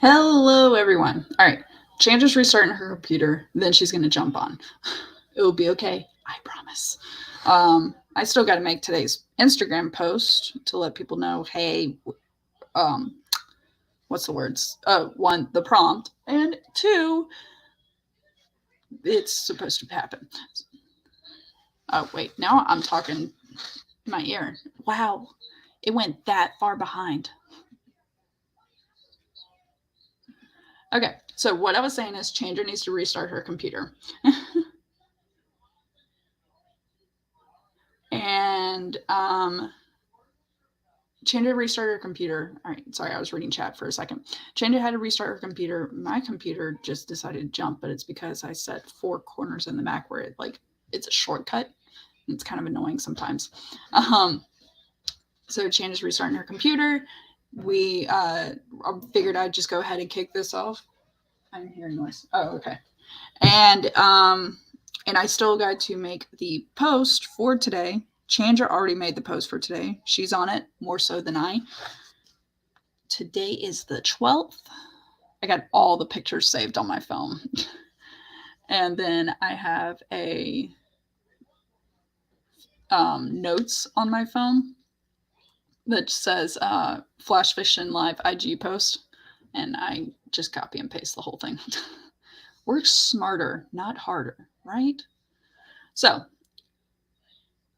Hello, everyone. All right. Chandra's restarting her computer, then she's going to jump on. It will be okay. I promise. I still got to make today's Instagram post to let people know, hey, um, what's the words? One, the prompt, and two, it's supposed to happen. Oh, wait. Now I'm talking my ear. Wow. It went that far behind. Okay. So what I was saying is Chandra needs to restart her computer. And Chandra restarted her computer. All right, sorry, I was reading chat for a second. Chandra had to restart her computer. My computer just decided to jump, but it's because I set 4 corners in the Mac where it's a shortcut. It's kind of annoying sometimes. So Chandra's restarting her computer. We figured I'd just go ahead and kick this off. I'm hearing noise. Oh, okay. And I still got to make the post for today. Chandra already made the post for today. She's on it more so than I. Today is the 12th. I got all the pictures saved on my phone. And then I have a notes on my phone that says Flash Fiction Live IG post. And I just copy and paste the whole thing. Work smarter, not harder, right? So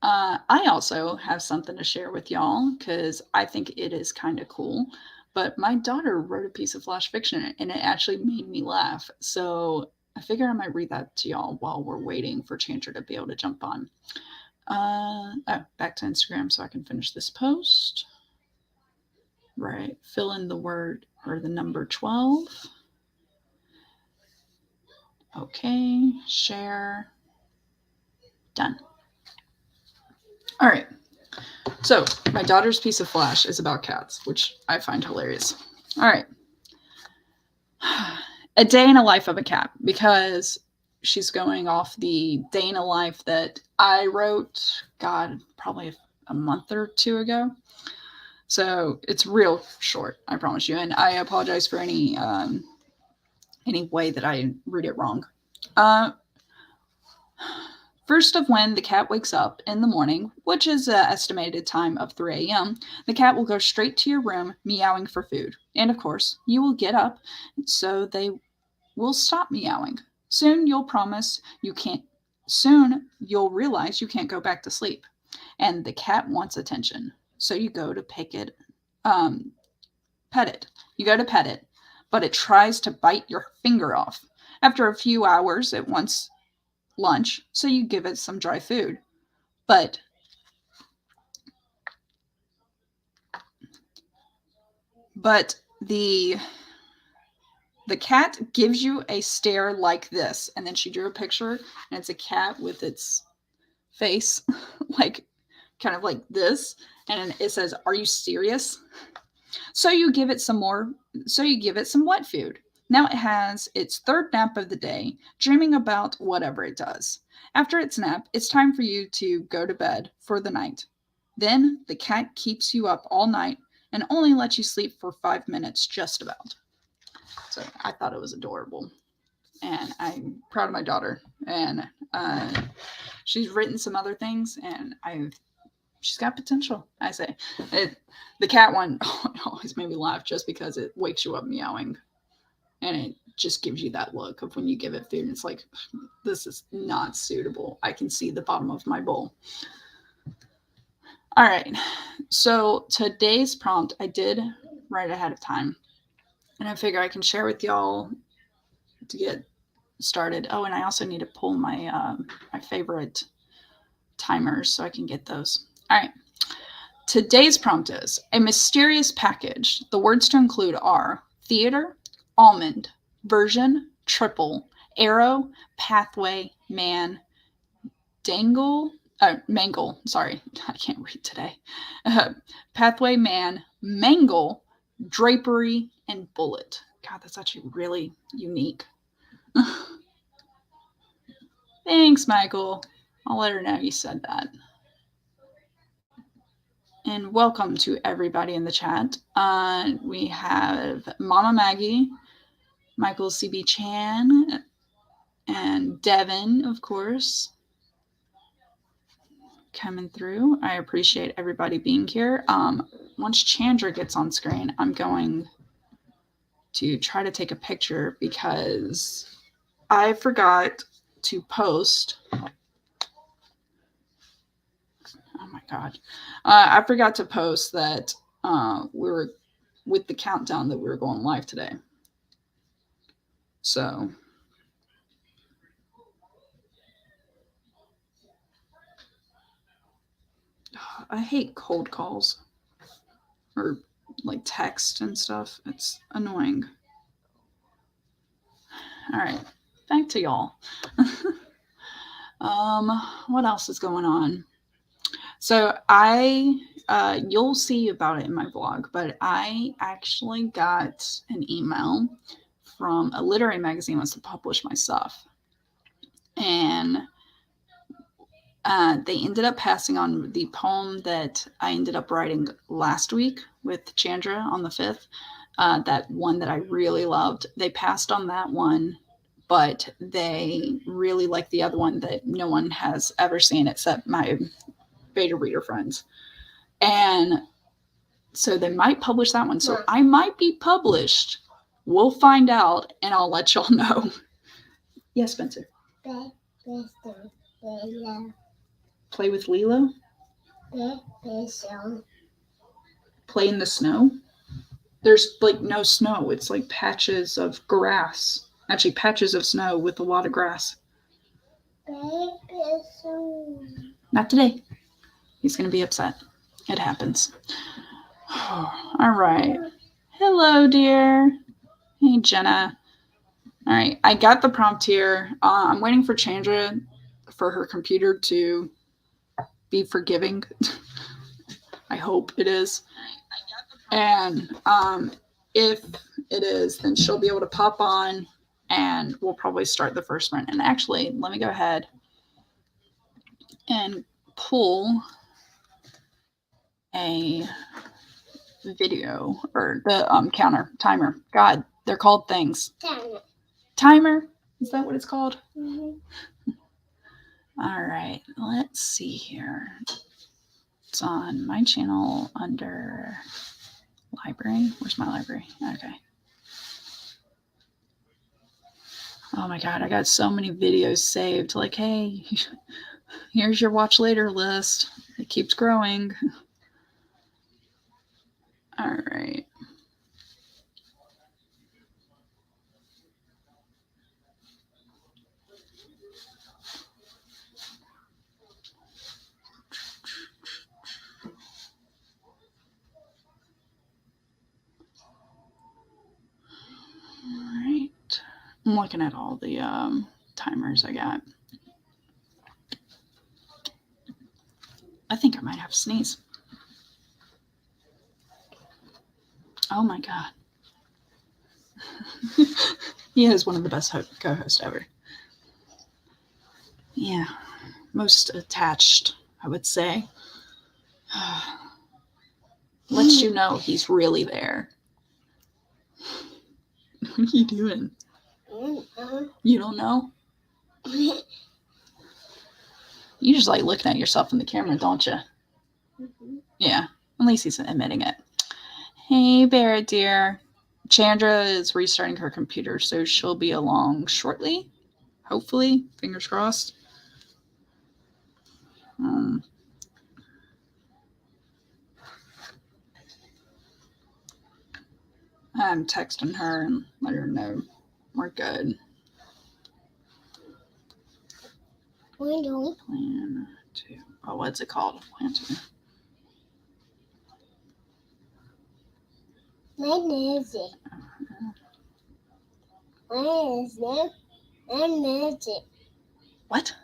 I also have something to share with y'all because I think it is kind of cool. But my daughter wrote a piece of flash fiction and it actually made me laugh. So I figure I might read that to y'all while we're waiting for Chandra to be able to jump on. Back to Instagram so I can finish this post. Right. Fill in the word or the number 12. Okay. Share. Done. All right. So, my daughter's piece of flash is about cats, which I find hilarious. All right. A day in a life of a cat, because she's going off the day in a life that I wrote, God, probably a month or two ago. So, it's real short, I promise you. And I apologize for any way that I read it wrong. First of when the cat wakes up in the morning, which is an estimated time of 3 a.m., the cat will go straight to your room meowing for food. And of course, you will get up so they will stop meowing. Soon you'll realize you can't go back to sleep. And the cat wants attention. So you go to pet it. You go to pet it, but it tries to bite your finger off. After a few hours, it wants lunch, so you give it some dry food. But the cat gives you a stare like this. And then she drew a picture, and it's a cat with its face like kind of like this, and it says, "Are you serious?" So you give it some wet food. Now it has its third nap of the day, dreaming about whatever it does. After its nap, it's time for you to go to bed for the night. Then the cat keeps you up all night and only lets you sleep for 5 minutes just about. So I thought it was adorable. And I'm proud of my daughter. And she's written some other things, and she's got potential, I say. The cat one always made me laugh just because it wakes you up meowing. And it just gives you that look of when you give it food, and it's like, this is not suitable. I can see the bottom of my bowl. All right. So today's prompt I did write ahead of time. And I figure I can share with y'all to get started. Oh, and I also need to pull my my favorite timers so I can get those. All right. Today's prompt is a mysterious package. The words to include are theater, almond, version, triple, arrow, pathway, man, mangle. Sorry, I can't read today. Pathway, man, mangle, drapery, and bullet. God, that's actually really unique. Thanks, Michael. I'll let her know you said that. And welcome to everybody in the chat. We have Mama Maggie, Michael CB Chan, and Devin, of course, coming through. I appreciate everybody being here. Once Chandra gets on screen, I'm going to try to take a picture because I forgot to post. Oh my God. I forgot to post that we were with the countdown that we were going live today. So I hate cold calls or like text and stuff. It's annoying. All right, back to y'all. What else is going on? So you'll see about it in my vlog, but I actually got an email from a literary magazine that wants to publish my stuff. And they ended up passing on the poem that I ended up writing last week with Chandra on the 5th. That one that I really loved. They passed on that one, but they really like the other one that no one has ever seen except my beta reader friends. And so they might publish that one. So I might be published. We'll find out, and I'll let y'all know. Yes, Spencer. Play with Lilo? Play in the snow? There's like no snow. It's like patches of grass. Actually, patches of snow with a lot of grass. Not today. He's going to be upset. It happens. All right. Hello, dear. Hey, Jenna. All right. I got the prompt here. I'm waiting for Chandra for her computer to be forgiving. I hope it is. And if it is, then she'll be able to pop on and we'll probably start the first one. And actually, let me go ahead and pull a video or the timer. God, they're called things. Timer? Is that what it's called? Mm-hmm. All right, let's see here. It's on my channel under library. Where's my library? Okay. Oh my God, I got so many videos saved. Like, hey, here's your watch later list. It keeps growing. All right. All right. I'm looking at all the timers I got. I think I might have a sneeze. Oh my God. He is one of the best co-hosts ever. Yeah. Most attached, I would say. Lets you know he's really there. What are you doing? You don't know? You just like looking at yourself in the camera, don't you? Mm-hmm. Yeah. At least he's admitting it. Hey, Bear dear. Chandra is restarting her computer, so she'll be along shortly. Hopefully. Fingers crossed. I'm texting her and let her know we're good. Plan 2. Oh, what's it called? Plan 2. When is it? When is it? When is it? What?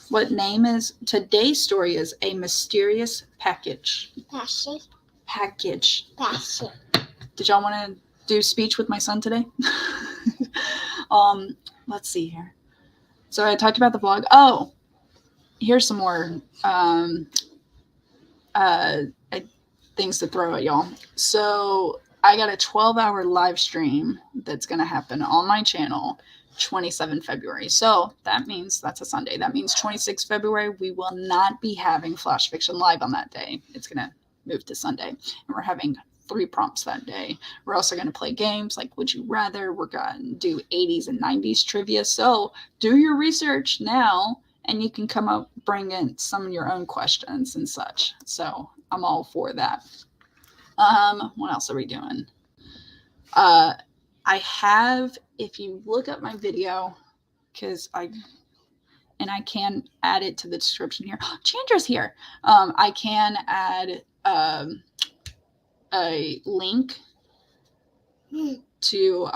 What name is? Today's story is A Mysterious Package. Package. Did y'all want to do speech with my son today? Let's see here. So I talked about the vlog. Oh, here's some more things to throw at y'all. So I got a 12-hour live stream that's going to happen on my channel 27 February. So that means that's a Sunday. That means 26 February, we will not be having Flash Fiction Live on that day. It's going to move to Sunday. And we're having 3 prompts that day. We're also going to play games like Would You Rather. We're going to do 80s and 90s trivia. So do your research now, and you can come up, bring in some of your own questions and such. So I'm all for that. What else are we doing? I have, if you look up my video, because I can add it to the description here. Chandra's here. I can add a link to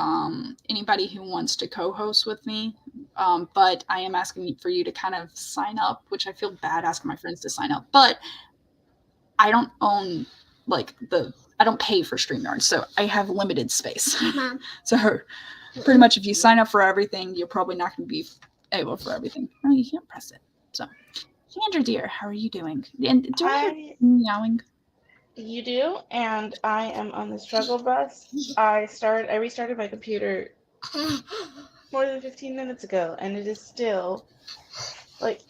anybody who wants to co-host with me. But I am asking for you to kind of sign up, which I feel bad asking my friends to sign up, but I don't own I don't pay for StreamYard, so I have limited space. Mom. So pretty much if you sign up for everything, you're probably not going to be able for everything. Oh, you can't press it. So, Chandra dear, how are you doing? And do I hear meowing? You do, and I am on the struggle bus. I restarted my computer more than 15 minutes ago, and it is still like,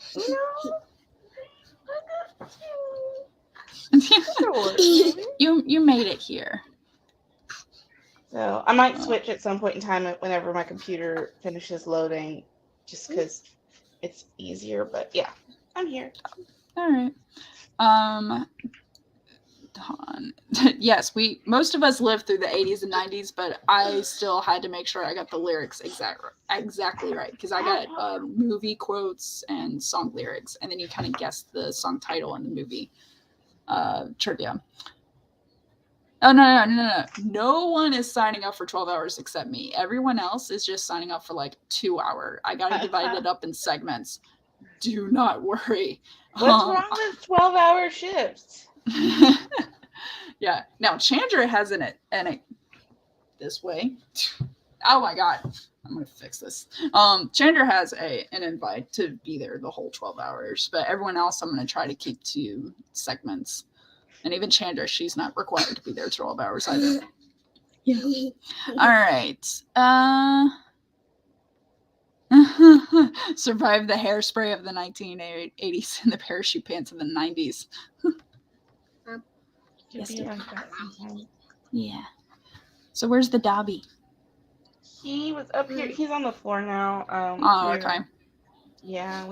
You made it here. So I might switch at some point in time whenever my computer finishes loading, just because it's easier. But yeah, I'm here. All right. Yes, most of us lived through the 80s and 90s, but I still had to make sure I got the lyrics exactly right, because I got movie quotes and song lyrics, and then you kind of guess the song title and the movie trivia. Oh, no. No one is signing up for 12 hours except me. Everyone else is just signing up for like 2 hours. I got to divide it up in segments. Do not worry. What's wrong with 12-hour shifts? Yeah. Now, Chandra has in it this way. Oh my God. I'm going to fix this. Chandra has an invite to be there the whole 12 hours, but everyone else I'm going to try to keep to segments. And even Chandra, she's not required to be there 12 hours either. Yeah. All right. Survived the hairspray of the 1980s and the parachute pants of the 90s. Yes, yeah. So where's the Dobby? He was up here. He's on the floor now. Okay. Yeah,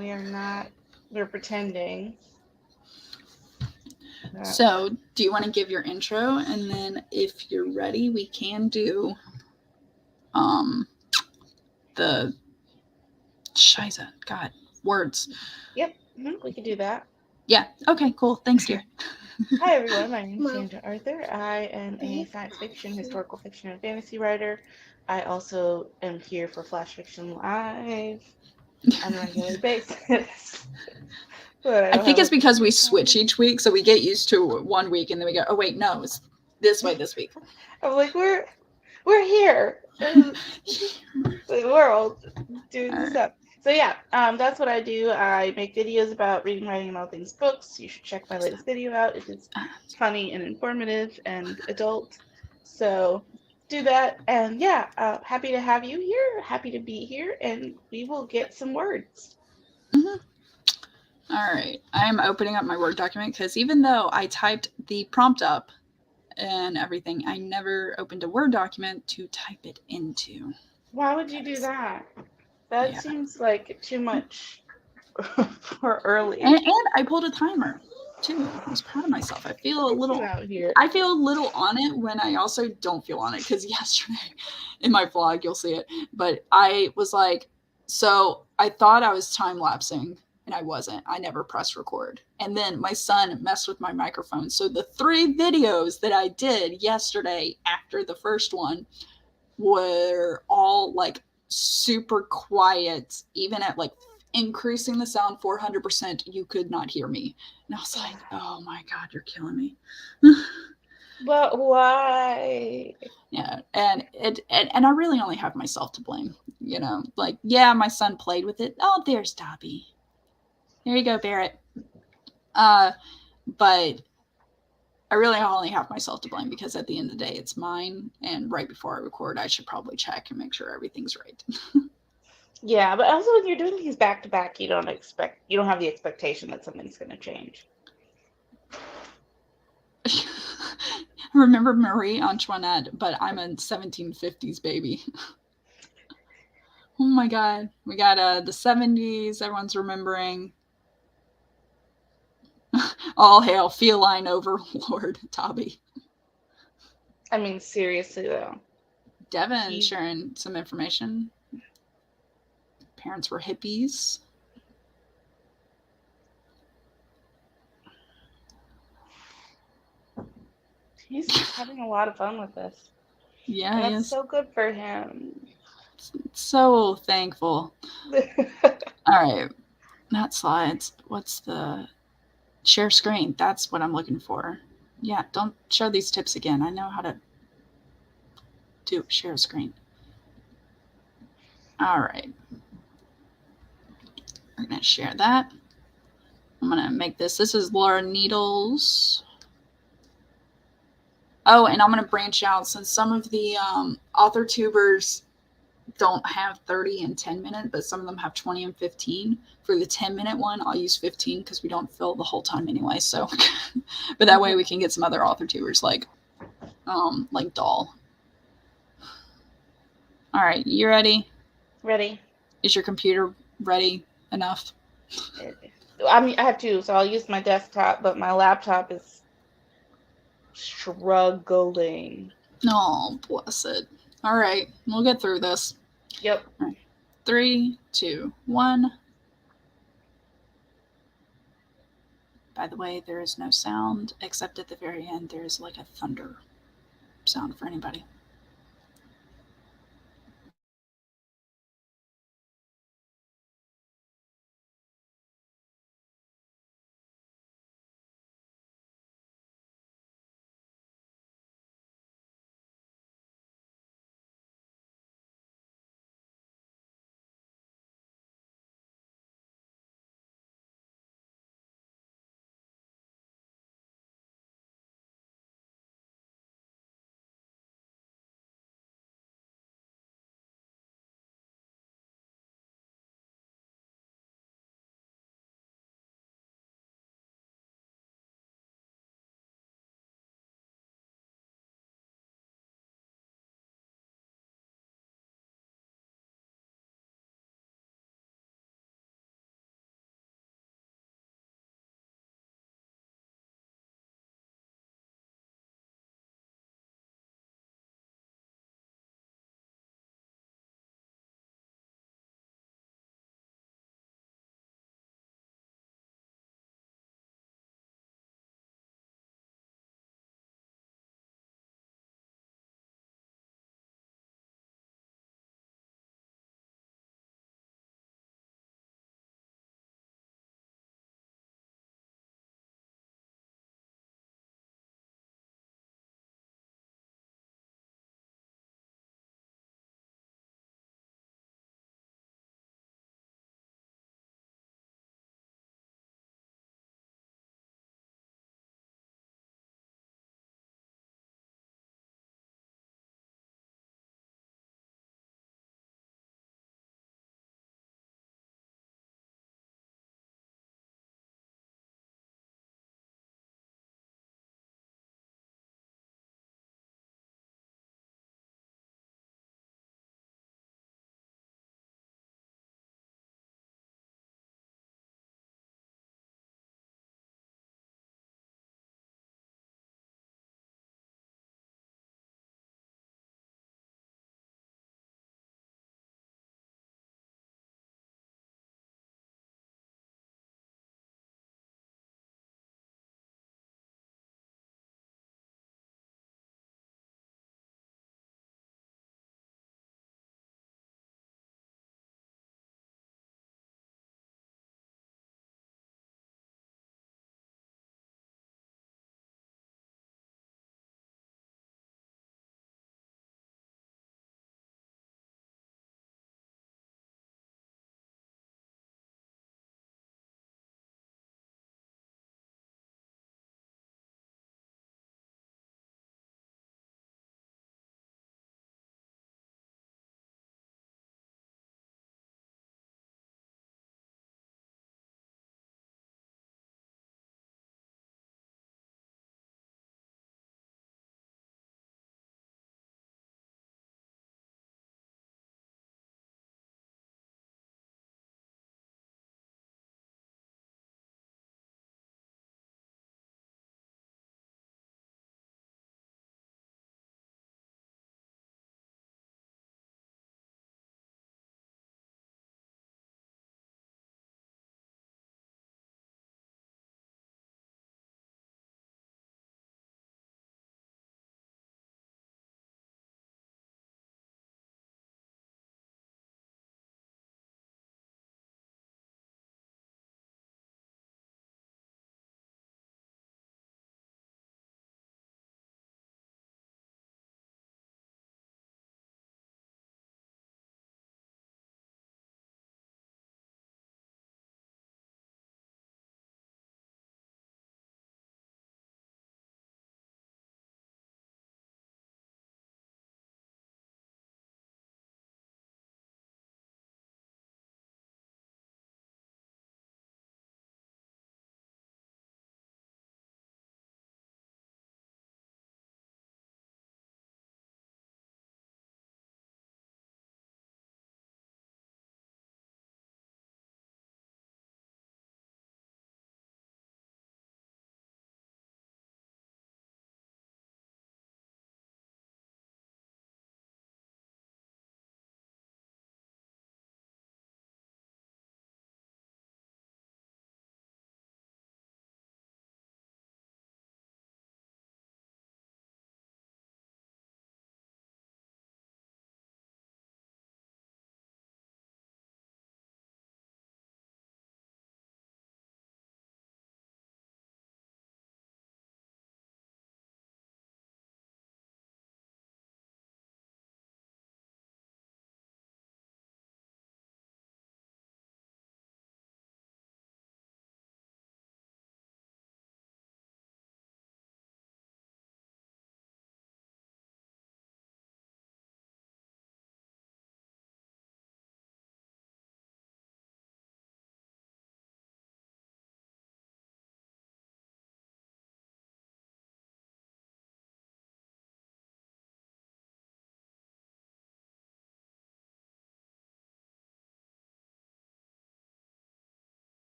we're pretending. So, do you want to give your intro, and then if you're ready, we can do the Shiza. God, words. Yep, we can do that. Yeah. Okay. Cool. Thanks, dear. Hi everyone, my name is Chandra Arthur. I am a science fiction, historical fiction, and fantasy writer. I also am here for Flash Fiction Live on a regular basis. I think it's because we switch each week, so we get used to 1 week, and then we go, oh wait, no, it's this way this week. I'm like, we're here in the world doing this stuff. So yeah, that's what I do. I make videos about reading, writing, and all things books. You should check my latest video out. It is funny and informative and adult. So do that. And yeah, happy to have you here. Happy to be here. And we will get some words. Mm-hmm. All right. I am opening up my Word document because even though I typed the prompt up and everything, I never opened a Word document to type it into. Why would you do that? That seems like too much for early. And I pulled a timer too. I was proud of myself. I feel a little on it when I also don't feel on it, because yesterday in my vlog, you'll see it, but I was like, so I thought I was time lapsing and I wasn't. I never pressed record. And then my son messed with my microphone. So the 3 videos that I did yesterday after the first one were all like super quiet, even at like increasing the sound 400%, you could not hear me. And I was like, oh my God, you're killing me. But why? Yeah, and I really only have myself to blame, you know. Like, yeah, my son played with it. Oh, there's Dobby. There you go, Barrett. But I really only have myself to blame because at the end of the day, it's mine. And right before I record, I should probably check and make sure everything's right. Yeah, but also when you're doing these back to back, you don't have the expectation that something's going to change. Remember Marie Antoinette, but I'm a 1750s baby. Oh my god. We got the 70s, everyone's remembering. All hail feline overlord Tabby. I mean, seriously though. Devin sharing some information. Parents were hippies. He's having a lot of fun with this. Yeah, And he that's is. so good for him. So thankful. All right. Not slides. What's the share screen? That's what I'm looking for. Yeah, don't show these tips again. I know how to do share screen. All right. We're going to share that. I'm going to make this. This is Laura Needles. Oh, and I'm going to branch out since some of the author tubers don't have 30 and 10 minute, but some of them have 20 and 15. For the 10-minute one, I'll use 15 because we don't fill the whole time anyway. So, but that way we can get some other author tubers like Doll. All right, you ready? Ready. Is your computer ready enough? I have two, so I'll use my desktop, but my laptop is struggling. Oh, bless it. All right, we'll get through this. Yep. All right. 3, 2, 1. By the way, there is no sound except at the very end. There is like a thunder sound for anybody.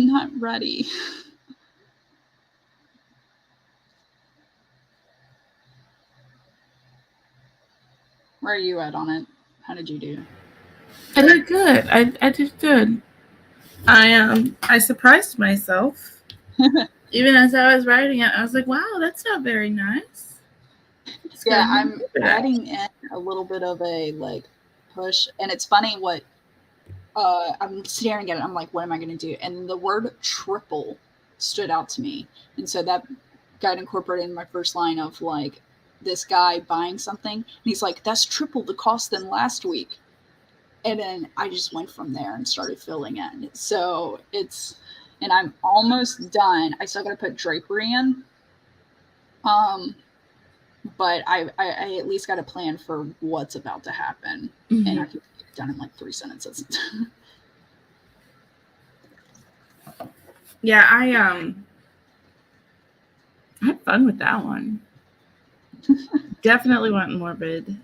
not ready. Where are you at on it? How did you do? I did good. I did good. I surprised myself. Even as I was writing it, I was like, "Wow, that's not very nice." Yeah, I'm adding in a little bit of a like push, and it's funny what I'm staring at it. I'm like, what am I going to do? And the word triple stood out to me, and so that got incorporated in my first line of like this guy buying something, and he's like, that's triple the cost than last week. And then I just went from there and started filling in. So and I'm almost done. I still got to put drapery in. But I at least got a plan for what's about to happen, and I can get it done in like 3 sentences. Yeah, I had fun with that one. Definitely went morbid.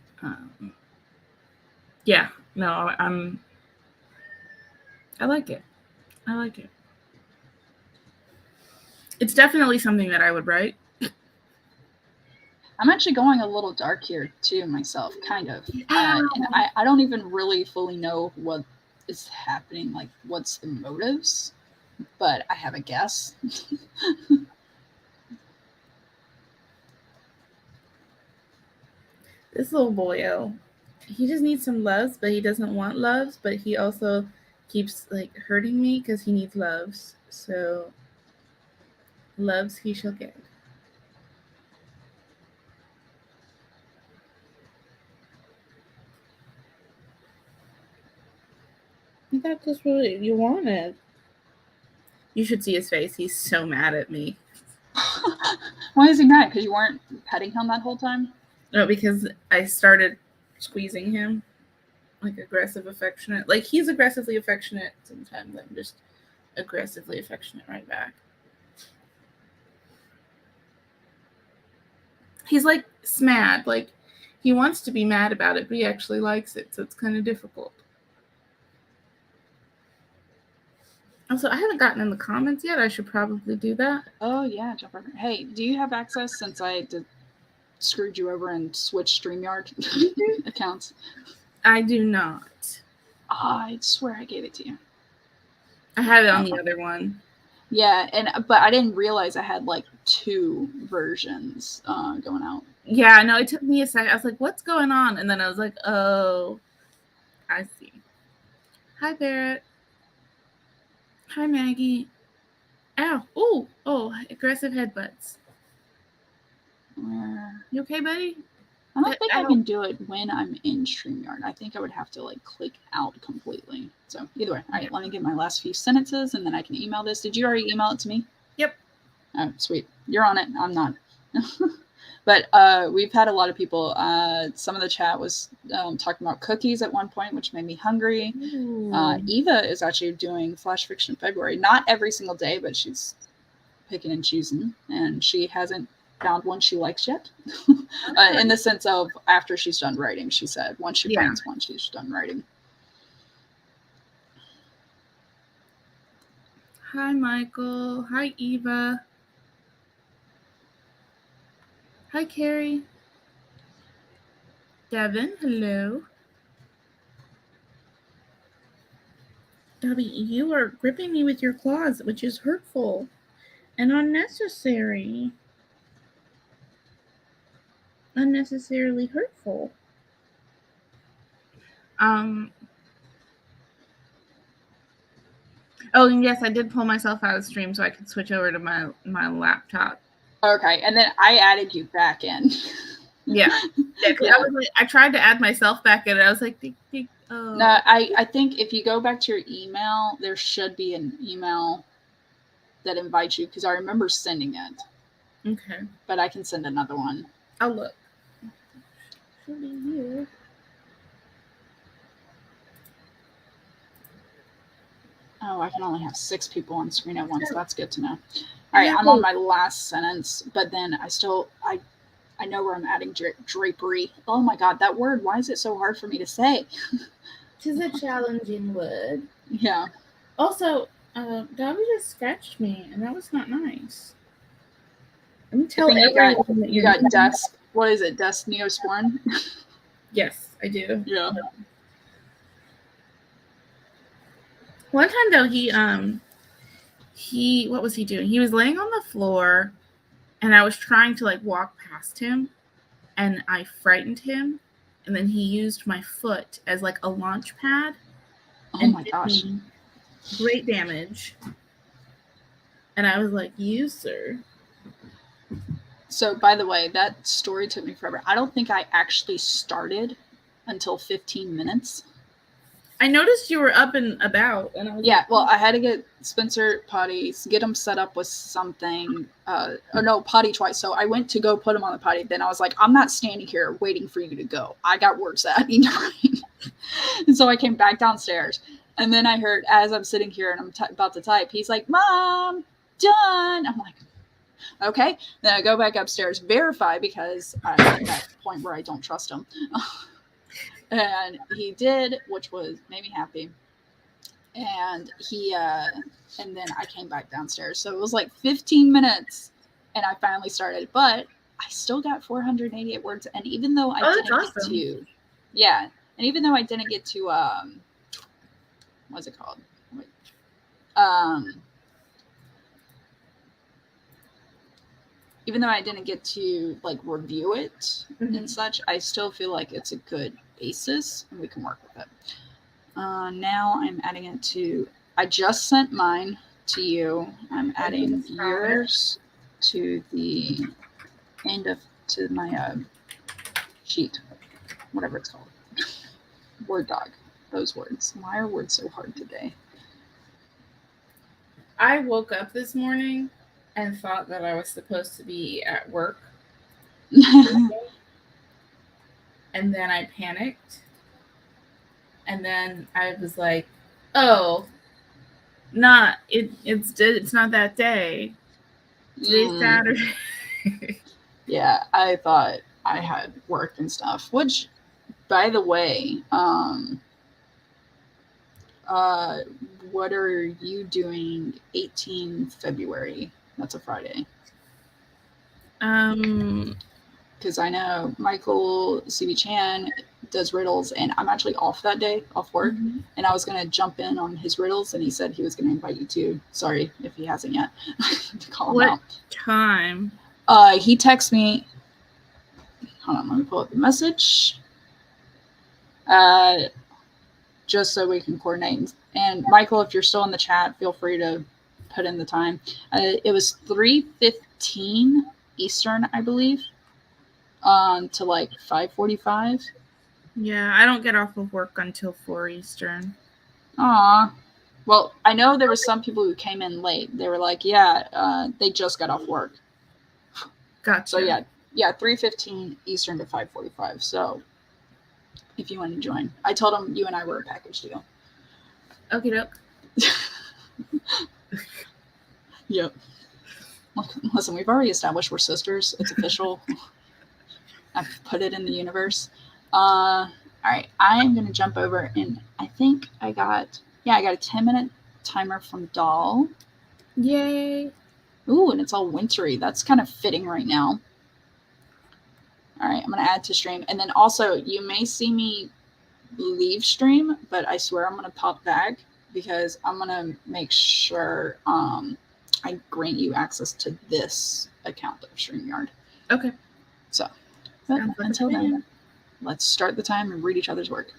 Yeah, no, I like it. I like it. It's definitely something that I would write. I'm actually going a little dark here too myself, kind of. And I don't even really fully know what is happening, like what's the motives, but I have a guess. This little boyo, he just needs some loves, but he doesn't want loves, but he also keeps like hurting me because he needs loves. So loves he shall get. I thought this was what you wanted. You should see his face. He's so mad at me. Why is he mad? Because you weren't petting him that whole time? No, because I started squeezing him, like aggressive, affectionate. Like he's aggressively affectionate. Sometimes I'm just aggressively affectionate right back. He's like mad. Like he wants to be mad about it, but he actually likes it, so it's kind of difficult. Also, I haven't gotten in the comments yet. I should probably do that. Oh yeah, jump over. Hey, do you have access since I screwed you over and switched StreamYard accounts? I do not. I swear I gave it to you. I have it on the other one. Yeah, but I didn't realize I had like 2 versions going out. Yeah, no, it took me a second. I was like, "What's going on?" And then I was like, "Oh, I see." Hi, Barrett. Hi, Maggie. Ow! Oh, aggressive headbutts. You okay, buddy? I don't think I can do it when I'm in StreamYard. I think I would have to like click out completely. So either way, all right, let me get my last few sentences and then I can email this. Did you already email it to me? Yep. Oh, sweet. You're on it. I'm not. But we've had a lot of people. Some of the chat was talking about cookies at one point, which made me hungry. Eva is actually doing Flash Fiction February. Not every single day, but she's picking and choosing. And she hasn't found one she likes yet. In the sense of after she's done writing, she said. Once she finds one, she's done writing. Hi, Michael. Hi, Eva. Hi, Carrie. Devin, hello. Dobby, you are gripping me with your claws, which is hurtful and unnecessary. Unnecessarily hurtful. Oh, and yes, I did pull myself out of stream so I could switch over to my laptop. Okay, and then I added you back in. Yeah. I tried to add myself back in, and I was like, oh. No, I think if you go back to your email, there should be an email that invites you because I remember sending it. Okay. But I can send another one. I'll look. Should be here. Oh, I can only have 6 people on screen at once. So that's good to know. All right, I'm on my last sentence, but then I know where I'm adding drapery. Oh my god, that word! Why is it so hard for me to say? Tis a challenging word. Yeah. Also, Dobby just scratched me, and that was not nice. Let me I tell think everyone that you got desk. What is it? Desk Neosporin? Yes, I do. Yeah. One time though, he what was he doing? He was laying on the floor, and I was trying to like walk past him, and I frightened him, and then he used my foot as like a launch pad. Oh And my did gosh. me great damage. And I was like, "You, sir." So, by the way, that story took me forever. I don't think I actually started until 15 minutes. I noticed you were up and about, and I was Yeah, like, well, I had to get Spencer potties, get him set up with something. Oh no, potty twice. So I went to go put him on the potty. Then I was like, I'm not standing here waiting for you to go. I got work that I need to write. And so I came back downstairs. And then I heard, as I'm sitting here and I'm about to type, he's like, Mom, done. I'm like, okay. Then I go back upstairs, verify, because I'm at that point where I don't trust him. And he did, which made me happy. And and then I came back downstairs. So it was like 15 minutes and I finally started, but I still got 488 words. And even though I didn't awesome. get to, yeah. And even though I didn't get to, what's it called? Wait. Even though I didn't get to like review it and such, I still feel like it's a good basis and we can work with it. Now I'm adding it to, I just sent mine to you. I'm adding yours to the end of, to my sheet, whatever it's called. Word dog, those words. Why are words so hard today? I woke up this morning and thought that I was supposed to be at work. And then I panicked. And then I was like, oh, it's not that day. Today's Saturday. Yeah, I thought I had work and stuff, which, by the way, what are you doing 18 February? That's a Friday. Because I know Michael CB Chan does riddles, and I'm actually off that day, off work, and I was going to jump in on his riddles, and he said he was going to invite you too. Sorry if he hasn't yet. To call him out. What time? He texted me. Hold on, let me pull up the message. Just so we can coordinate. And Michael, if you're still in the chat, feel free to put in the time. It was 3:15 Eastern, I believe, to like 5:45. Yeah, I don't get off of work until 4 Eastern. Aw. Well, I know there were some people who came in late. They were like, yeah, they just got off work. Gotcha. So yeah, 3:15 Eastern to 5:45. So if you want to join, I told them you and I were a package deal. Okay, doke. Yep. Listen, we've already established we're sisters. It's official. I've put it in the universe. All right, I'm gonna jump over, and I think I got a 10-minute timer from Doll. Yay! Ooh, and it's all wintry. That's kind of fitting right now. All right, I'm gonna add to stream, and then also you may see me leave stream, but I swear I'm gonna pop back because I'm gonna make sure I grant you access to this account of StreamYard. Okay. So, but until then, let's start the time and read each other's work.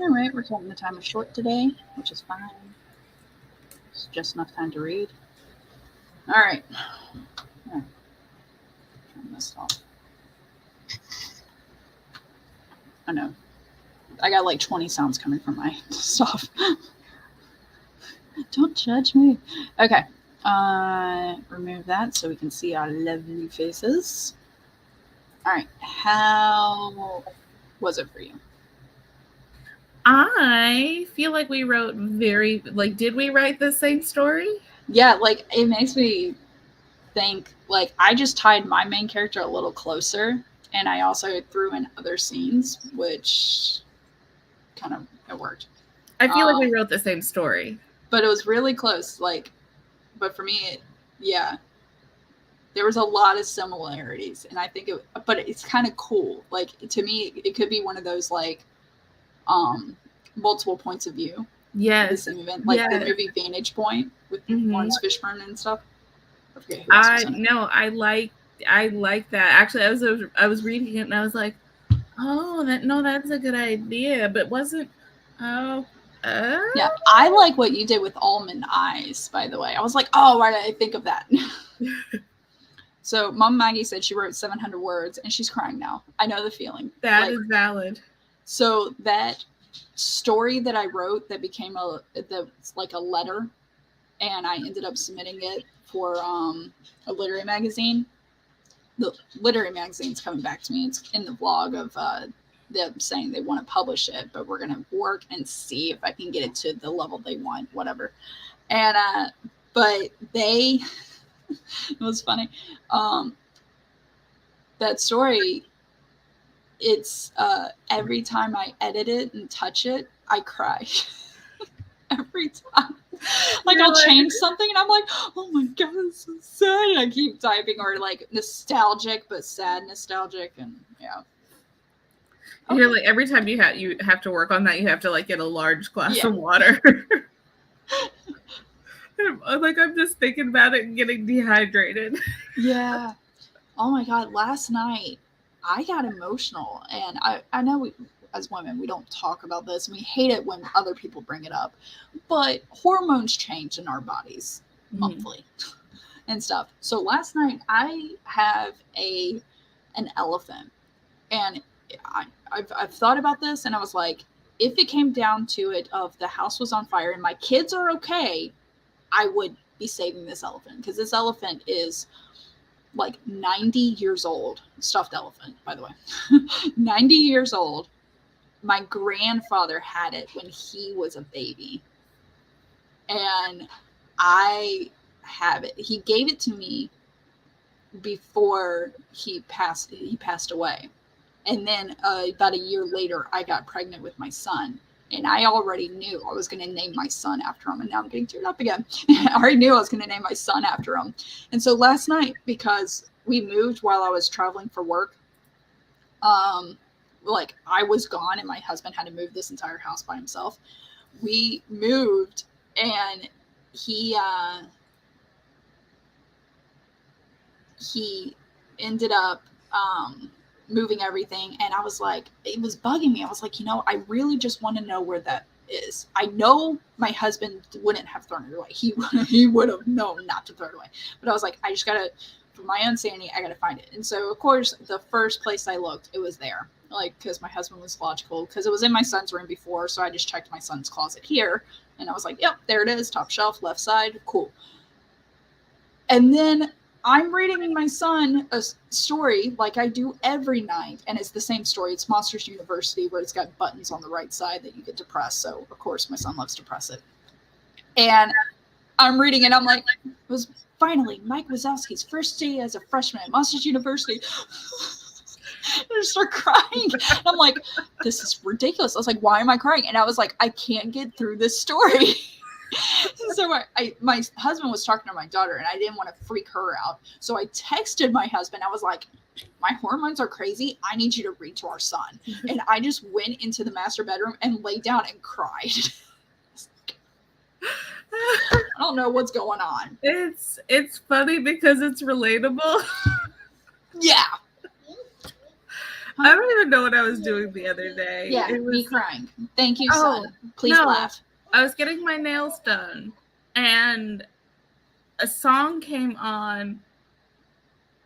Anyway, we're keeping the time short today, which is fine. It's just enough time to read. All right. Turn this off. I know. I got like 20 sounds coming from my stuff. Don't judge me. Okay. Remove that so we can see our lovely faces. All right. How was it for you? I feel like we wrote did we write the same story? Yeah, like it makes me think like I just tied my main character a little closer, and I also threw in other scenes, which kind of it worked. I feel like we wrote the same story. But it was really close. Like, but for me, there was a lot of similarities, and I think but it's kind of cool. Like to me, it could be one of those like multiple points of view. Yes. The same event, like the movie Vantage Point with Lawrence Fishburne and stuff. I like that. Actually, I was reading it and I was like, oh, that's a good idea, but wasn't. Yeah, I like what you did with Almond Eyes, by the way. I was like, oh, why did I think of that? So Mom Maggie said she wrote 700 words and she's crying now. I know the feeling. That is valid. So that story that I wrote that became like a letter, and I ended up submitting it for a literary magazine. The literary magazine's coming back to me. It's in the blog of them saying they want to publish it, but we're going to work and see if I can get it to the level they want, whatever. And, but they, it was funny. That story, it's, every time I edit it and touch it, I cry. Every time. Like I'll change something and I'm like, oh my god, it's so sad. And I keep typing, or like nostalgic but sad nostalgic, and yeah. You're like every time you have to work on that, you have to like get a large glass of water. Like I'm just thinking about it and getting dehydrated. Yeah. Oh my god, last night I got emotional, and I know as women we don't talk about this, and we hate it when other people bring it up, but hormones change in our bodies monthly and stuff. So last night I have an elephant, and I've thought about this, and I was like, if it came down to it, of the house was on fire and my kids are okay, I would be saving this elephant, because this elephant is like 90 years old. Stuffed elephant, by the way. 90 years old. My grandfather had it when he was a baby, and I have it. He gave it to me before he passed away. And then about a year later, I got pregnant with my son. And I already knew I was going to name my son after him. And now I'm getting teared up again. I already knew I was going to name my son after him. And so last night, because we moved while I was traveling for work, like I was gone and my husband had to move this entire house by himself. We moved, and he ended up moving everything, and I was like, it was bugging me. I was like, I really just want to know where that is. I know my husband wouldn't have thrown it away. He would have known not to throw it away. But I was like, I just gotta, for my own sanity, I gotta find it. And so of course the first place I looked, it was there. Like, because my husband was logical, because it was in my son's room before, so I just checked my son's closet here, and I was like, yep, there it is, top shelf, left side, cool. And then I'm reading my son a story like I do every night, and it's the same story. It's Monsters University, where it's got buttons on the right side that you get to press, so of course my son loves to press it. And I'm reading it, I'm like, it was finally Mike Wazowski's first day as a freshman at Monsters University. I just start crying. I'm like, this is ridiculous. I was like, why am I crying? And I was like, I can't get through this story. So my husband was talking to my daughter, and I didn't want to freak her out. So I texted my husband. I was like, my hormones are crazy. I need you to read to our son. And I just went into the master bedroom and laid down and cried. I don't know what's going on. It's funny because it's relatable. Yeah. I don't even know what I was doing the other day. Yeah, It me was, crying. Thank you, Oh, son. Please no. laugh. I was getting my nails done, and a song came on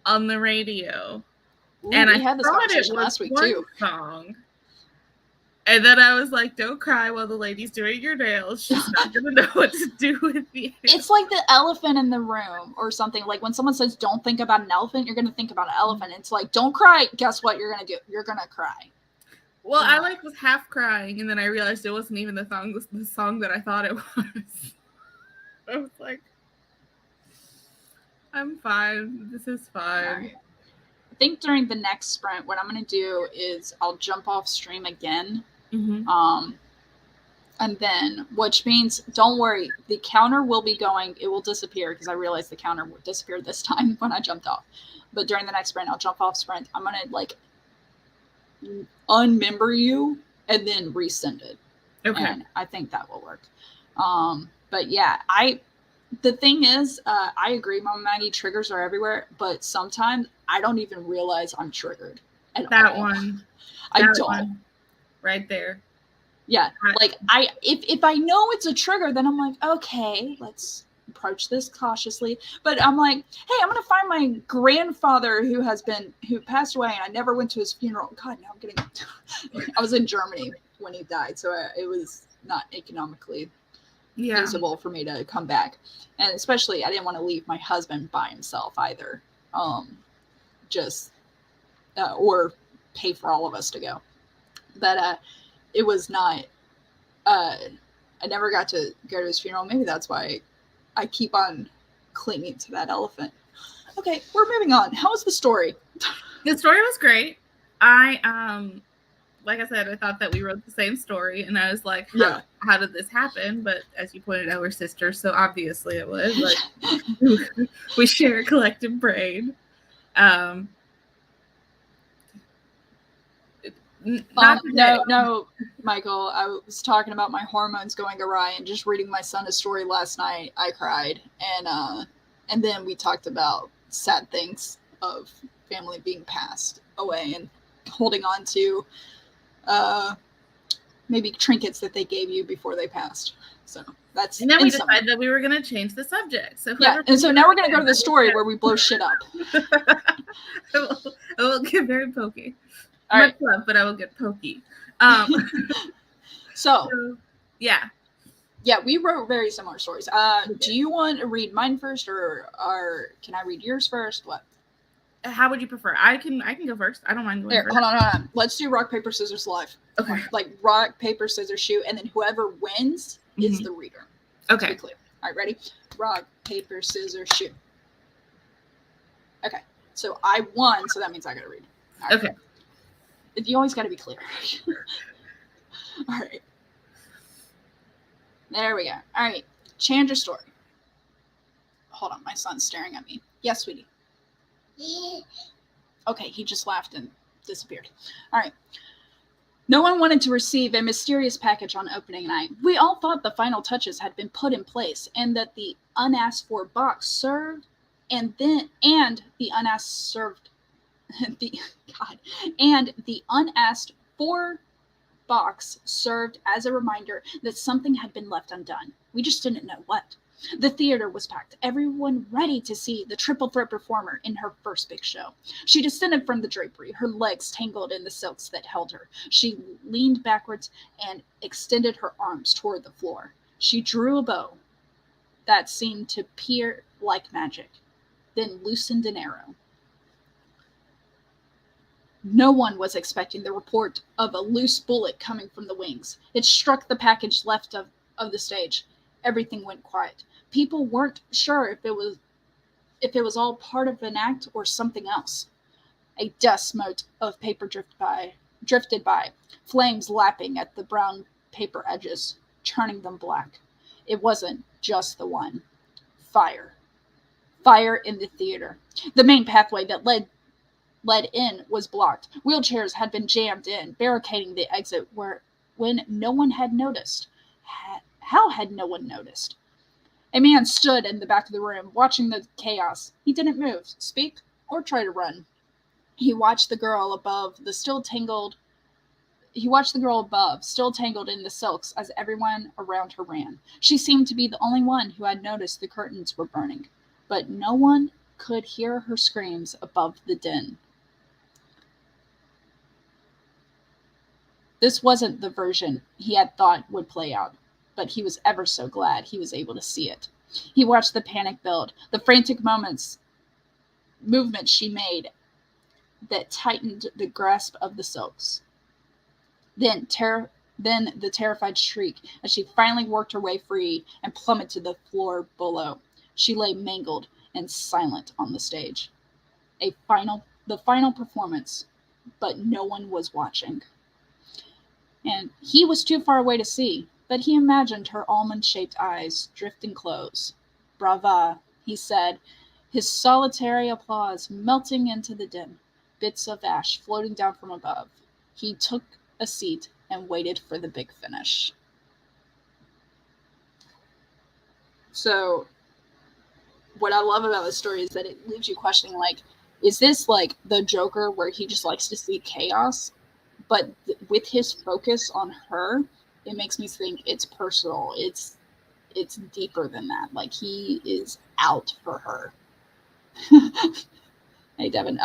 the radio. Ooh, And we I had this thought it conversation was last week one too. song. And then I was like, don't cry while the lady's doing your nails. She's not going to know what to do with you. It's like the elephant in the room or something. Like when someone says, don't think about an elephant, you're going to think about an elephant. It's like, don't cry. Guess what you're going to do? You're going to cry. Well, I like was half crying, and then I realized it wasn't even the song that I thought it was. I was like, I'm fine. This is fine. I think during the next sprint, what I'm going to do is I'll jump off stream again. Mm-hmm. And then, which means, don't worry, the counter will be going. It will disappear because I realized the counter disappeared this time when I jumped off. But during the next sprint, I'll jump off sprint. I'm going to like unmember you and then resend it. Okay. And I think that will work. But yeah, the thing is, I agree, Mama Maggie, triggers are everywhere, but sometimes I don't even realize I'm triggered at That all. one. I That don't. one. Right there. Yeah. Like if I know it's a trigger, then I'm like, okay, let's approach this cautiously. But I'm like, hey, I'm gonna find my grandfather who passed away and I never went to his funeral. God, now I'm getting I was in Germany when he died, so it was not economically feasible for me to come back. And especially I didn't want to leave my husband by himself either. Or pay for all of us to go. But it was not I never got to go to his funeral. Maybe that's why I keep on clinging to that elephant. Okay, we're moving on. How was the story? The story was great. I like I said, I thought that we wrote the same story, and I was like, how did this happen? But as you pointed out, we're sisters, so obviously it was. Like, we share a collective brain. No, Michael, I was talking about my hormones going awry, and just reading my son a story last night, I cried. And then we talked about sad things of family being passed away and holding on to maybe trinkets that they gave you before they passed. So that's. And then we decided that we were going to change the subject. So and so now we're going to go to the story where we blow shit up. I will get very pokey. All right. Much love, but I will get pokey. So yeah, we wrote very similar stories. Do you want to read mine first, or can I read yours first? What? How would you prefer? I can go first. I don't mind going first. Hold on. Let's do rock, paper, scissors live. Okay. Like rock, paper, scissors, shoot, and then whoever wins is the reader. Okay. To be clear. All right, ready? Rock, paper, scissors, shoot. Okay. So I won, so that means I got to read. Right. Okay. You always got to be clear. All right. There we go. All right. Chandra story. Hold on. My son's staring at me. Yes, sweetie. Okay. He just laughed and disappeared. All right. No one wanted to receive a mysterious package on opening night. We all thought the final touches had been put in place and that the unasked for box served and the unasked for box served as a reminder that something had been left undone. We just didn't know what. The theater was packed, everyone ready to see the triple threat performer in her first big show. She descended from the drapery, her legs tangled in the silks that held her. She leaned backwards and extended her arms toward the floor. She drew a bow that seemed to peer like magic, then loosened an arrow. No one was expecting the report of a loose bullet coming from the wings. It struck the package left of the stage. Everything went quiet. People weren't sure if it was all part of an act or something else. A dust mote of paper drifted by, flames lapping at the brown paper edges, turning them black. It wasn't just the one. Fire. Fire in the theater. The main pathway that led in was blocked. Wheelchairs had been jammed in, barricading the exit when no one had noticed. How had no one noticed? A man stood in the back of the room, watching the chaos. He didn't move, speak, or try to run. He watched the girl above, still tangled in the silks as everyone around her ran. She seemed to be the only one who had noticed the curtains were burning, but no one could hear her screams above the din. This wasn't the version he had thought would play out, but he was ever so glad he was able to see it. He watched the panic build, the frantic movements she made that tightened the grasp of the silks. Then the terrified shriek as she finally worked her way free and plummeted to the floor below. She lay mangled and silent on the stage. The final performance, but no one was watching. And he was too far away to see, but he imagined her almond-shaped eyes drifting close. Brava, he said, his solitary applause melting into the din, bits of ash floating down from above. He took a seat and waited for the big finish. So, what I love about this story is that it leaves you questioning, like, is this like the Joker where he just likes to see chaos? But with his focus on her, it makes me think it's personal. It's deeper than that. Like, he is out for her. Hey, Devin.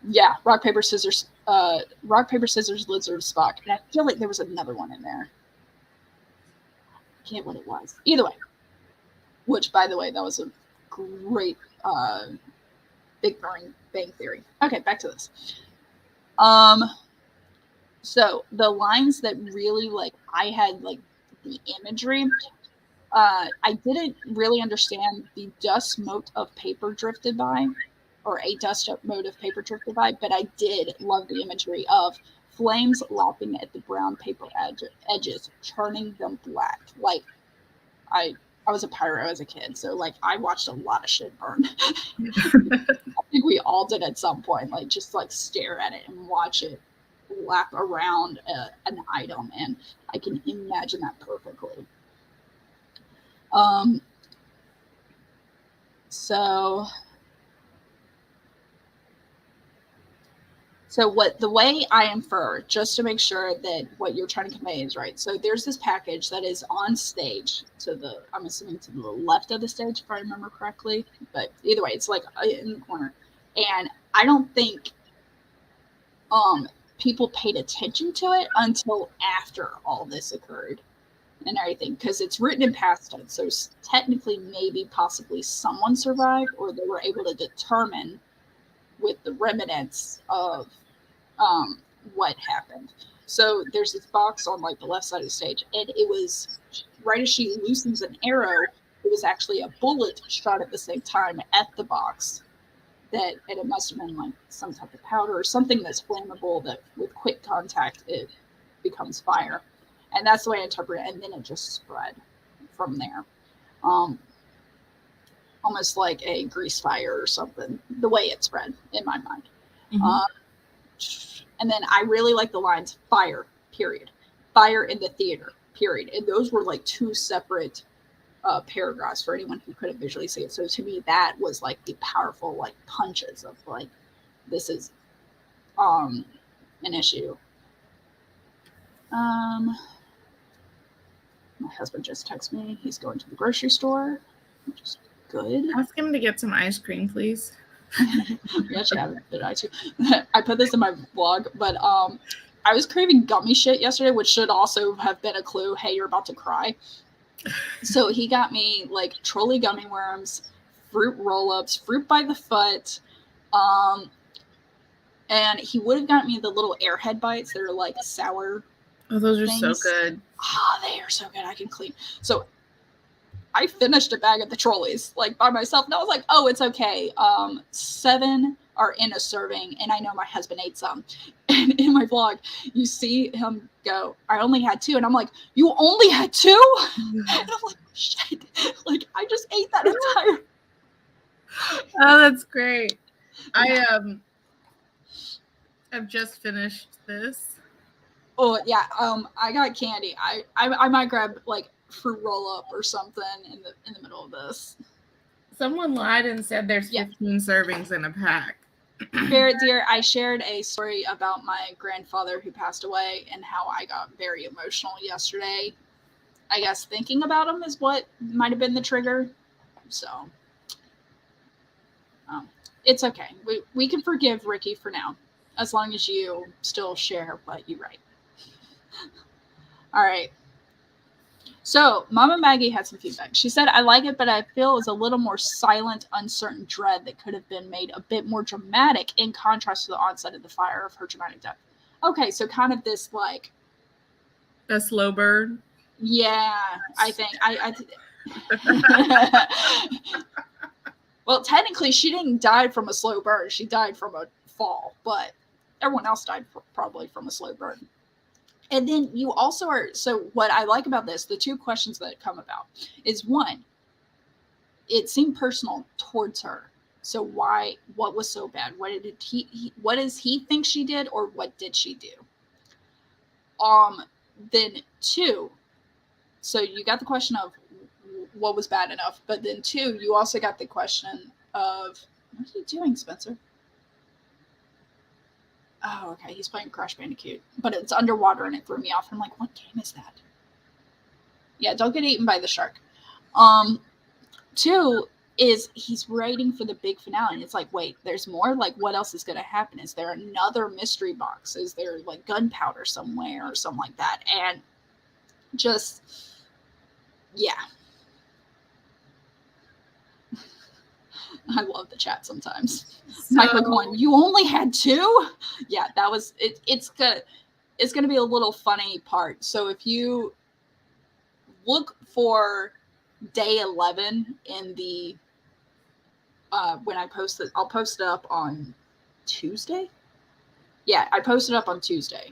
Yeah, rock, paper, scissors, lizard, Spock. And I feel like there was another one in there. I can't what it was. Either way. Which, by the way, that was a great Big Bang Theory. Okay, back to this. So the lines that really, like, I had, like, the imagery, I didn't really understand the dust mote of paper drifted by, or a dust mote of paper drifted by, but I did love the imagery of flames lapping at the brown paper edges, turning them black. Like, I was a pyro as a kid, so, like, I watched a lot of shit burn. I think we all did at some point, like, just, like, stare at it and watch it lap around an item, and I can imagine that perfectly. So what the way I infer, just to make sure that what you're trying to convey is right. So there's this package that is on stage I'm assuming to the left of the stage, if I remember correctly. But either way, it's like in the corner. And I don't think people paid attention to it until after all this occurred and everything, because it's written in past tense. So technically, maybe possibly someone survived, or they were able to determine with the remnants of what happened. So there's this box on, like, the left side of the stage, and it was right as she loosens an arrow, it was actually a bullet shot at the same time at the box. And it must have been, like, some type of powder or something that's flammable that with quick contact it becomes fire. And that's the way I interpret it. And then it just spread from there. Almost like a grease fire or something, the way it spread in my mind. Mm-hmm. And then I really like the lines, fire, period. Fire in the theater, period. And those were, like, two separate paragraphs for anyone who couldn't visually see it. So to me, that was, like, the powerful, like, punches of, like, this is an issue. My husband just texted me. He's going to the grocery store, which is good. Ask him to get some ice cream, please. Yeah, she had it. I too. I put this in my vlog, but I was craving gummy shit yesterday, which should also have been a clue. Hey, you're about to cry. So he got me, like, trolley gummy worms, fruit roll-ups, fruit by the foot, and he would have gotten me the little Airhead bites. They're, like, sour. Oh, those are so good. They are so good. I can clean. So I finished a bag of the trolleys, like, by myself, and I was like, oh, it's okay. 7 are in a serving, and I know my husband ate some. And in my vlog, you see him go, I only had 2. And I'm like, you only had 2? And I'm like, shit. Like, I just ate that entire. Oh, that's great. I've just finished this. Oh, yeah. I got candy. I might grab, like, fruit roll-up or something in the middle of this. Someone lied and said there's 15 servings in a pack. Barrett, dear, I shared a story about my grandfather who passed away and how I got very emotional yesterday. I guess thinking about him is what might have been the trigger. So, it's okay. We can forgive Ricky for now, as long as you still share what you write. All right. So, Mama Maggie had some feedback. She said, I like it, but I feel it's a little more silent, uncertain dread that could have been made a bit more dramatic in contrast to the onset of the fire of her dramatic death. Okay, so kind of this, like... A slow burn? Yeah, I think. Well, technically, she didn't die from a slow burn. She died from a fall, but everyone else died probably from a slow burn. And then you also are, so what I like about this, the two questions that come about is one, it seemed personal towards her. So why, what was so bad? What does he think she did, or what did she do? Then two, so you got the question of what was bad enough, but then two, you also got the question of, what are you doing, Spencer? Oh, okay. He's playing Crash Bandicoot, but it's underwater and it threw me off. I'm like, what game is that? Yeah, don't get eaten by the shark. Two is he's waiting for the big finale. And it's like, wait, there's more? Like, what else is going to happen? Is there another mystery box? Is there like gunpowder somewhere or something like that? And just, yeah. I love the chat sometimes. So, Michael going, you only had two? Yeah, that was it. It's gonna be a little funny part. So if you look for day 11 in the when I post it, I'll post it up on Tuesday. Yeah, I posted up on Tuesday,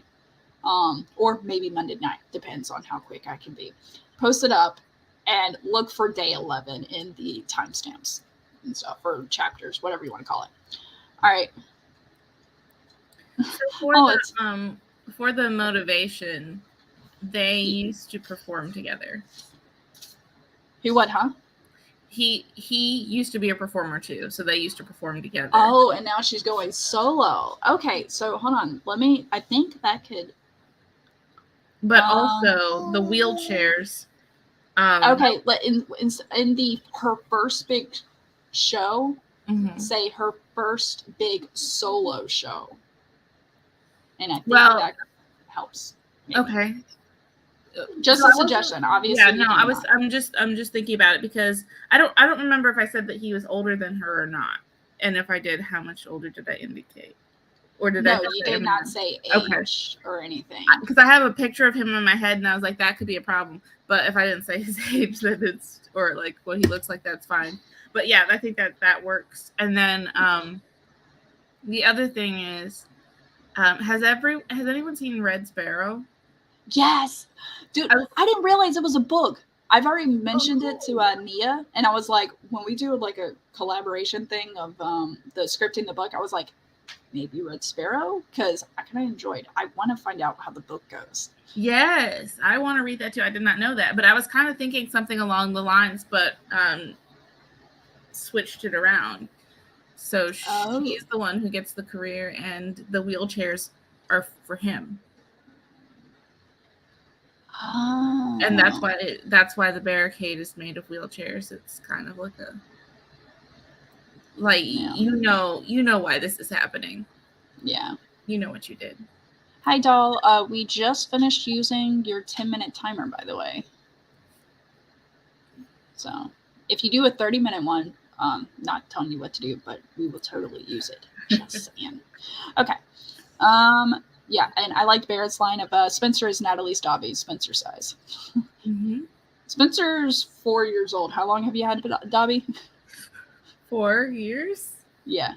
or maybe Monday night, depends on how quick I can be. Post it up and look for day 11 in the timestamps and stuff, or chapters, whatever you want to call it. All right. So for the motivation, they used to perform together. Who? What? Huh? He used to be a performer too, so they used to perform together. Oh, and now she's going solo. Okay, so hold on. I think that could. But also the wheelchairs. Okay, in her first big show, say her first big solo show, and I think that helps. Maybe. Okay. Just a suggestion, obviously. Yeah, no, I'm just thinking about it because I don't remember if I said that he was older than her or not, and if I did, how much older did I indicate? Or did I? No, you did not say age or anything. Because I have a picture of him in my head, and I was like, that could be a problem. But if I didn't say his age, then it's, or like what he looks like, that's fine. But yeah, I think that works. And then the other thing is, has anyone seen Red Sparrow? Yes, dude. I didn't realize it was a book. I've already mentioned it to Nia, and I was like, when we do like a collaboration thing of the scripting the book, I was like, maybe Red Sparrow, because I kind of enjoyed. I want to find out how the book goes. Yes, I want to read that too. I did not know that, but I was kind of thinking something along the lines, but switched it around. So she's the one who gets the career, and the wheelchairs are for him. Oh. And that's why the barricade is made of wheelchairs. It's kind of like you know why this is happening. Yeah. You know what you did. Hi, doll. We just finished using your 10-minute timer, by the way. So if you do a 30-minute one, not telling you what to do, but we will totally use it. Just saying. Okay. Yeah, and I liked Barrett's line of Spencer is Natalie's Dobby, Spencer size. Mm-hmm. Spencer's 4 years old. How long have you had Dobby? 4 years? Yeah.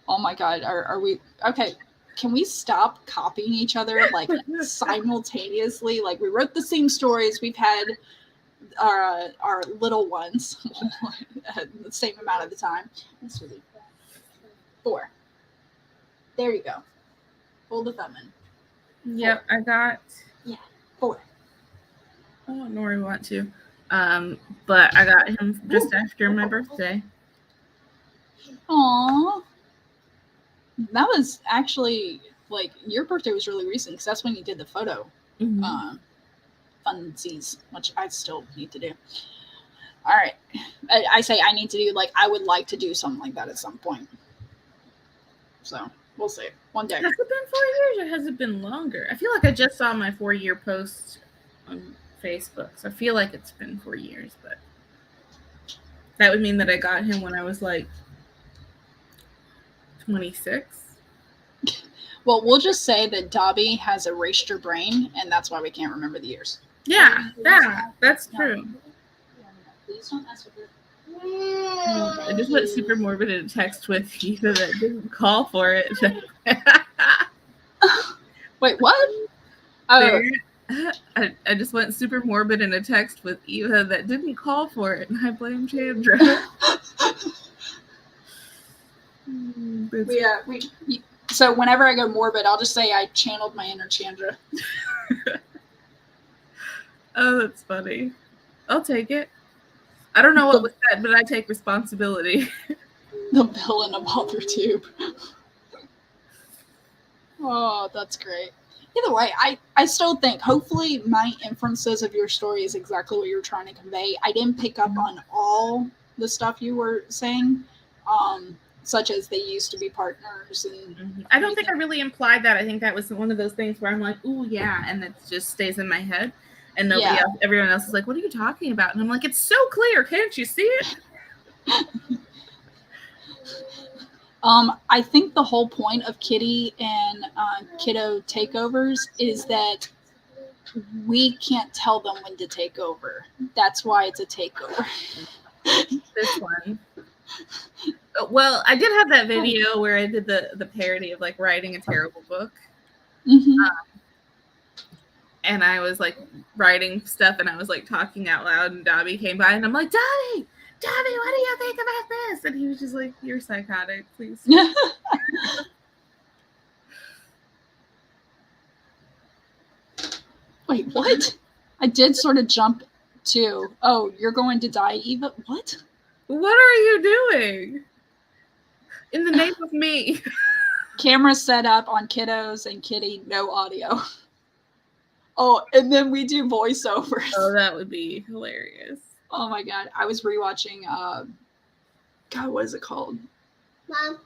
Oh my God. Are we okay? Can we stop copying each other like simultaneously? Like we wrote the same stories. We've had our little ones the same amount of the time. That's really 4. There you go. Hold the thumb in. Yep, 4. I got. Yeah, 4. I don't know where we want to. But I got him just after my birthday. Aww. That was actually like your birthday was really recent because that's when you did the photo funsies, which I still need to do. All right, I say I need to do like I would like to do something like that at some point. So we'll see one day. Has it been 4 years or has it been longer? I feel like I just saw my 4-year post on Facebook, so I feel like it's been 4 years, but that would mean that I got him when I was like 26. Well, we'll just say that Dobby has erased your brain, and that's why we can't remember the years. Yeah, that's true. Please don't mess with it. I just went super morbid in a text with Eva that didn't call for it. Wait, what? Oh, I just went super morbid in a text with Eva that didn't call for it, and I blame Chandra. So whenever I go morbid, I'll just say I channeled my inner Chandra. Oh, that's funny. I'll take it. I don't know what was said, but I take responsibility. The villain of Other Tube. Oh, that's great. Either way, I still think hopefully my inferences of your story is exactly what you're trying to convey. I didn't pick up on all the stuff you were saying, such as they used to be partners. And I don't think I really implied that. I think that was one of those things where I'm like, ooh, yeah, and it just stays in my head. And nobody else, everyone else is like, what are you talking about? And I'm like, it's so clear. Can't you see it? I think the whole point of Kitty and Kiddo takeovers is that we can't tell them when to take over. That's why it's a takeover. This one. Well, I did have that video where I did the parody of like writing a terrible book. And I was like writing stuff and I was like talking out loud and Dobby came by and I'm like, Dobby, what do you think about this? And he was just like, you're psychotic, please. Wait, what? I did sort of jump to, oh, you're going to die, Eva? What? What are you doing? In the name of me. Camera set up on Kiddos and Kitty, no audio. Oh, and then we do voiceovers. Oh, that would be hilarious. Oh my God. I was rewatching, God, what is it called? Mom.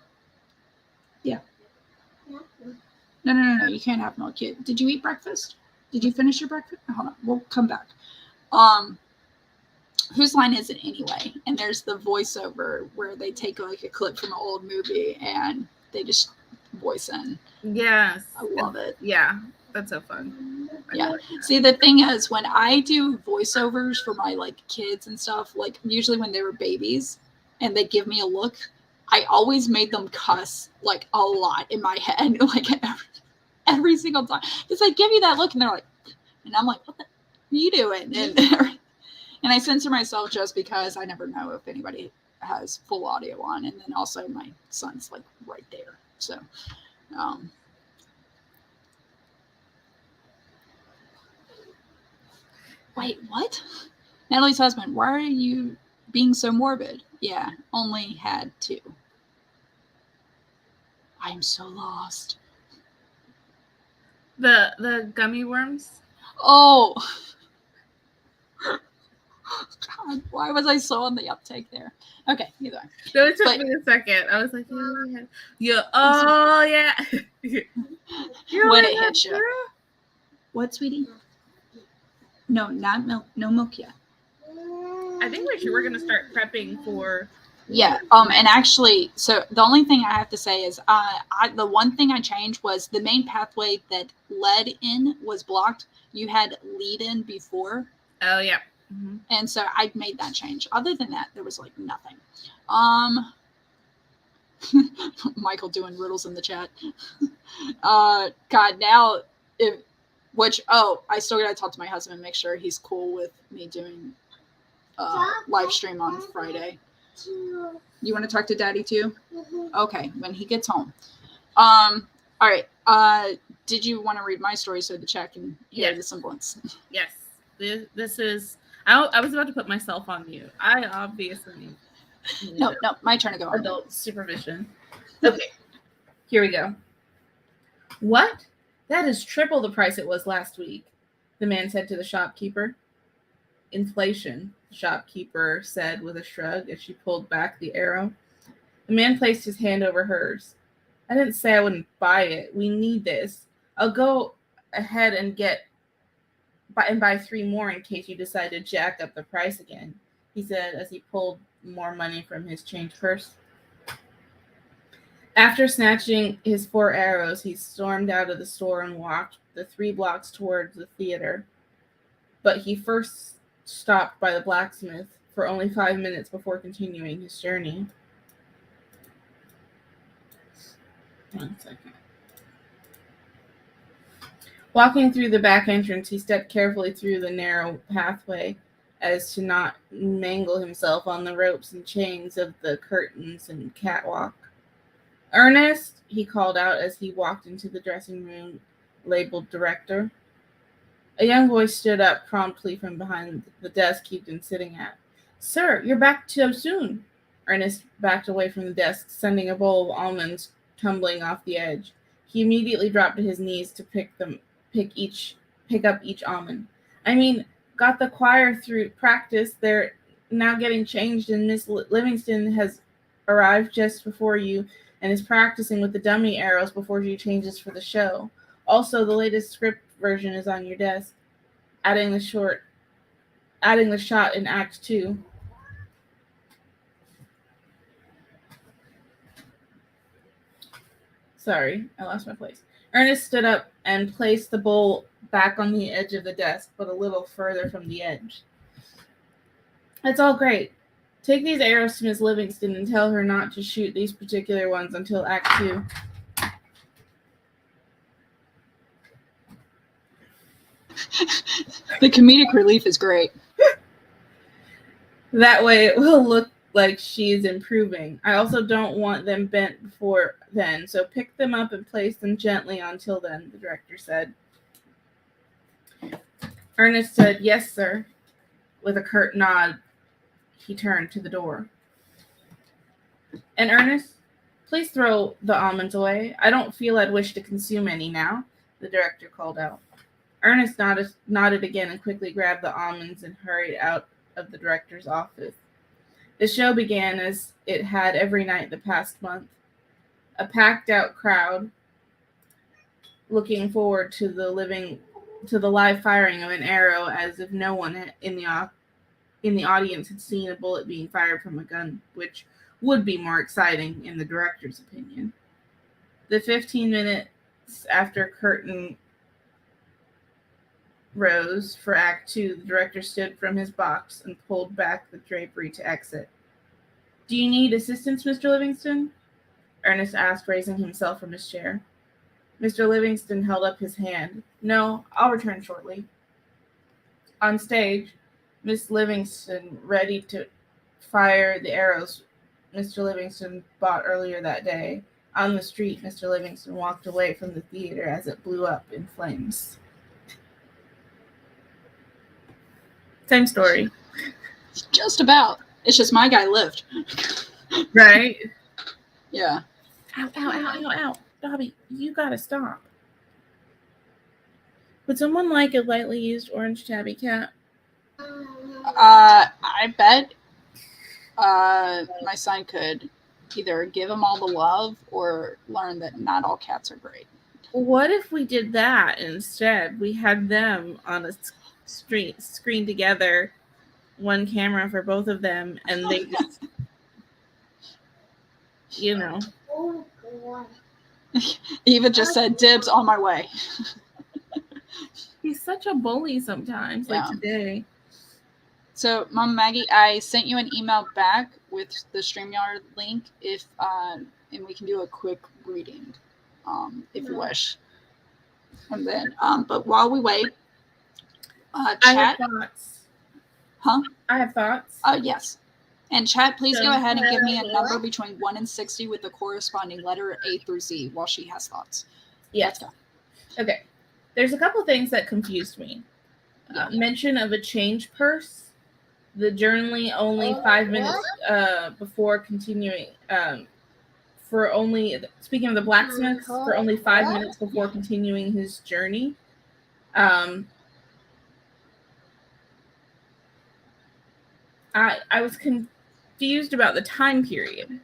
Yeah. No. You can't have milk yet. Did you eat breakfast? Did you finish your breakfast? Hold on. We'll come back. Whose line is it anyway? And there's the voiceover where they take like a clip from an old movie and they just voice in. Yes. I love it. Yeah. That's so fun. Yeah. See, the thing is, when I do voiceovers for my like kids and stuff, like usually when they were babies and they give me a look, I always made them cuss like a lot in my head, like every single time. Because they give you that look and they're like, and I'm like, what are you doing? And I censor myself just because I never know if anybody has full audio on. And then also my son's like right there. So, wait, what? Natalie's husband, why are you being so morbid? Yeah, only had 2. I'm so lost. The gummy worms? Oh. God, why was I so on the uptake there? Okay, either way. No, it took me a second. I was like, yeah. Oh, yeah. When it hits you. What, sweetie? No, not milk. No milk yet. I think we're going to start prepping for. Yeah. And actually, so the only thing I have to say is, the one thing I changed was the main pathway that led in was blocked. You had lead in before. Oh yeah. Mm-hmm. And so I made that change. Other than that, there was like nothing. Michael doing riddles in the chat. God, now I still gotta talk to my husband and make sure he's cool with me doing live stream on Friday. You want to talk to Daddy too? Mm-hmm. Okay, when he gets home. All right. Did you want to read my story so the chat can hear the semblance? Yes. This is. I was about to put myself on mute. I obviously need no, my turn to go on. Adult supervision. Okay. Here we go. What? That is triple the price it was last week, the man said to the shopkeeper. Inflation, the shopkeeper said with a shrug as she pulled back the arrow. The man placed his hand over hers. I didn't say I wouldn't buy it. We need this. I'll go ahead and buy 3 more in case you decide to jack up the price again, he said as he pulled more money from his change purse. After snatching his 4 arrows, he stormed out of the store and walked the 3 blocks towards the theater. But he first stopped by the blacksmith for only 5 minutes before continuing his journey. 1 second. Walking through the back entrance, he stepped carefully through the narrow pathway as to not mangle himself on the ropes and chains of the curtains and catwalk. Ernest, he called out as he walked into the dressing room labeled director. A young voice stood up promptly from behind the desk he'd been sitting at. Sir, you're back so soon. Ernest backed away from the desk, sending a bowl of almonds tumbling off the edge. He immediately dropped to his knees to pick up each almond. I mean, got the choir through practice. They're now getting changed, and Miss Livingston has arrived just before you and is practicing with the dummy arrows before she changes for the show. Also, the latest script version is on your desk, adding the shot in Act 2. Sorry, I lost my place. Ernest stood up and placed the bowl back on the edge of the desk, but a little further from the edge. That's all great. Take these arrows to Miss Livingston and tell her not to shoot these particular ones until Act 2. The comedic relief is great. That way it will look like she's improving. I also don't want them bent before then, so pick them up and place them gently until then, the director said. Ernest said, yes, sir. With a curt nod, he turned to the door. And Ernest, please throw the almonds away. I don't feel I'd wish to consume any now, the director called out. Ernest nodded again and quickly grabbed the almonds and hurried out of the director's office. The show began as it had every night the past month. A packed-out crowd looking forward to the live firing of an arrow, as if no one in the audience had seen a bullet being fired from a gun, which would be more exciting in the director's opinion. The 15 minutes after curtain rose for Act 2, the director stood from his box and pulled back the drapery to exit. Do you need assistance, Mr. Livingston? Ernest asked, raising himself from his chair. Mr. Livingston held up his hand. No, I'll return shortly. On stage, Miss Livingston ready to fire the arrows Mr. Livingston bought earlier that day. On the street, Mr. Livingston walked away from the theater as it blew up in flames. Same story. Just about. It's just my guy lived. Right? Yeah. Ow, ow, ow, ow, ow. Dobby, you gotta stop. Would someone like a lightly used orange tabby cat? I bet my son could either give him all the love or learn that not all cats are great. What if we did that instead? We had them on a screen together, one camera for both of them, and they just, you know. Oh, God. Eva just said, dibs on my way. He's such a bully sometimes, like Yeah. today. So, Mom Maggie, I sent you an email back with the StreamYard link and we can do a quick reading if you wish. And then, but while we wait, I chat. have thoughts. Huh? I have thoughts. Yes. And chat, please go So- ahead and give me a number between 1 and 60 with the corresponding letter A through Z while she has thoughts. Yes. Let's Okay. There's a couple things that confused me. Mention of a change purse. The journaling only 5 minutes before continuing for only, speaking of the blacksmiths, for only 5 minutes before continuing his journey. I was confused about the time period.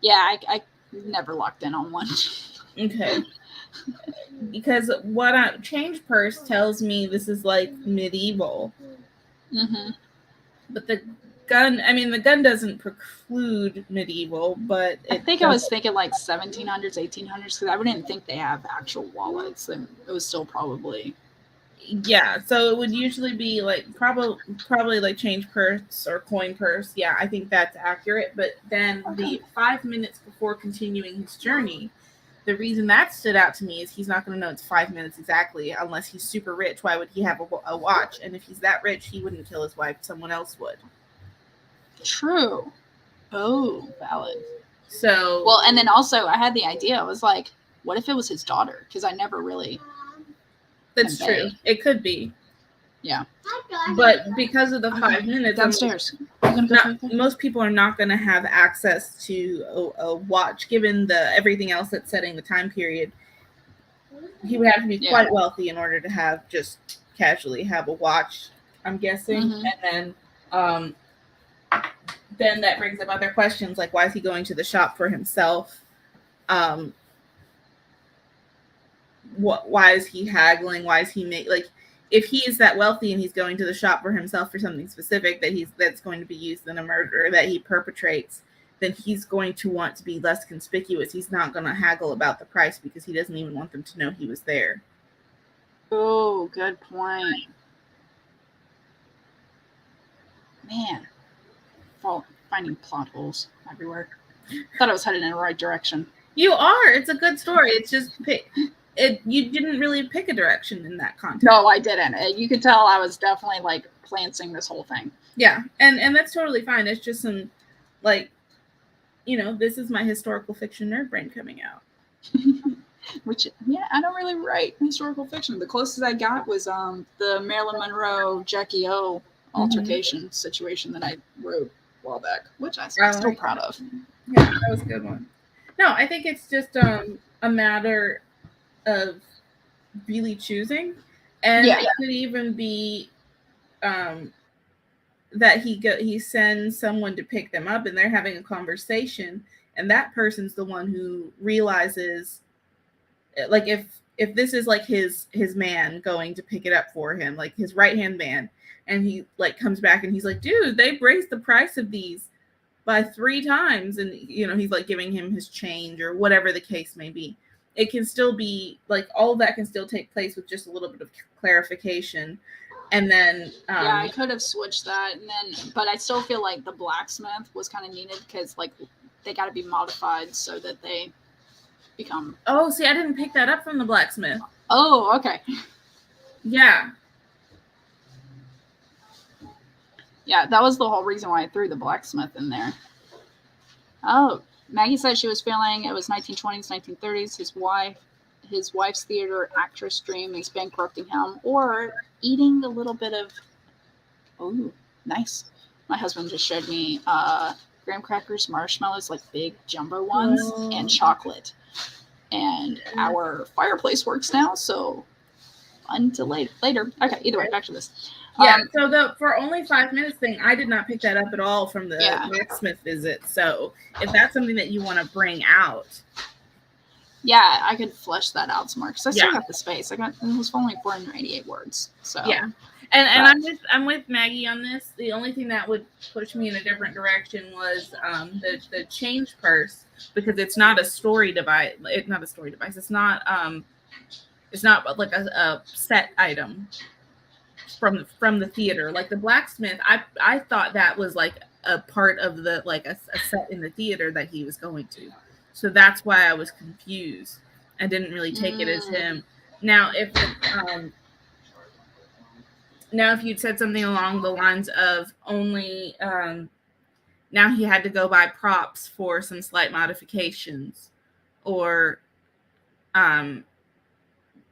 Yeah, I never locked in on one. Okay. Because what Change Purse tells me this is like medieval. Mm-hmm. But the gun doesn't preclude medieval, but I think I was thinking like 1700s, 1800s, because I wouldn't think they have actual wallets. And it was still probably. Yeah, so it would usually be like probably like change purse or coin purse. Yeah, I think that's accurate. But then the 5 minutes before continuing his journey, the reason that stood out to me is he's not going to know it's 5 minutes exactly unless he's super rich. Why would he have a watch? And if he's that rich, he wouldn't kill his wife. Someone else would. True. Oh, valid. So well, and then also I had the idea. I was like, what if it was his daughter? Because I never really. That's convey. true. It could be. Yeah. But because of the 5 minutes downstairs, most people are not going to have access to a watch, given everything else that's setting the time period. He would have to be quite wealthy in order to have just casually have a watch, I'm guessing. Mm-hmm. And then that brings up other questions like, why is he going to the shop for himself? Why is he haggling? Why is he if he is that wealthy and he's going to the shop for himself for something specific that's going to be used in a murder that he perpetrates, then he's going to want to be less conspicuous. He's not going to haggle about the price because he doesn't even want them to know he was there. Oh, good point. Man, finding plot holes everywhere. Thought I was headed in the right direction. You are. It's a good story. It's just you didn't really pick a direction in that context. No, I didn't. You could tell I was definitely like planting this whole thing. Yeah, and that's totally fine. It's just some this is my historical fiction nerd brain coming out. Which, I don't really write historical fiction. The closest I got was the Marilyn Monroe, Jackie O altercation situation that I wrote a while back, which I'm still proud of. Yeah, that was a good one. No, I think it's just a matter of really choosing. And it could even be that he sends someone to pick them up and they're having a conversation and that person's the one who realizes, like, if this is like his man going to pick it up for him, like his right-hand man, and he like comes back and he's like, dude, they raised the price of these by 3 times, and he's like giving him his change or whatever the case may be. It can still be like all of that can still take place with just a little bit of clarification. And then I could have switched that, but I still feel like the blacksmith was kind of needed because like they got to be modified so that they become. Oh, see, I didn't pick that up from the blacksmith. Oh, okay. Yeah. Yeah, that was the whole reason why I threw the blacksmith in there. Oh, Maggie said she was feeling it was 1920s, 1930s. His wife's theater actress dream is bankrupting him or eating a little bit of. Oh, nice. My husband just showed me graham crackers, marshmallows, like big jumbo ones, and chocolate. And our fireplace works now, so until later. Okay, either way, back to this. Yeah, so for only 5 minutes thing, I did not pick that up at all from the blacksmith visit. So if that's something that you want to bring out. Yeah, I could flesh that out some more because I still got the space. It was only 488 words. So yeah, and I'm with Maggie on this. The only thing that would push me in a different direction was the change purse, because it's not a story device. It's not a story device. It's not like a set item from the theater. Like the blacksmith, I thought that was like a part of the like a set in the theater that he was going to. So that's why I was confused. I didn't really take it as him. Now, if you'd said something along the lines of only now he had to go buy props for some slight modifications, or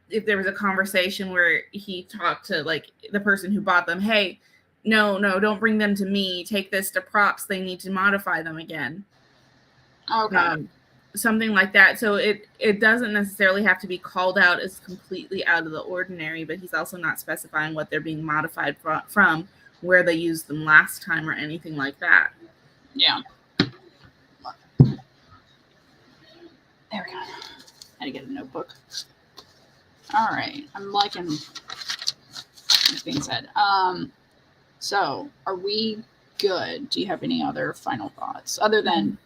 if there was a conversation where he talked to like the person who bought them, hey, no, don't bring them to me. Take this to props. They need to modify them again. Okay. Something like that. So it doesn't necessarily have to be called out as completely out of the ordinary, but he's also not specifying what they're being modified from, where they used them last time, or anything like that. Yeah. There we go. Had to get a notebook. All right. I'm liking what's being said. So are we good? Do you have any other final thoughts other than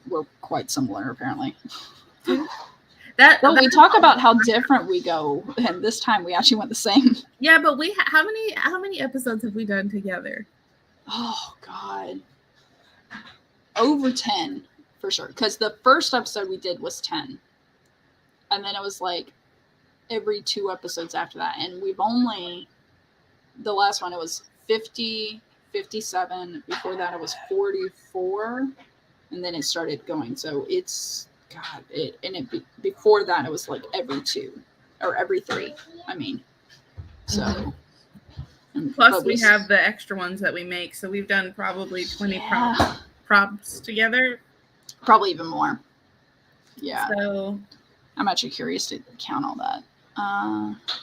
we're quite similar apparently? Well, we talk about how different we go, and this time we actually went the same. Yeah, but how many episodes have we done together? Oh God, over 10 for sure. Because the first episode we did was 10, and then it was like every 2 episodes after that, and we've only the last one it was 50, 57. Before that it was 44, and then it started going. So it's God, before that it was like every 2 or every 3. I mean, so. Plus, we have the extra ones that we make, so we've done probably 20 prompts together. Probably even more. Yeah. So I'm actually curious to count all that.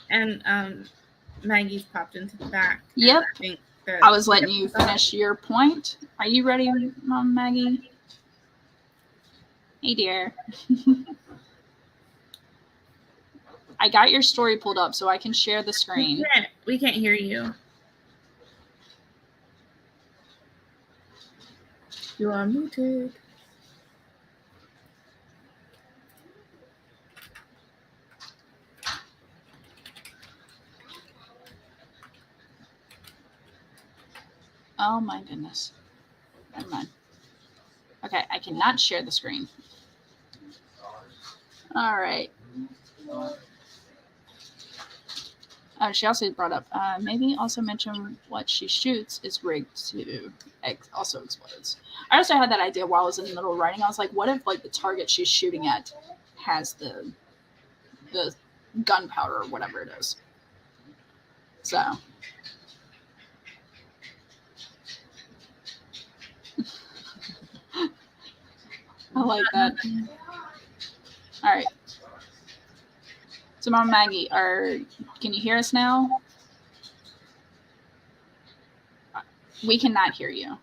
And Maggie's popped into the back. Yep. I was letting you finish your point. Are you ready, Mom Maggie? Hey, dear. I got your story pulled up so I can share the screen. We can't hear you. You are muted. Oh my goodness. Never mind. Okay, I cannot share the screen. All right. She also brought up, maybe also mention what she shoots is rigged to also explodes. I also had that idea while I was in the middle of writing. I was like, what if like the target she's shooting at has the gunpowder or whatever it is? So. I like that. All right. So, Mom Maggie, can you hear us now? We cannot hear you.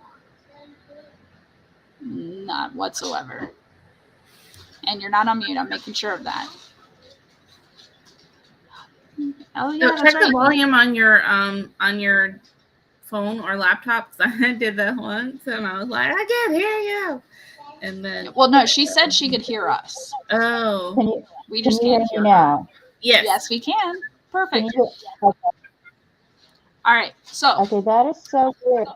Not whatsoever. And you're not on mute. I'm making sure of that. Oh yeah. So check the volume on your phone or laptop, because I did that once and I was like, I can't hear you. And then no, she said she could hear us. Oh. We just can't hear now. Yes. Yes, we can. Perfect. Okay. All right. So. Okay, that is so weird.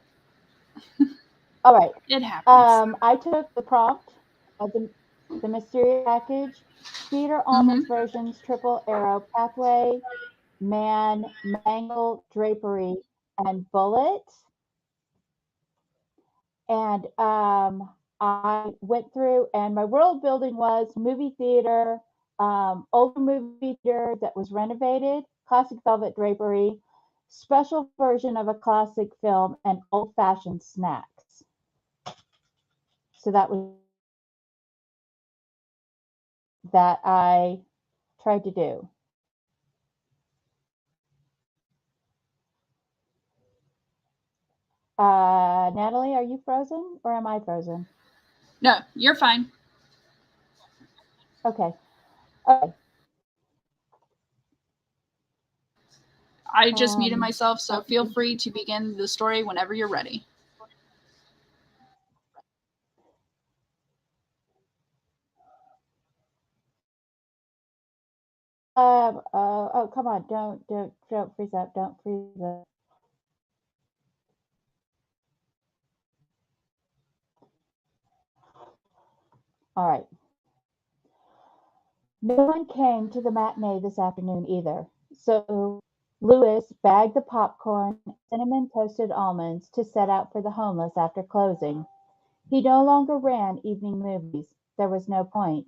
All right. It happens. I took the prompt of the mysterious package, Theater Almonds versions, triple arrow pathway, man, mangle, drapery, and bullet. And I went through, and my world building was movie theater, older movie theater that was renovated, classic velvet drapery, special version of a classic film, and old-fashioned snacks. So that was that I tried to do. Natalie, are you frozen or am I frozen? No, you're fine. Okay. Okay. I just muted myself, so feel free to begin the story whenever you're ready. Oh, come on! Don't freeze up! Don't freeze up! All right. No one came to the matinee this afternoon either, so Louis bagged the popcorn and cinnamon toasted almonds to set out for the homeless after closing. He no longer ran evening movies. There was no point.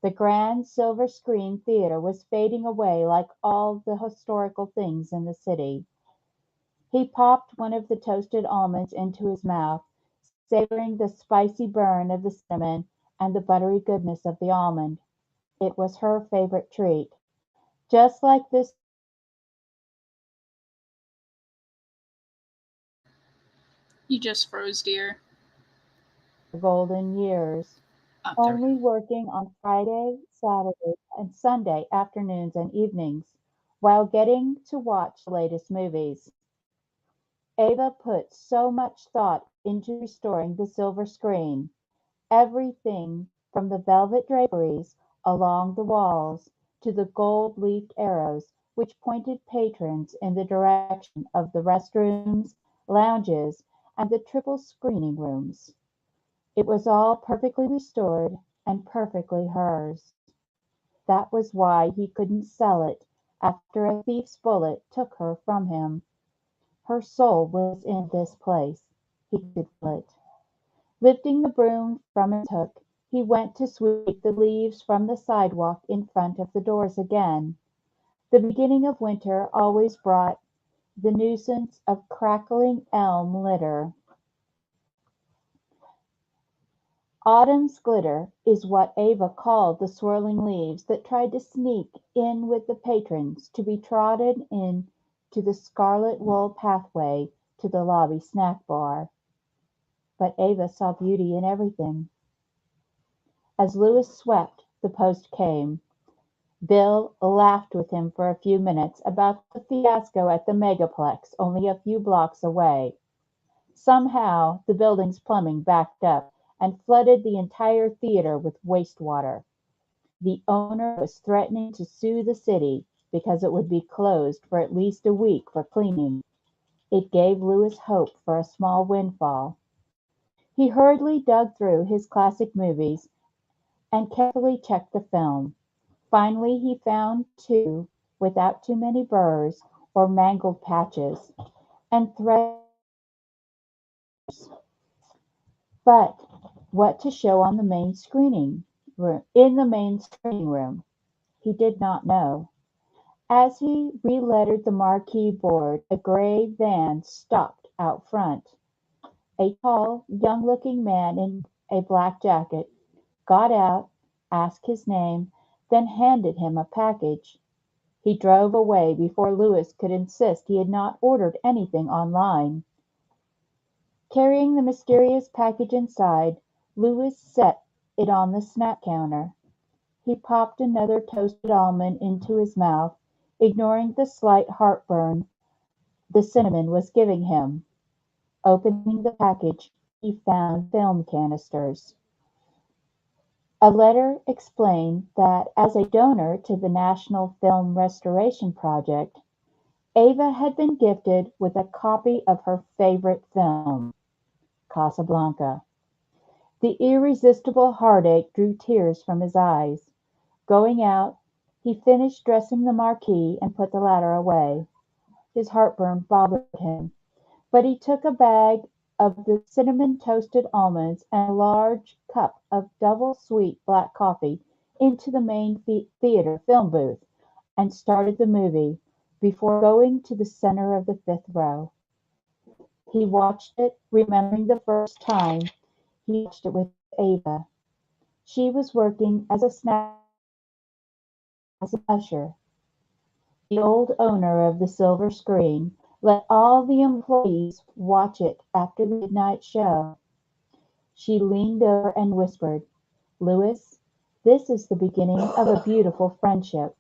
The grand silver screen theater was fading away like all the historical things in the city. He popped one of the toasted almonds into his mouth, savoring the spicy burn of the cinnamon and the buttery goodness of the almond. It was her favorite treat. Just like this You just froze, dear. golden years, Oh, there we only working on Friday, Saturday, and Sunday afternoons and evenings, while getting to watch the latest movies. Ava put so much thought into restoring the silver screen. Everything from the velvet draperies along the walls to the gold-leafed arrows which pointed patrons in the direction of the restrooms, lounges, and the triple screening rooms. It was all perfectly restored and perfectly hers. That was why he couldn't sell it after a thief's bullet took her from him. Her soul was in this place. He could feel it. Lifting the broom from its hook, he went to sweep the leaves from the sidewalk in front of the doors again. The beginning of winter always brought the nuisance of crackling elm litter. Autumn's glitter is what Ava called the swirling leaves that tried to sneak in with the patrons to be trodden in to the scarlet wool pathway to the lobby snack bar. But Ava saw beauty in everything. As Louis swept, the post came. Bill laughed with him for a few minutes about the fiasco at the Megaplex only a few blocks away. Somehow the building's plumbing backed up and flooded the entire theater with wastewater. The owner was threatening to sue the city because it would be closed for at least a week for cleaning. It gave Louis hope for a small windfall. He hurriedly dug through his classic movies and carefully checked the film. Finally he found two without too many burrs or mangled patches, and threaded. But what to show on the main screening room in the main screening room, he did not know. As he re-lettered the marquee board, a gray van stopped out front. A tall, young-looking man in a black jacket got out, asked his name, then handed him a package. He drove away before Louis could insist he had not ordered anything online. Carrying the mysterious package inside, Louis set it on the snack counter. He popped another toasted almond into his mouth, ignoring the slight heartburn the cinnamon was giving him. Opening the package, he found film canisters. A letter explained that as a donor to the National Film Restoration Project, Ava had been gifted with a copy of her favorite film, Casablanca. The irresistible heartache drew tears from his eyes. Going out, he finished dressing the marquee and put the latter away. His heartburn bothered him, but he took a bag of the cinnamon toasted almonds and a large cup of double sweet black coffee into the main theater film booth and started the movie before going to the center of the fifth row. He watched it, remembering the first time he watched it with Ava. She was working as a snack as an usher. The old owner of the silver screen let all the employees watch it after the midnight show. She leaned over and whispered, "Louis, this is the beginning of a beautiful friendship."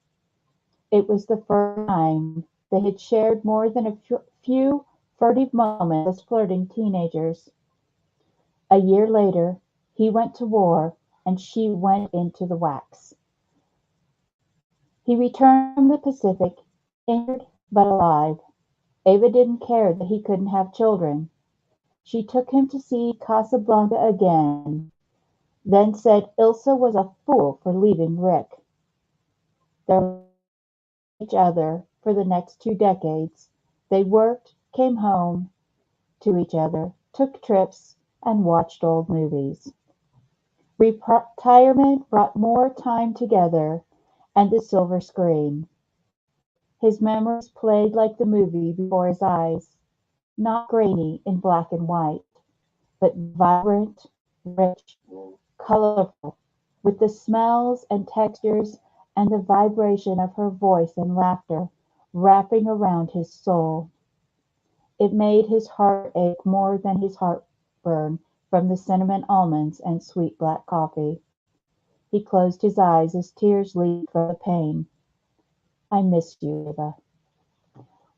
It was the first time they had shared more than a few furtive moments as flirting teenagers. A year later, he went to war and she went into the wax. He returned from the Pacific, injured but alive. Ava didn't care that he couldn't have children. She took him to see Casablanca again, then said Ilse was a fool for leaving Rick. They loved each other for the next 2 decades. They worked, came home to each other, took trips, and watched old movies. Retirement brought more time together and the silver screen. His memories played like the movie before his eyes, not grainy in black and white, but vibrant, rich, colorful, with the smells and textures and the vibration of her voice and laughter wrapping around his soul. It made his heart ache more than his heartburn from the cinnamon almonds and sweet black coffee. He closed his eyes as tears leaked from the pain. I miss you, Ava.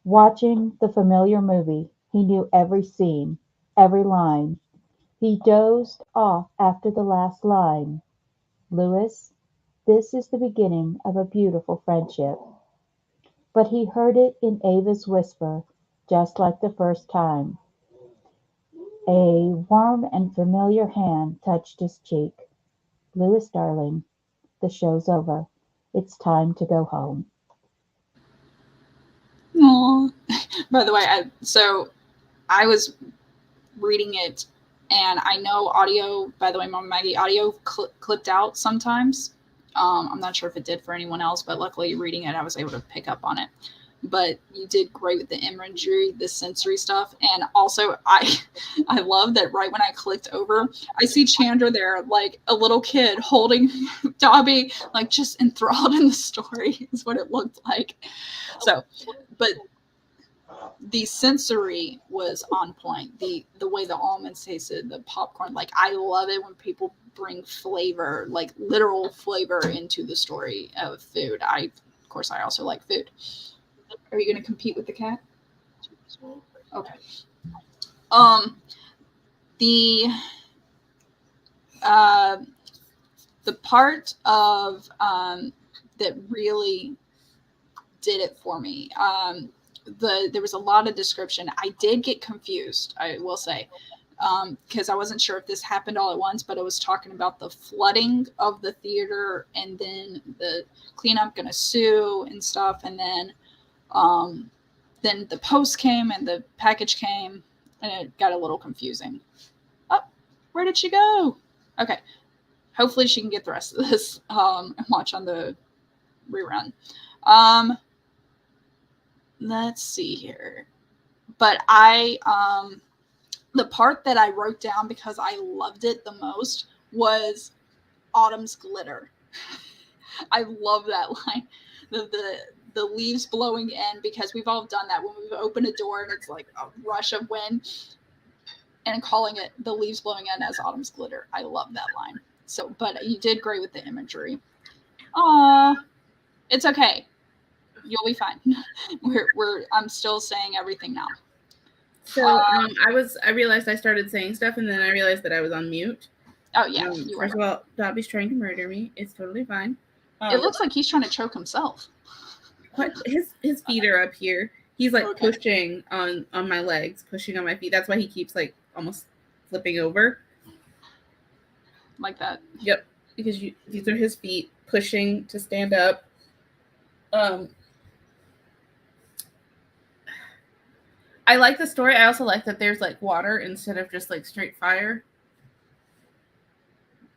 Watching the familiar movie, he knew every scene, every line. He dozed off after the last line. Louis, this is the beginning of a beautiful friendship. But he heard it in Ava's whisper, just like the first time. A warm and familiar hand touched his cheek. Louis, darling, the show's over. It's time to go home. Aw. By the way, I was reading it, and I know audio, by the way, Mama Maggie, audio clipped out sometimes. I'm not sure if it did for anyone else, but luckily reading it, I was able to pick up on it. But you did great with the imagery, the sensory stuff. And also I love that right when I clicked over, I see Chandra there, like a little kid holding Dobby, like just enthralled in the story is what it looked like. So, but the sensory was on point. The way the almonds tasted, the popcorn, like I love it when people bring flavor, like literal flavor into the story of food. Of course I also like food. Are you going to compete with the cat? Okay. The part of that really did it for me. There was a lot of description. I did get confused, I will say, because I wasn't sure if this happened all at once, but it was talking about the flooding of the theater and then the cleanup going to sue and stuff. And then the post came and the package came and it got a little confusing. Oh, where did she go? Okay. Hopefully she can get the rest of this and watch on the rerun. Let's see here. But the part that I wrote down because I loved it the most was Autumn's glitter. I love that line. The leaves blowing in, because we've all done that when we've opened a door and it's like a rush of wind, and calling it the leaves blowing in as Autumn's glitter. I love that line. So, but you did great with the imagery. It's okay. You'll be fine. I'm still saying everything now. So I realized I started saying stuff, and then I realized that I was on mute. Oh yeah. First of all, Dobby's trying to murder me. It's totally fine. It looks like he's trying to choke himself. What? His feet are up here. He's like pushing on my legs, pushing on my feet. That's why he keeps like almost flipping over. Like that. Yep. Because these are his feet pushing to stand up. I like the story. I also like that there's like water instead of just like straight fire.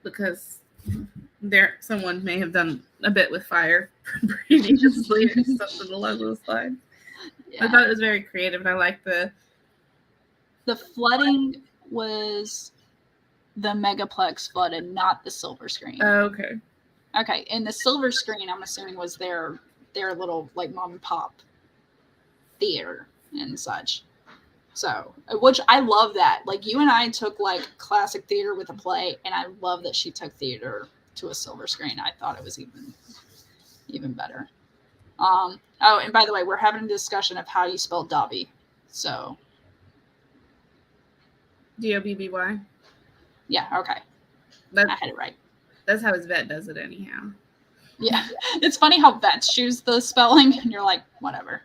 Because someone may have done a bit with fire previously or something along those lines. Yeah. I thought it was very creative, and I like the flooding was the megaplex flooded, not the silver screen. Oh, okay. Okay, and the silver screen, I'm assuming, was their little like mom and pop theater and such. So, which I love that. Like, you and I took like classic theater with a play, and I love that she took theater to a silver screen. I thought it was even better. Oh, and by the way, we're having a discussion of how you spell Dobby. So, Dobby. Yeah. Okay. I had it right. That's how his vet does it, anyhow. Yeah, it's funny how vets choose the spelling, and you're like, whatever.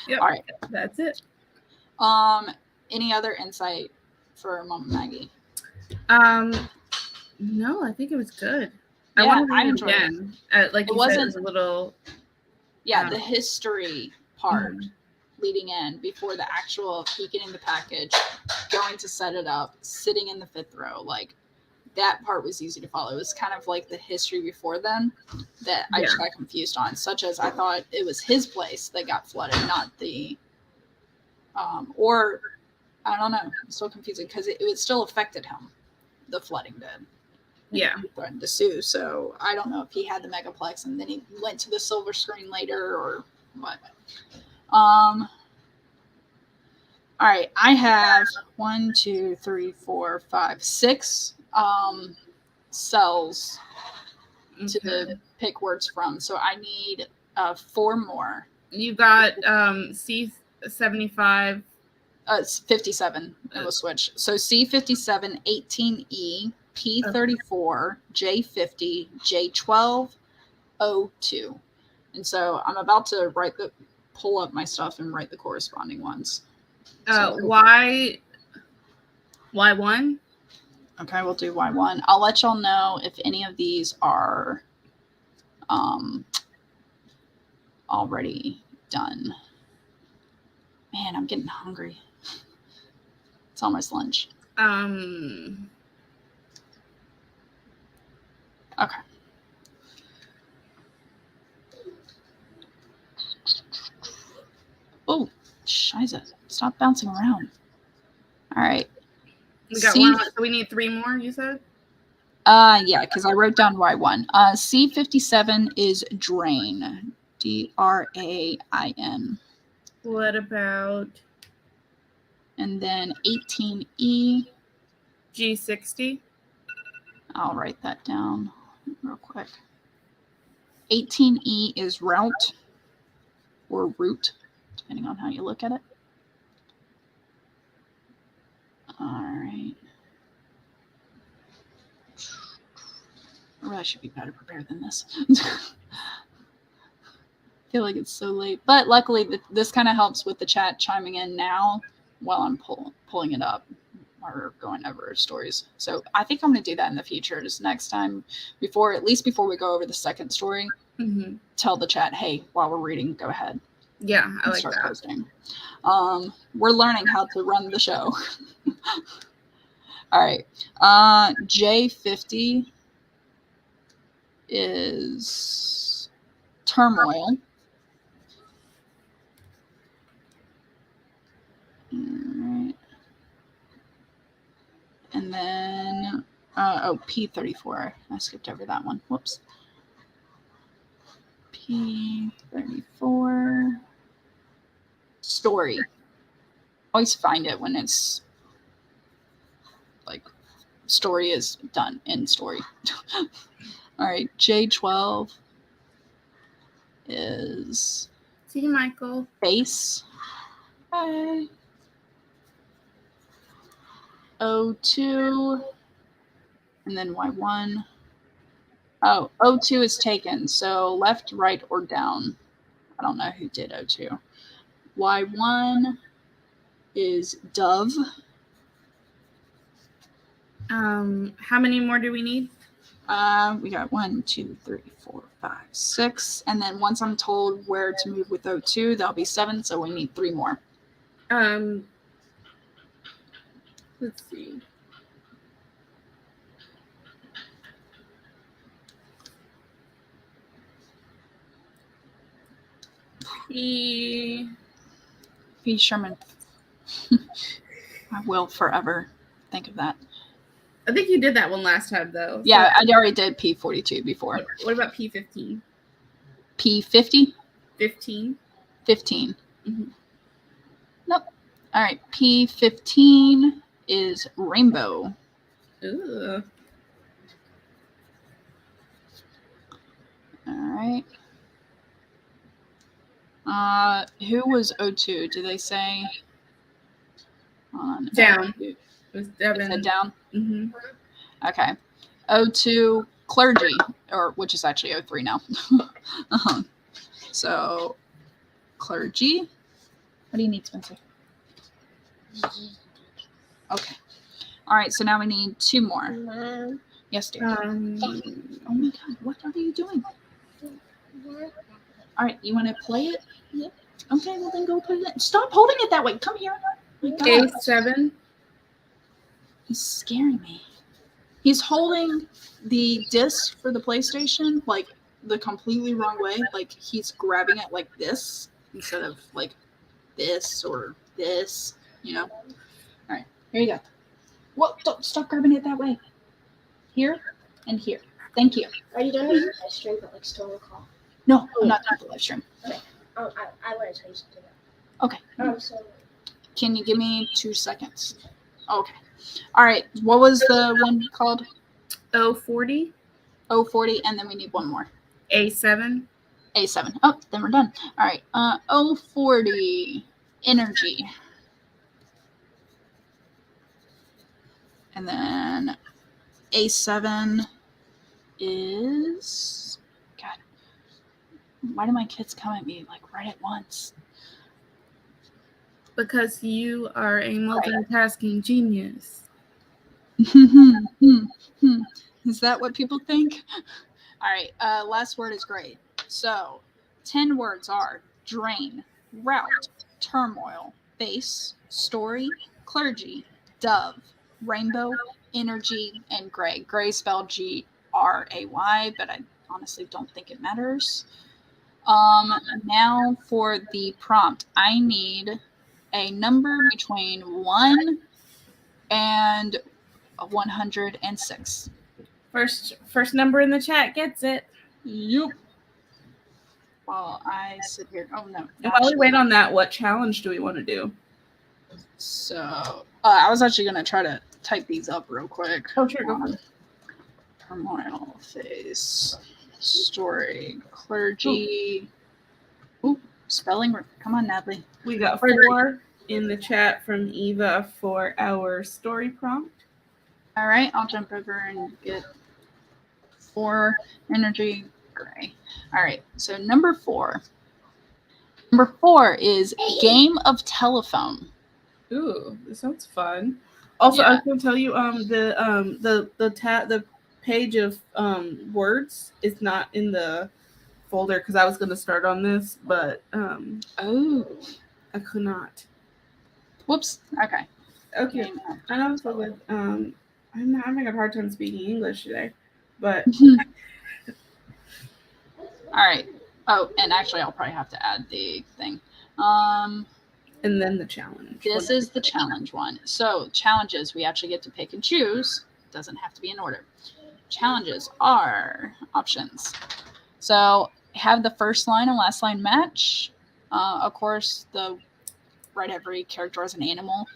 Yep. All right. That's it. Any other insight for Mama Maggie? No, I think it was good. Yeah, I enjoyed it again. Like you said, it was a little. Yeah, the history part leading in before the actual peeking in the package, going to set it up, sitting in the fifth row, like that part was easy to follow. It was kind of like the history before then that I just got confused on, such as I thought it was his place that got flooded, not the or I don't know. It's so confusing because it still affected him. The flooding did. Yeah. He threatened to sue. So I don't know if he had the megaplex and then he went to the silver screen later or what. All right, I have 1, 2, 3, 4, 5, 6 cells to pick words from. So I need 4 more. You got C75. It's 57. It will switch. So C57, 18E, P34, J50, J12, O2. And so I'm about to pull up my stuff and write the corresponding ones. Y1? Okay, we'll do Y1. I'll let y'all know if any of these are already done. Man, I'm getting hungry. It's almost lunch. Okay. Oh, shiza. Stop bouncing around. All right. We got one. So we need 3 more, you said? Yeah, because I wrote down Y1. C57 is drain. DRAIN. What about And then 18E. G60? I'll write that down real quick. 18E is route or route, depending on how you look at it. All right. I really should be better prepared than this. I feel like it's so late. But luckily, this kind of helps with the chat chiming in now while I'm pulling it up or going over stories. So I think I'm going to do that in the future. Just next time, at least before we go over the second story, tell the chat, hey, while we're reading, go ahead. Yeah, I like start that. Posting. We're learning how to run the show. All right. J50 is turmoil. All right. And then, P34. I skipped over that one. Whoops. P34. Story. Always find it when it's like story is done in story. All right. J12 is. See you, Michael. Base. Hi. O2. And then Y1. Oh, O2 is taken. So left, right, or down. I don't know who did O2. Y1 is dove. How many more do we need? We got 1, 2, 3, 4, 5, 6. And then once I'm told where to move with O2, that'll be 7. So we need 3 more. Let's see. P. Sherman. I will forever think of that. I think you did that one last time, though. Yeah, I already did P42 before. What about P15? P50? 15. 15. Nope. All right. P15 is rainbow. Ooh. All right. Who was O2? Did they say? Down. It was Devin. Is it down? Mm-hmm. Okay. O2 clergy, which is actually O3 now. So clergy. What do you need, Spencer? Okay. All right. So now we need 2 more. Mom. Yes, dear. Oh my God! What are you doing? All right. You want to play it? Yep. Okay. Well, then go play it. Stop holding it that way. Come here. My God. A7. He's scaring me. He's holding the disc for the PlayStation like the completely wrong way. Like he's grabbing it like this instead of like this or this, you know? All right, here you go. Whoa, don't stop grabbing it that way. Here and here. Thank you. Are you done with the live stream, but like still on the call? No, I'm not done with the live stream. I want to tell you something. Okay. So Can you give me 2 seconds? Okay. All right. What was the one called? 040 040, and then we need one more. A7. A7. Oh, then we're done. All right. 040 energy. And then A7 is, God, why do my kids come at me like right at once? Because you are a multitasking genius. Is that what people think? All right. Last word is great. So 10 words are drain, route, turmoil, base, story, clergy, dove, rainbow, energy, and gray. Gray spelled Gray, but I honestly don't think it matters. Now for the prompt, I need a number between 1 and 106. First number in the chat gets it. Yep. While I sit here. Oh no. And while we wait on that, what challenge do we want to do? So I was actually gonna try to type these up real quick. Oh, sure, go for it. Turmoil, face, story, clergy. Ooh, spelling. Come on, Natalie. We got 4 in the chat from Eva for our story prompt. All right, I'll jump over and get 4 energy gray. All right, so number 4. Number 4 is game of telephone. Ooh, this sounds fun. Also, Yeah. I can tell you, the page of words is not in the folder because I was going to start on this, but Oh, I could not. whoops. Okay. Okay, Game of and also with I'm having a hard time speaking English today, but All right. Oh, and actually, I'll probably have to add the thing. and then the challenge. This is the challenge one. So challenges, we actually get to pick and choose. Doesn't have to be in order. Challenges are options. So have the first line and last line match. Of course, write every character as an animal.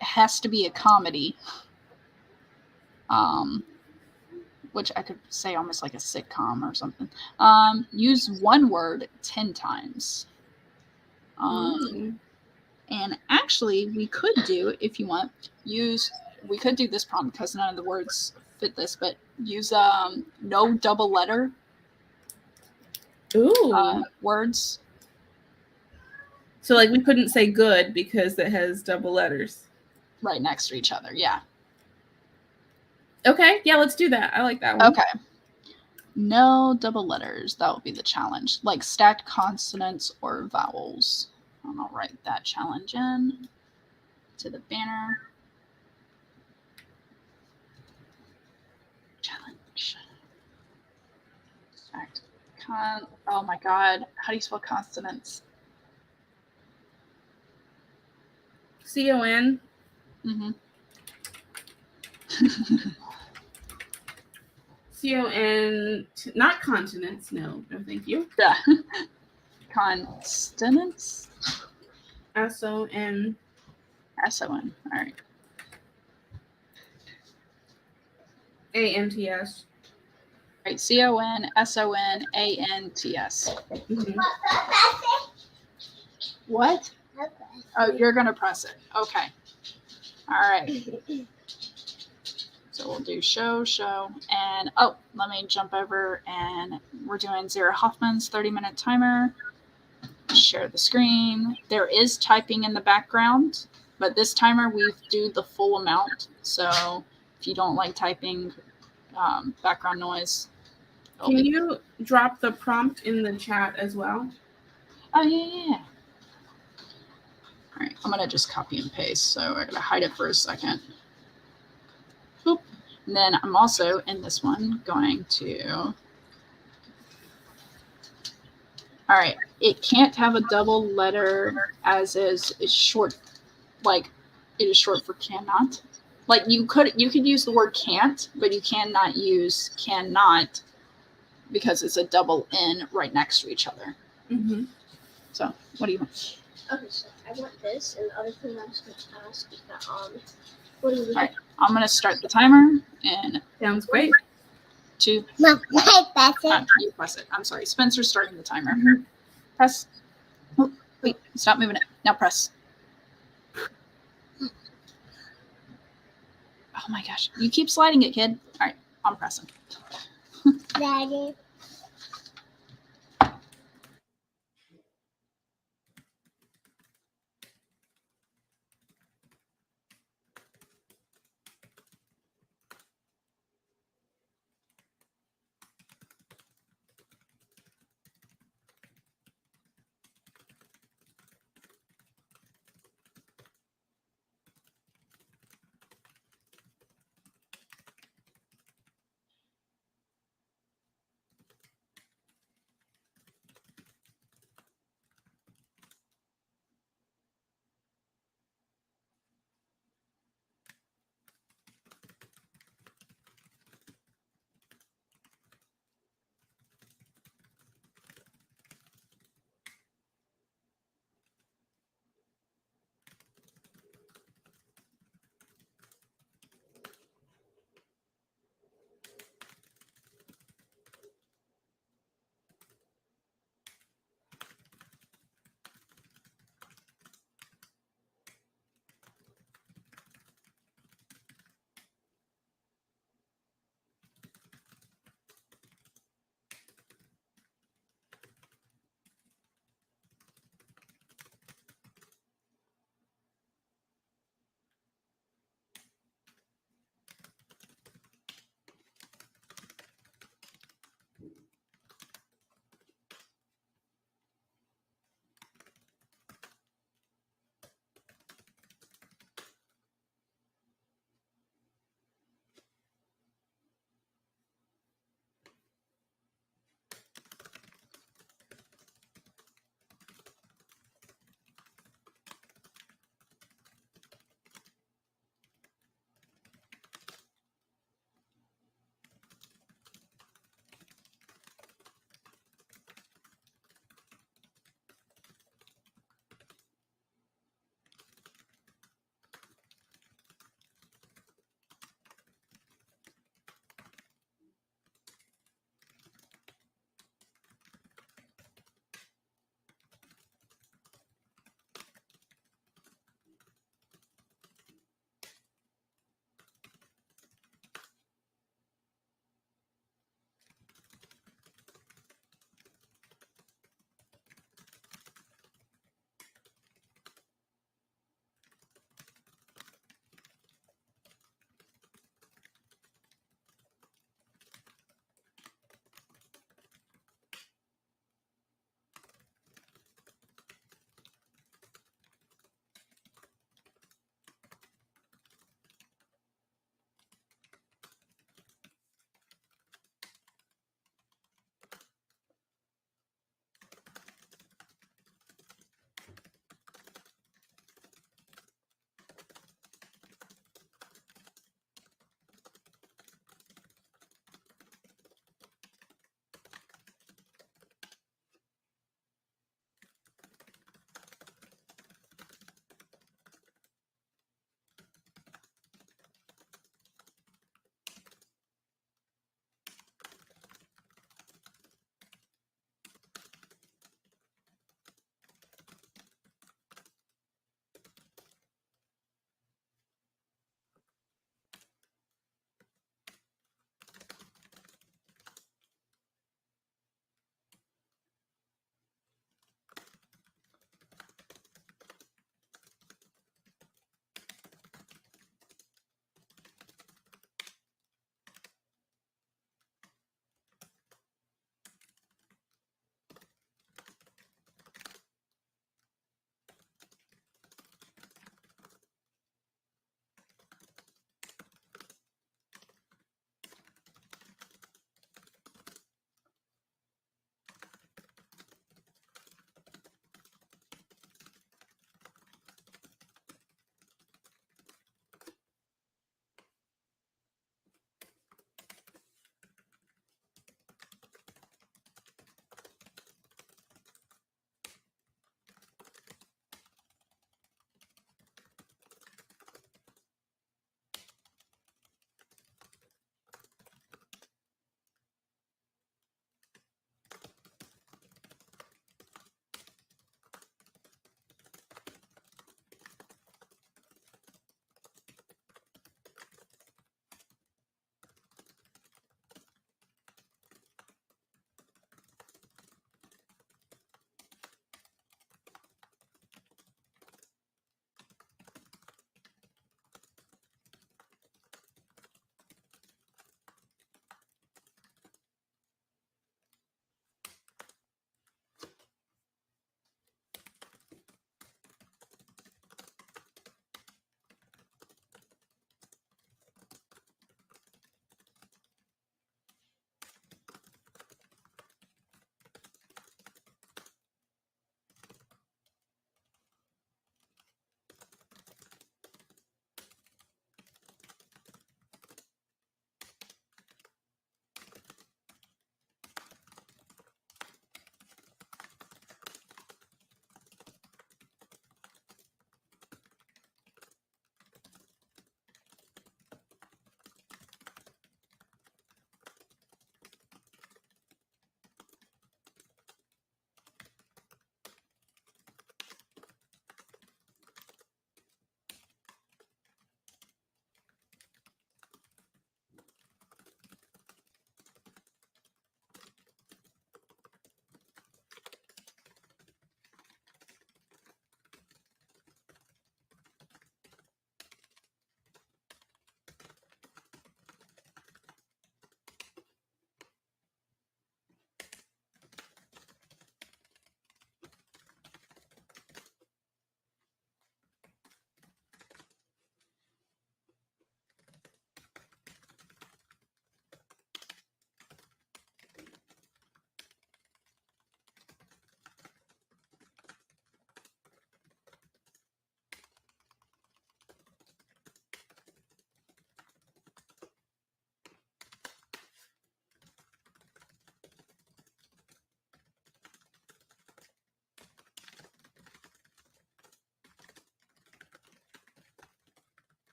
Has to be a comedy. Which I could say almost like a sitcom or something. Use one word 10 times. And actually, we could do, if you want, we could do this prompt because none of the words fit this, but use no double letter words. So, like, we couldn't say good because it has double letters. Right next to each other, yeah. Okay, yeah, let's do that. I like that one. Okay. No double letters. That will be the challenge. Like stacked consonants or vowels. And I'll write that challenge in to the banner. Challenge. Stacked oh my god. How do you spell consonants? C-O-N. Mm-hmm. C-O-N, not continents. No, thank you. Yeah. Consonants. S-O-N. S-O-N. All right. A-N-T-S. All right. C-O-N-S-O-N-A-N-T-S. Mm-hmm. What? Oh, you're going to press it. Okay. All right. So we'll do show, and let me jump over and we're doing Zara Hoffman's 30-minute timer. Share the screen. There is typing in the background, but this timer we do the full amount. So if you don't like typing, background noise. Can you drop the prompt in the chat as well? Oh, yeah. All right, I'm going to just copy and paste. So I'm going to hide it for a second. Boop. And then I'm also in this one going to, all right, it can't have a double letter as is short, like It is short for cannot. Like you could use the word can't, but you cannot use cannot because it's a double N right next to each other. Mm-hmm. So what do you want? Okay, so I want this, and the other thing I was going to ask is that, what do we All right, I'm going to start the timer in Sounds great. 2. My button. You press it. I'm sorry. Spencer's starting the timer. Mhm. Press. Oh, wait, stop moving it. Now press. Oh my gosh. You keep sliding it, kid. All right, I'm pressing. Daddy.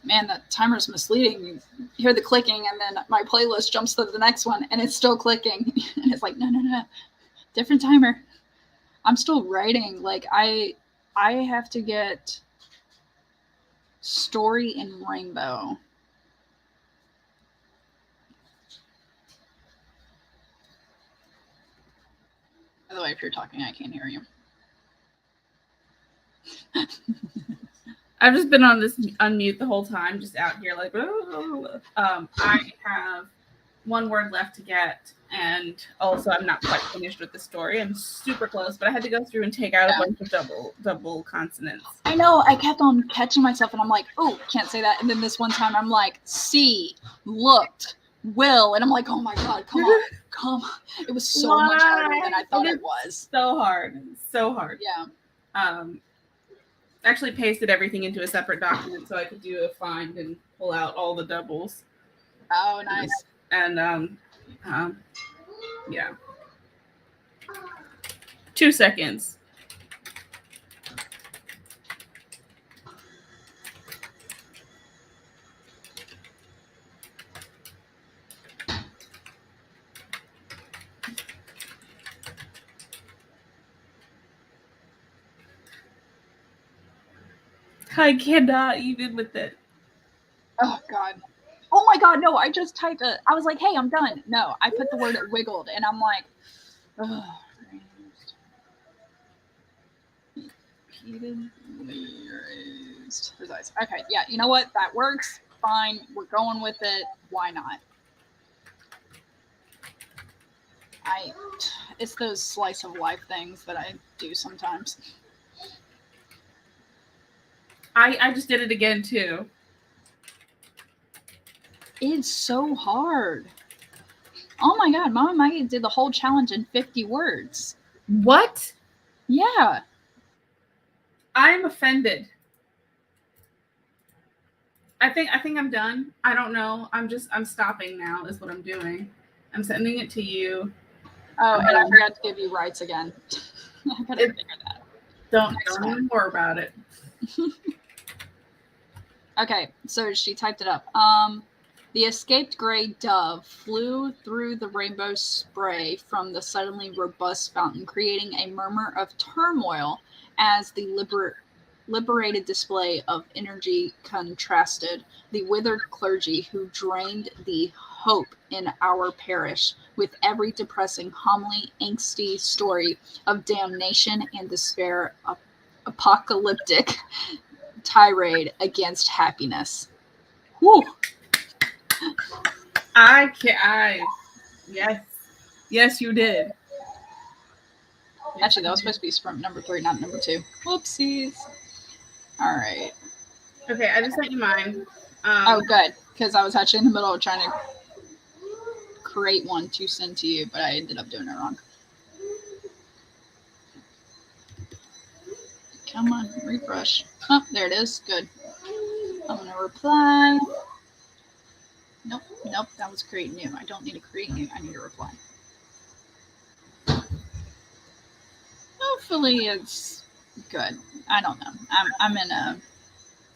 man, that timer's misleading. You hear the clicking, and then my playlist jumps to the next one, and it's still clicking. And it's like, no, different timer. I'm still writing. Like, I have to get Story in Rainbow. By the way, if you're talking, I can't hear you. I've just been on this unmute the whole time, just out here like, I have one word left to get, and also I'm not quite finished with the story. I'm super close, but I had to go through and take out a bunch of double consonants. I know. I kept on catching myself, and I'm like, oh, can't say that. And then this one time, I'm like, see, looked, will, and I'm like, oh my god, come on. It was so much harder than I thought it was. So hard. Yeah. Actually pasted everything into a separate document so I could do a find and pull out all the doubles. Oh, nice. And yeah. 2 seconds. I cannot even with it. Oh god. Oh my god, no, I just typed it. I was like, hey, I'm done. No, I put the word wiggled, and I'm like, ugh. Repeatedly raised his eyes. Okay, yeah, you know what? That works. Fine. We're going with it. Why not? It's those slice of life things that I do sometimes. I just did it again too. It's so hard. Oh my god, Mama Maggie did the whole challenge in 50 words. What? Yeah. I'm offended. I think I'm done. I don't know. I'm stopping now is what I'm doing. I'm sending it to you. Oh, and I forgot to give you rights again. I gotta figure that out. Don't even worry about it. Okay, so she typed it up. The escaped gray dove flew through the rainbow spray from the suddenly robust fountain, creating a murmur of turmoil as the liberated display of energy contrasted. The withered clergy who drained the hope in our parish with every depressing, homely, angsty story of damnation and despair, apocalyptic tirade against happiness. Whew. Yes, you did. Actually, that was supposed to be sprint number 3, not number 2. Whoopsies. All right. Okay, I just sent you mine. Oh, good, because I was actually in the middle of trying to create one to send to you, but I ended up doing it wrong. Come on, refresh. Oh, there it is. Good. I'm going to reply. Nope, that was create new. I don't need to create new. I need to reply. Hopefully it's good. I don't know. I'm in a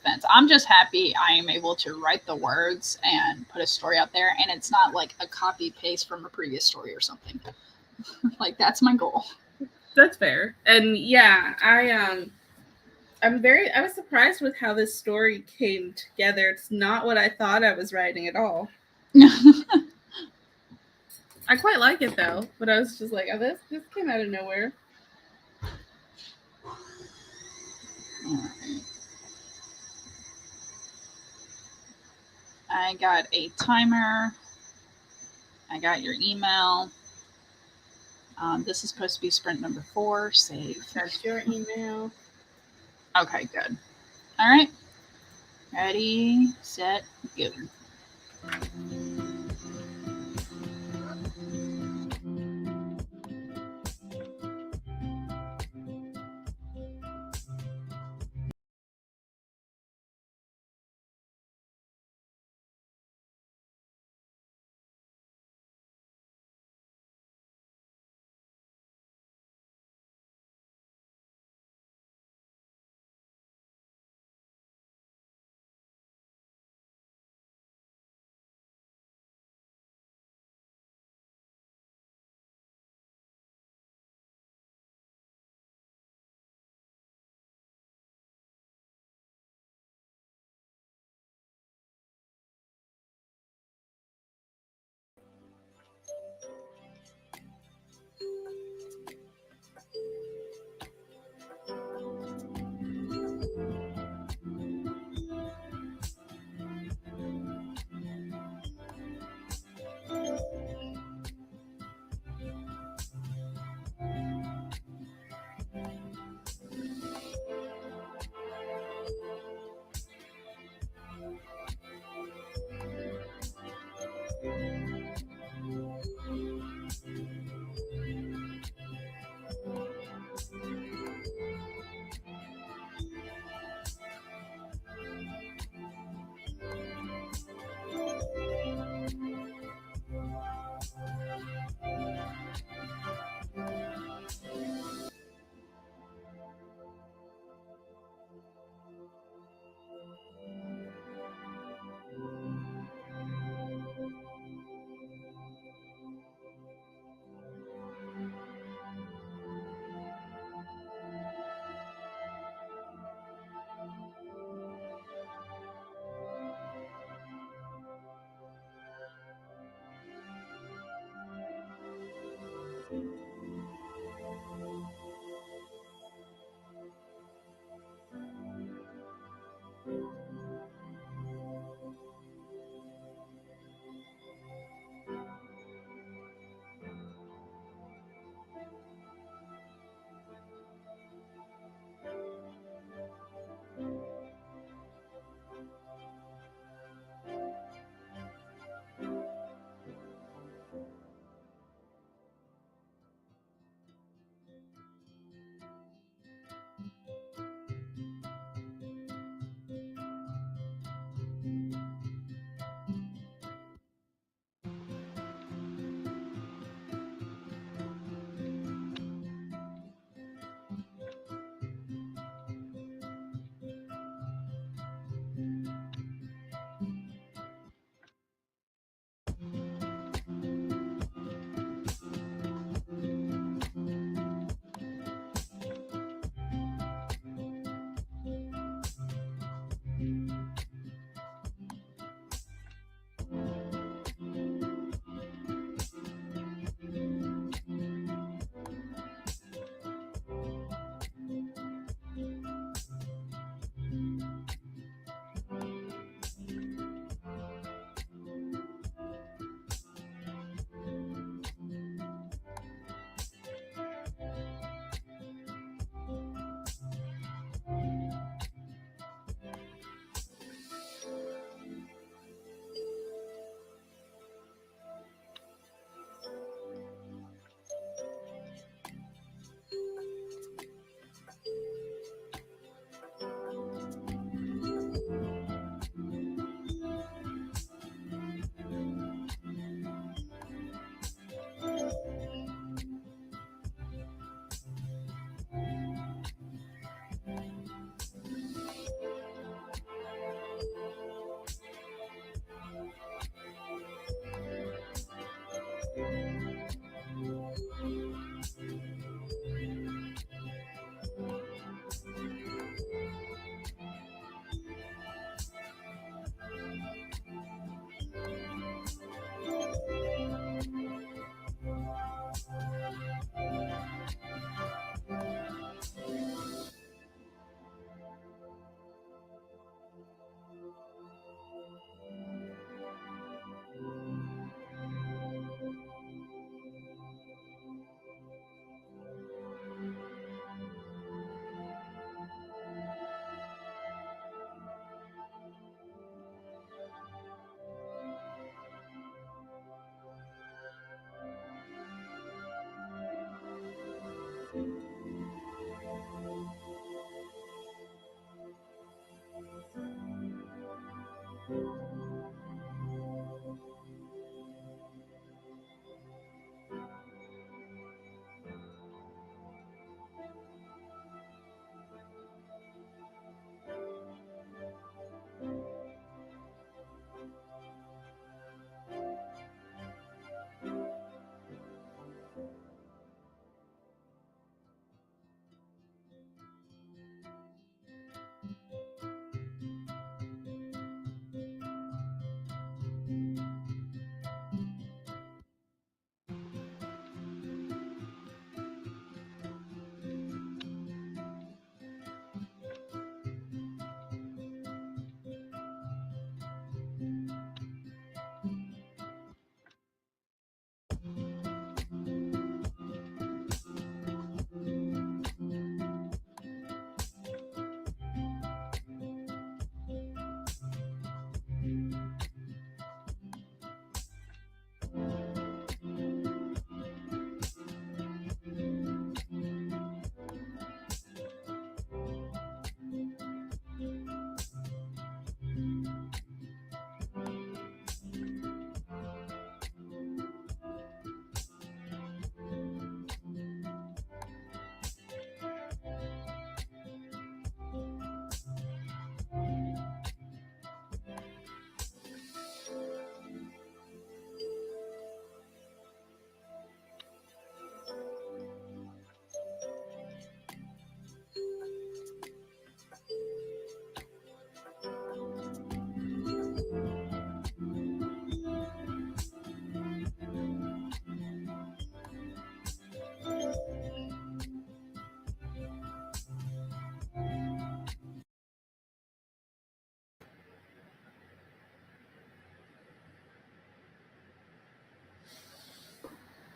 fence. I'm just happy I am able to write the words and put a story out there, and it's not like a copy paste from a previous story or something. Like, that's my goal. That's fair. And yeah, I was surprised with how this story came together. It's not what I thought I was writing at all. I quite like it though, but I was just like, oh, this came out of nowhere. Alright. I got a timer. I got your email. This is supposed to be sprint number 4. Save. That's your email. Okay, good. All right. Ready, set, go.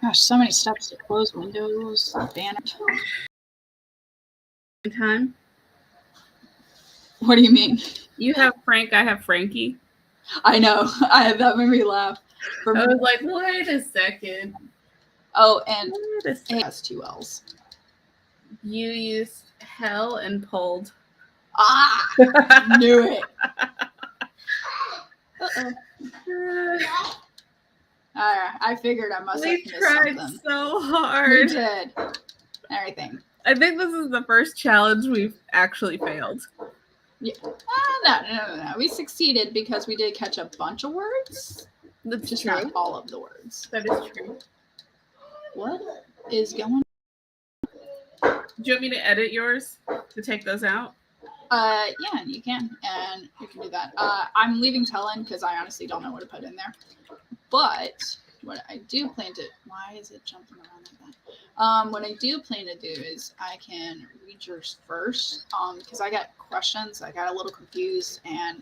Gosh, so many steps to close windows. Banner. Time. What do you mean? You have Frank, I have Frankie. I know. That made me laugh. For I me. was like, wait a second. Oh, and Wait a second. it has 2 L's. You used hell and pulled. Ah, knew it. I figured I must have We missed tried something. so We hard. did. Everything. I think this is the first challenge we've actually failed. No. We succeeded because we did catch a bunch of words. That's Just true. not all of the words. That is true. What is going Do you want me to edit yours to take those out? Yeah, you can. And you can do that. I'm leaving Tellen because I honestly don't know what to put in there. But what I do plan to... Why is it jumping around like that? What I do plan to do is I can read yours first because I got questions. I got a little confused, and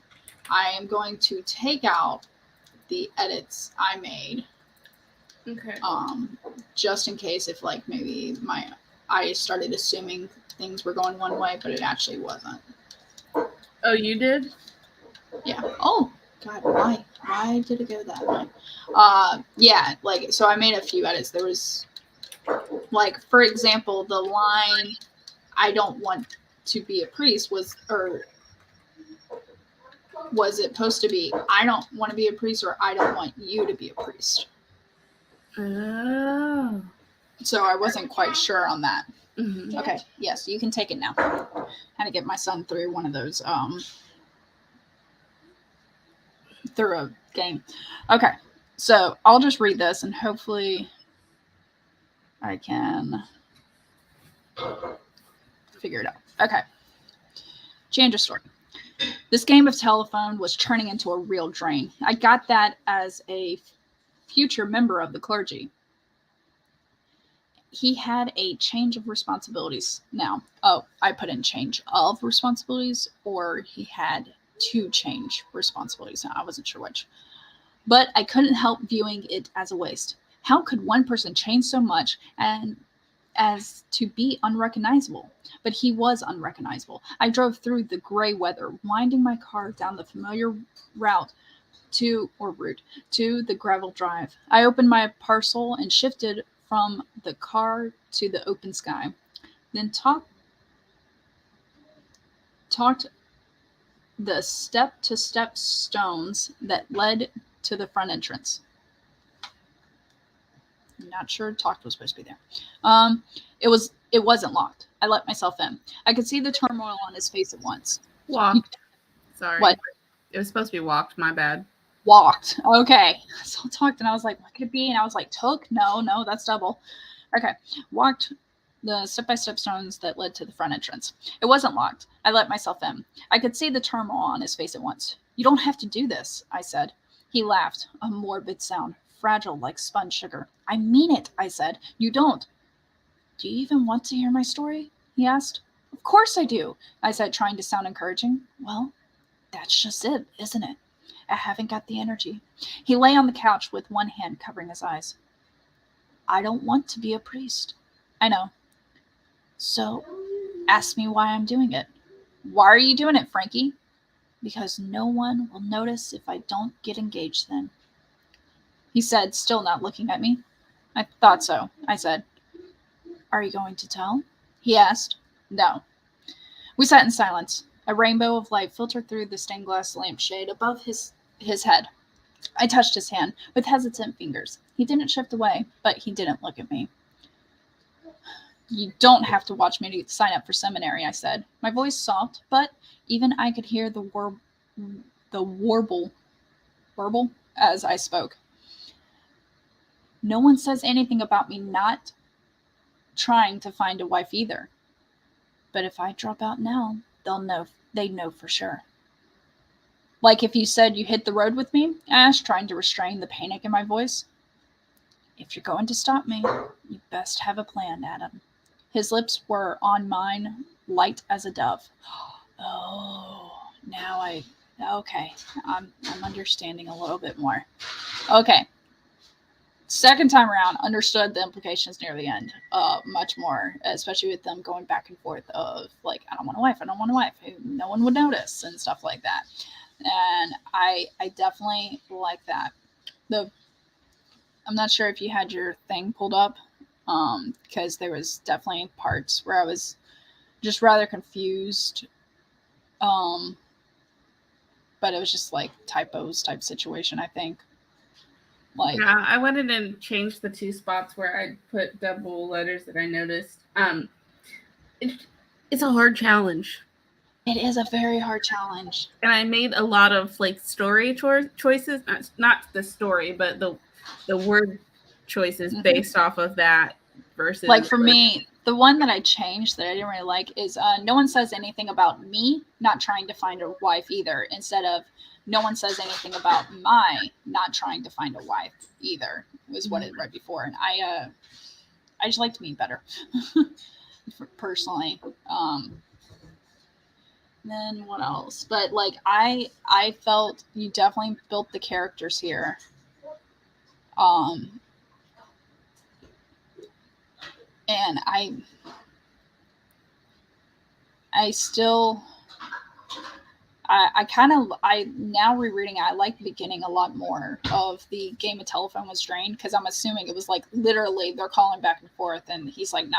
I am going to take out the edits I made. Okay. Just in case if like maybe I started assuming things were going one way, but it actually wasn't. Oh, you did? Yeah. Oh God, why did it go that way? Yeah, like so I made a few edits. There was like, for example, the line "I don't want to be a priest" was it supposed to be "I don't want to be a priest" or "I don't want you to be a priest"? Oh. So I wasn't quite sure on that. Mm-hmm. Okay, yes, you can take it now. Had to get my son through one of those through a game. Okay, so I'll just read this and hopefully I can figure it out. Okay. Chandra story. This game of telephone was turning into a real drain. I got that as a future member of the clergy. He had a change of responsibilities now. Oh, I put in change of responsibilities, or he had to change responsibilities. I wasn't sure which. But I couldn't help viewing it as a waste. How could one person change so much and as to be unrecognizable? But he was unrecognizable. I drove through the gray weather, winding my car down the familiar route to the gravel drive. I opened my parcel and shifted from the car to the open sky. Then talked the step-to-step stones that led to the front entrance. I'm not sure talked was supposed to be there. It wasn't locked. I let myself in. I could see the turmoil on his face at once. Walked. Sorry. What? It was supposed to be walked. My bad. Walked. Okay. So I talked and I was like, what could it be? And I was like, took? No, that's double. Okay. Walked the step-by-step stones that led to the front entrance. It wasn't locked. I let myself in. I could see the turmoil on his face at once. You don't have to do this, I said. He laughed, a morbid sound, fragile like spun sugar. I mean it, I said. You don't. Do you even want to hear my story? He asked. Of course I do, I said, trying to sound encouraging. Well, that's just it, isn't it? I haven't got the energy. He lay on the couch with one hand covering his eyes. I don't want to be a priest. I know. So, ask me why I'm doing it. Why are you doing it, Frankie? Because no one will notice if I don't get engaged then. He said, still not looking at me. I thought so, I said. Are you going to tell? He asked. No. We sat in silence. A rainbow of light filtered through the stained glass lampshade above his head. I touched his hand with hesitant fingers. He didn't shift away, but he didn't look at me. You don't have to watch me to sign up for seminary, I said. My voice soft, but even I could hear the warble as I spoke. No one says anything about me not trying to find a wife either. But if I drop out now, they'd know for sure. Like if you said you hit the road with me? I asked, trying to restrain the panic in my voice. If you're going to stop me, you best have a plan, Adam. His lips were on mine, light as a dove. Oh, okay. I'm understanding a little bit more. Okay. second time around, understood the implications near the end much more, especially with them going back and forth of like, I don't want a wife, I don't want a wife, no one would notice and stuff like that. And I definitely like that. I'm not sure if you had your thing pulled up, because there was definitely parts where I was just rather confused, but it was just like typos type situation, I think. Like, yeah, I went in and changed the 2 spots where I put double letters that I noticed. It's a hard challenge. it is a very hard challenge. And I made a lot of like story choices, not the story, but the word choices based off of that versus like for me, the one that I changed that I didn't really like is no one says anything about me not trying to find a wife either, instead of no one says anything about my not trying to find a wife either, was what it read before. And I just liked me better personally. Then what else? But like I felt you definitely built the characters here. And I still I now rereading it, I like the beginning a lot more of the game of telephone was drained, because I'm assuming it was like literally they're calling back and forth and he's like, no,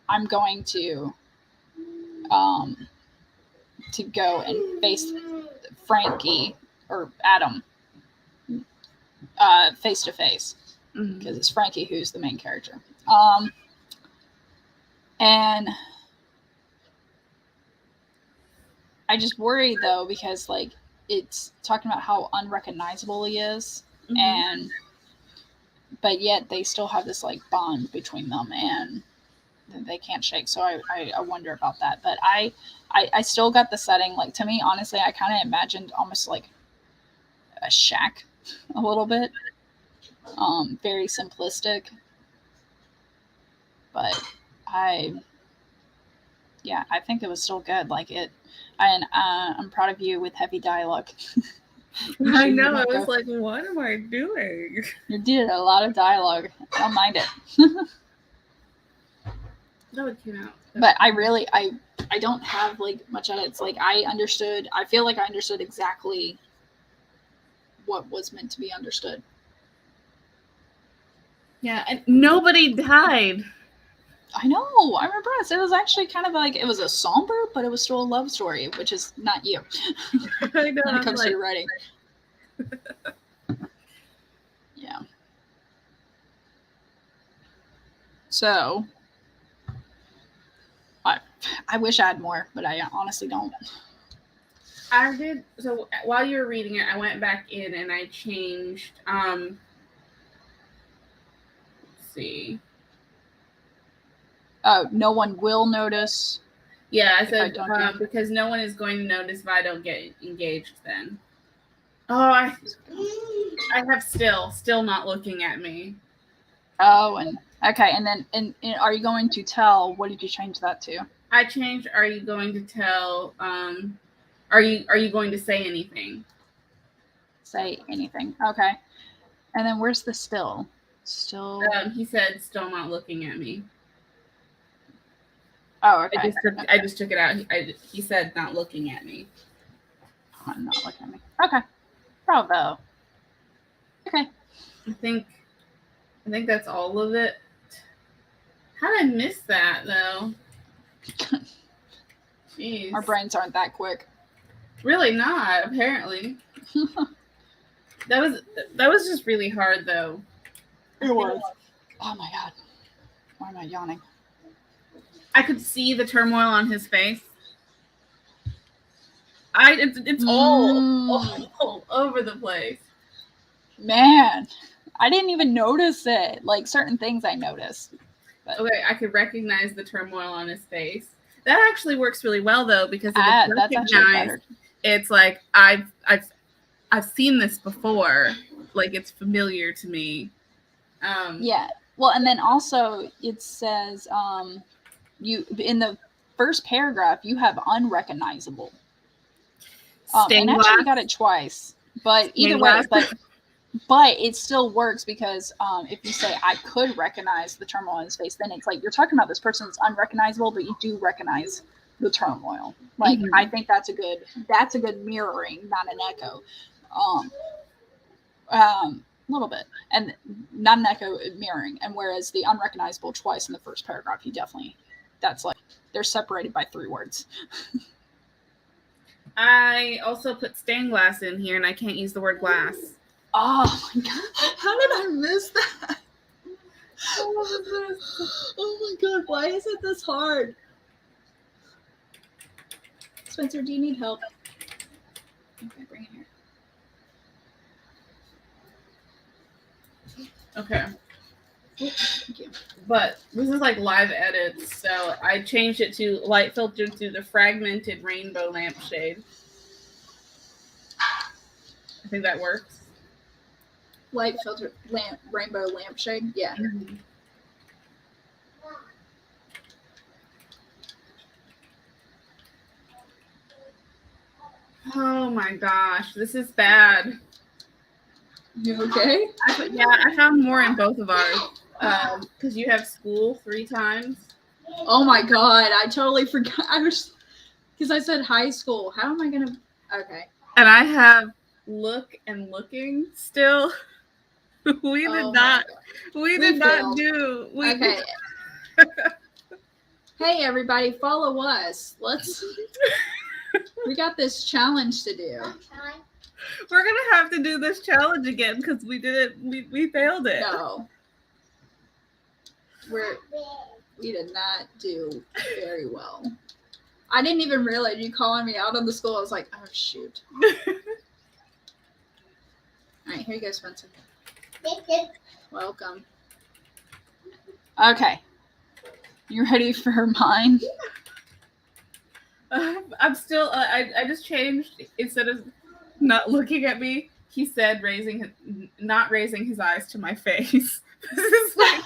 I'm going to go and face Frankie or Adam face to face, because it's Frankie who's the main character. And I just worry though, because like it's talking about how unrecognizable he is, but yet they still have this like bond between them and they can't shake. So I wonder about that. But I still got the setting. Like, to me, honestly, I kind of imagined almost like a shack a little bit. Very simplistic. But I think it was still good. Like it, and I'm proud of you with heavy dialogue. I know. I was like, what am I doing? You did a lot of dialogue. I don't mind it. That would came out. But I don't have like much on it. It's like I feel like I understood exactly what was meant to be understood. Yeah, and nobody died. I know. I remember it was actually kind of like, it was a somber, but it was still a love story, which is not you. I know. When it comes to your writing. Yeah. So I wish I had more, but I honestly don't. I did. So while you were reading it, I went back in and I changed. Let's see. No one will notice. Yeah, I said because no one is going to notice if I don't get engaged then. Oh, I have still not looking at me. Oh, and okay, and then and are you going to tell? What did you change that to? I changed. Are you going to tell? Are you going to say anything? Say anything. Okay. And then where's the still? Still. He said, "Still not looking at me." Oh, okay. I just took it out. He said, "Not looking at me." Oh, not looking at me. Okay. Bravo. Okay. I think that's all of it. How did I miss that though? Jeez. Our brains aren't that quick. Really not, apparently. That was just really hard though. It was. Oh my god. Why am I yawning? I could see the turmoil on his face. It's all over the place. Man, I didn't even notice it. Like certain things I noticed. But. Okay, I could recognize the turmoil on his face. That actually works really well though, because it's like I've seen this before. Like it's familiar to me. Yeah. Well, and then also it says you in the first paragraph you have unrecognizable. And actually you got it twice. But either way, but But it still works because if you say I could recognize the turmoil in his face, then it's like you're talking about this person that's unrecognizable, but you do recognize the turmoil. Like I think that's a good mirroring, not an echo. A little bit, and not an echo, mirroring. And whereas the unrecognizable twice in the first paragraph, that's like they're separated by 3 words. I also put stained glass in here, and I can't use the word glass. Oh my god! How did I miss that? Oh my god! Why is it this hard? Spencer, do you need help? Okay, bring it here. Okay. Thank you. But this is like live edits, so I changed it to light filtered through the fragmented rainbow lampshade. I think that works. Light filter rainbow lampshade. Yeah. Mm-hmm. Oh my gosh, this is bad. You okay? I found more in both of ours. Because you have school 3 times. Oh my god, I totally forgot. Because I said high school. How am I gonna? Okay. And I have look and looking still. We did not do. Okay. Hey everybody, follow us. We got this challenge to do. We're gonna have to do this challenge again because we failed it. No. We did not do very well. I didn't even realize you calling me out on the school. I was like, oh shoot. All right, here you go, Spencer. Welcome. Okay. You ready for mine? I'm still. I just changed, instead of not looking at me, he said not raising his eyes to my face. This is like.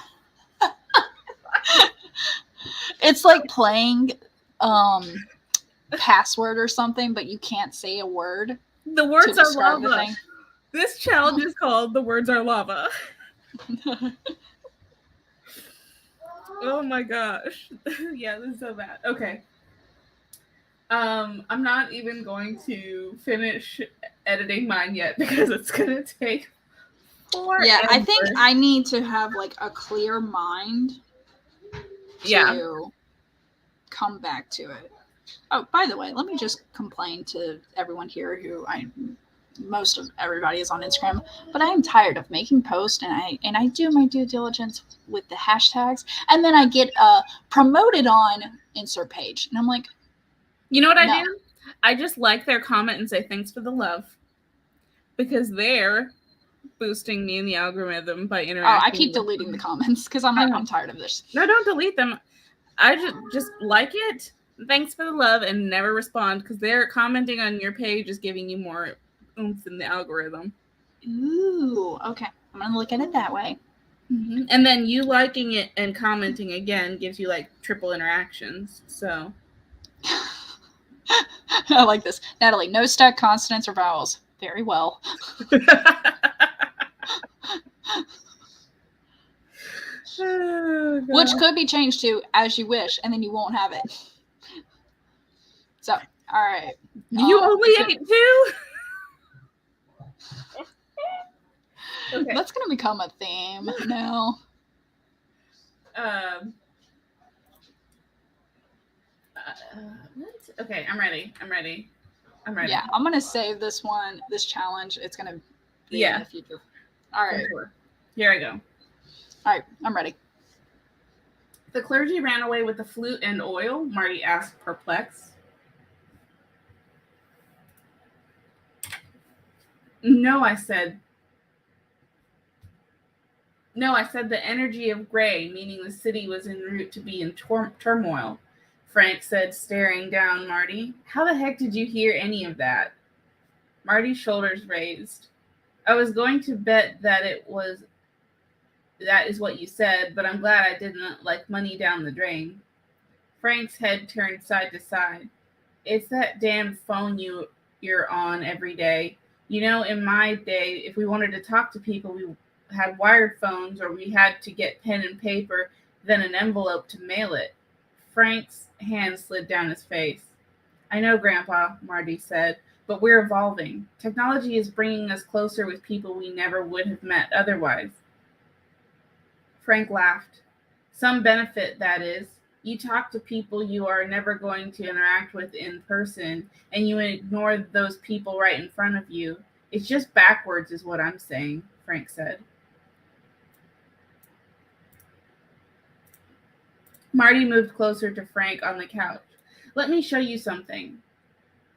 It's like playing password or something, but you can't say a word. The words are lava. This challenge is called The Words Are Lava. Oh my gosh. Yeah, this is so bad. Okay. I'm not even going to finish editing mine yet because it's gonna take forever. Yeah, I think I need to have like a clear mind to come back to it. Oh, by the way, let me just complain to everyone here most of everybody is on Instagram, but I am tired of making posts and I do my due diligence with the hashtags, and then I get promoted on insert page, and I'm like, you know what I do? I just like their comment and say thanks for the love, because they're boosting me in the algorithm by interacting. Oh, I keep deleting the comments because I'm like, I'm tired of this. No, don't delete them. I just like it. Thanks for the love, and never respond because they're commenting on your page is giving you more oomph in the algorithm. Ooh, okay. I'm gonna look at it that way. Mm-hmm. And then you liking it and commenting again gives you like triple interactions. So I like this. Natalie, no stack consonants or vowels. Very well. Oh, which could be changed to as you wish, and then you won't have it. So, all right. You only ate 2? Okay. That's going to become a theme now. Okay, I'm ready. Yeah, I'm going to save this challenge. It's going to be in the future. All right. Sure. Here I go. All right, I'm ready. The clergy ran away with the flute and oil, Marty asked, perplexed. No, I said the energy of gray, meaning the city was en route to be in turmoil. Frank said, staring down Marty. How the heck did you hear any of that? Marty's shoulders raised. I was going to bet that is what you said, but I'm glad I didn't like money down the drain. Frank's head turned side to side. It's that damn phone you're on every day. You know, in my day, if we wanted to talk to people, we had wired phones or we had to get pen and paper, then an envelope to mail it. Frank's hand slid down his face. I know, Grandpa, Marty said, but we're evolving. Technology is bringing us closer with people we never would have met otherwise. Frank laughed. Some benefit, that is. You talk to people you are never going to interact with in person, and you ignore those people right in front of you. It's just backwards, is what I'm saying, Frank said. Marty moved closer to Frank on the couch. Let me show you something.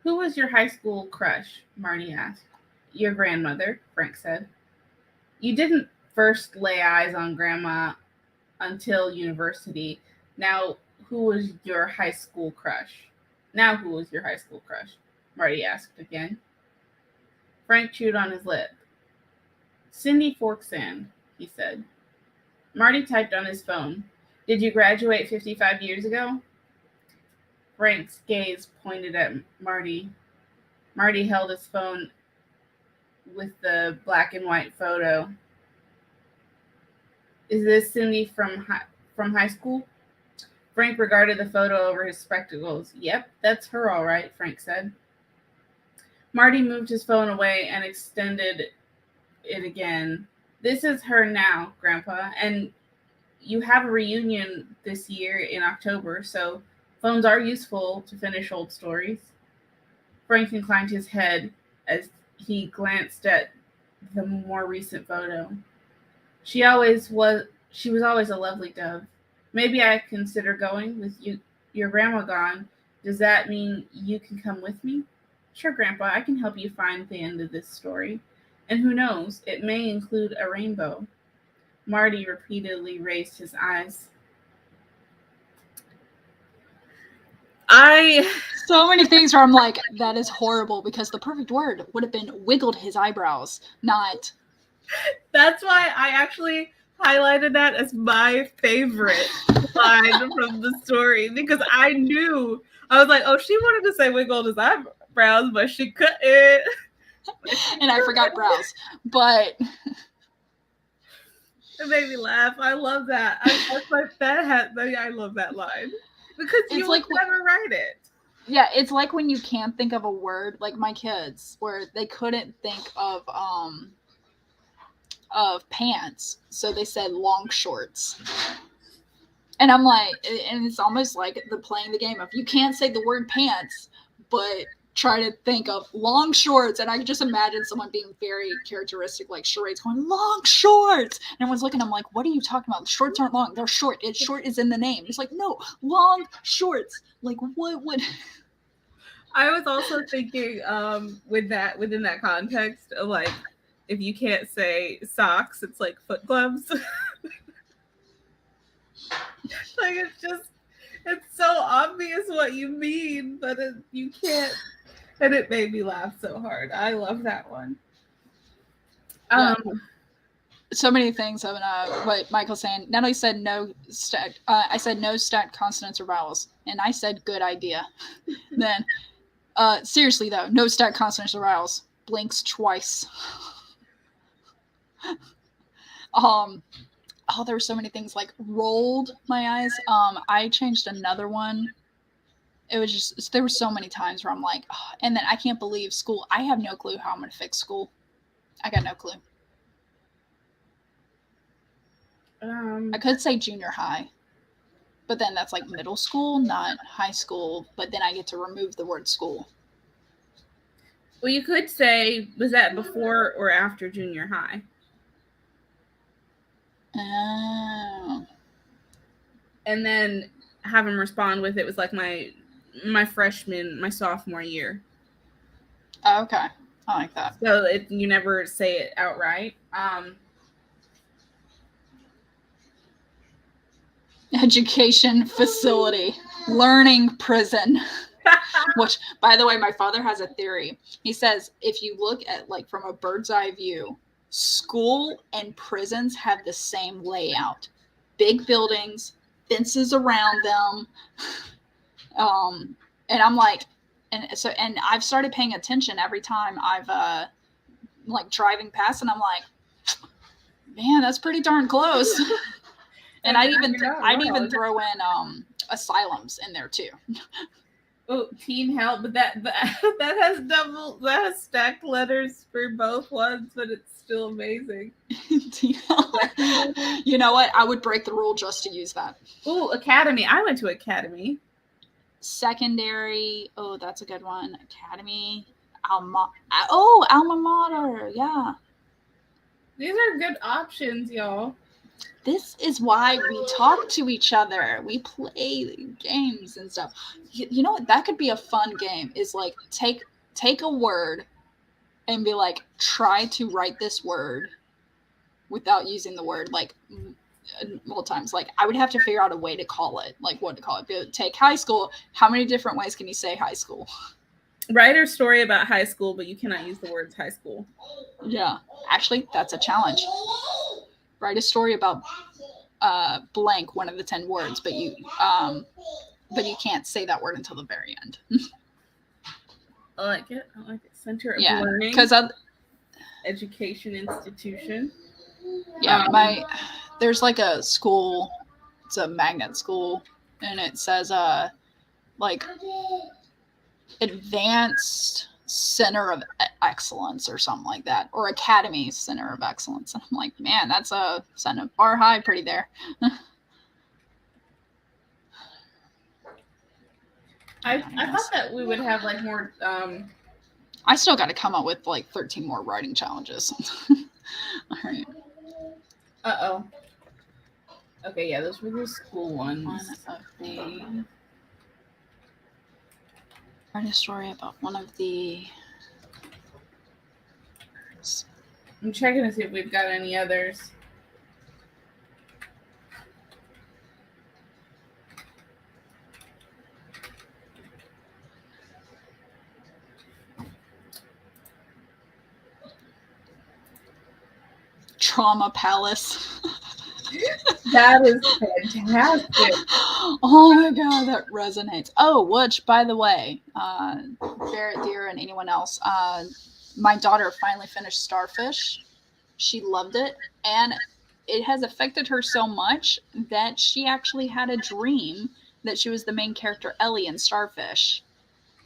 Who was your high school crush? Marty asked. Your grandmother, Frank said. You didn't first lay eyes on Grandma until university. Now, who was your high school crush? Now, who was your high school crush? Marty asked again. Frank chewed on his lip. Cindy Forksand, he said. Marty typed on his phone. Did you graduate 55 years ago? Frank's gaze pointed at Marty. Marty held his phone with the black and white photo. Is this Cindy from high school? Frank regarded the photo over his spectacles. Yep, that's her all right, Frank said. Marty moved his phone away and extended it again. This is her now, Grandpa, and you have a reunion this year in October, so phones are useful to finish old stories. Frank inclined his head as he glanced at the more recent photo. She was always a lovely dove. Maybe I consider going with you. Your grandma gone. Does that mean you can come with me? Sure, Grandpa, I can help you find the end of this story. And who knows, it may include a rainbow. Marty repeatedly raised his eyes. So many things where I'm like, that is horrible, because the perfect word would have been wiggled his eyebrows, not. That's why I actually highlighted that as my favorite line from the story, because I knew, I was like, oh, she wanted to say wiggled his eyebrows, but she couldn't. And I forgot brows, but it made me laugh. I love that. I love that line because you would never write it. Yeah, it's like when you can't think of a word, like my kids, where they couldn't think of pants, so they said long shorts. And I'm like, and it's almost like the playing the game of you can't say the word pants, but try to think of long shorts. And I just imagine someone being very characteristic, like charades, going long shorts. And everyone's looking, I'm like, what are you talking about? Shorts aren't long, they're short. It's short is in the name. It's like, no, long shorts. Like, what would? I was also thinking within that context of like, if you can't say socks, it's like foot gloves. Like it's so obvious what you mean, but you can't. And it made me laugh so hard. I love that one. So many things of what Michael's saying. Natalie said no stacked. I said no stacked consonants or vowels, and I said good idea. Then, seriously though, no stacked consonants or vowels. Blinks twice. Oh, there were so many things, like rolled my eyes. I changed another one. It was just, there were so many times where I'm like, oh, and then I can't believe school. I have no clue how I'm going to fix school. I got no clue. I could say junior high, but then that's like middle school, not high school. But then I get to remove the word school. Well, you could say, was that before or after junior high? Oh. And then have him respond with, it was like my sophomore year. Oh, okay. I like that. So you never say it outright. Education facility, learning prison. Which, by the way, my father has a theory. He says if you look at like from a bird's eye view, school and prisons have the same layout. Big buildings, fences around them. And I'm like, and I've started paying attention every time I've like driving past, and I'm like, man, that's pretty darn close. And I'd even throw in asylums in there too. Oh, teen help, but that has stacked letters for both ones, but it's still amazing. You know what? I would break the rule just to use that. Oh, academy. I went to academy. Secondary. Oh, that's a good one. Academy. Alma mater. Yeah. These are good options, y'all. This is why we talk to each other. We play games and stuff. You know what? That could be a fun game. Is like take a word and be like, try to write this word without using the word like multiple times. Like I would have to figure out a way to call it, like what to call it. Take high school. How many different ways can you say high school? Write a story about high school, but you cannot use the words high school. Yeah, actually, that's a challenge. Write a story about blank, one of the 10 words, but you can't say that word until the very end. I like it. Center of Yeah, learning. because Education institution. Yeah, there's like a school. It's a magnet school, and it says like Advanced Center of Excellence or something like that, or Academy Center of Excellence. And I'm like, man, that's a setting a bar high pretty there. I thought that we would have like more. I still got to come up with like 13 more writing challenges. All right. Uh-oh. Okay, yeah, those were the school ones. One of the... Write a story about one of the... I'm checking to see if we've got any others. Trauma Palace. That is fantastic. Oh my god, that resonates. Oh, which, by the way, Barrett, dear, and anyone else, my daughter finally finished Starfish. She loved it, and it has affected her so much that she actually had a dream that she was the main character, Ellie, in Starfish.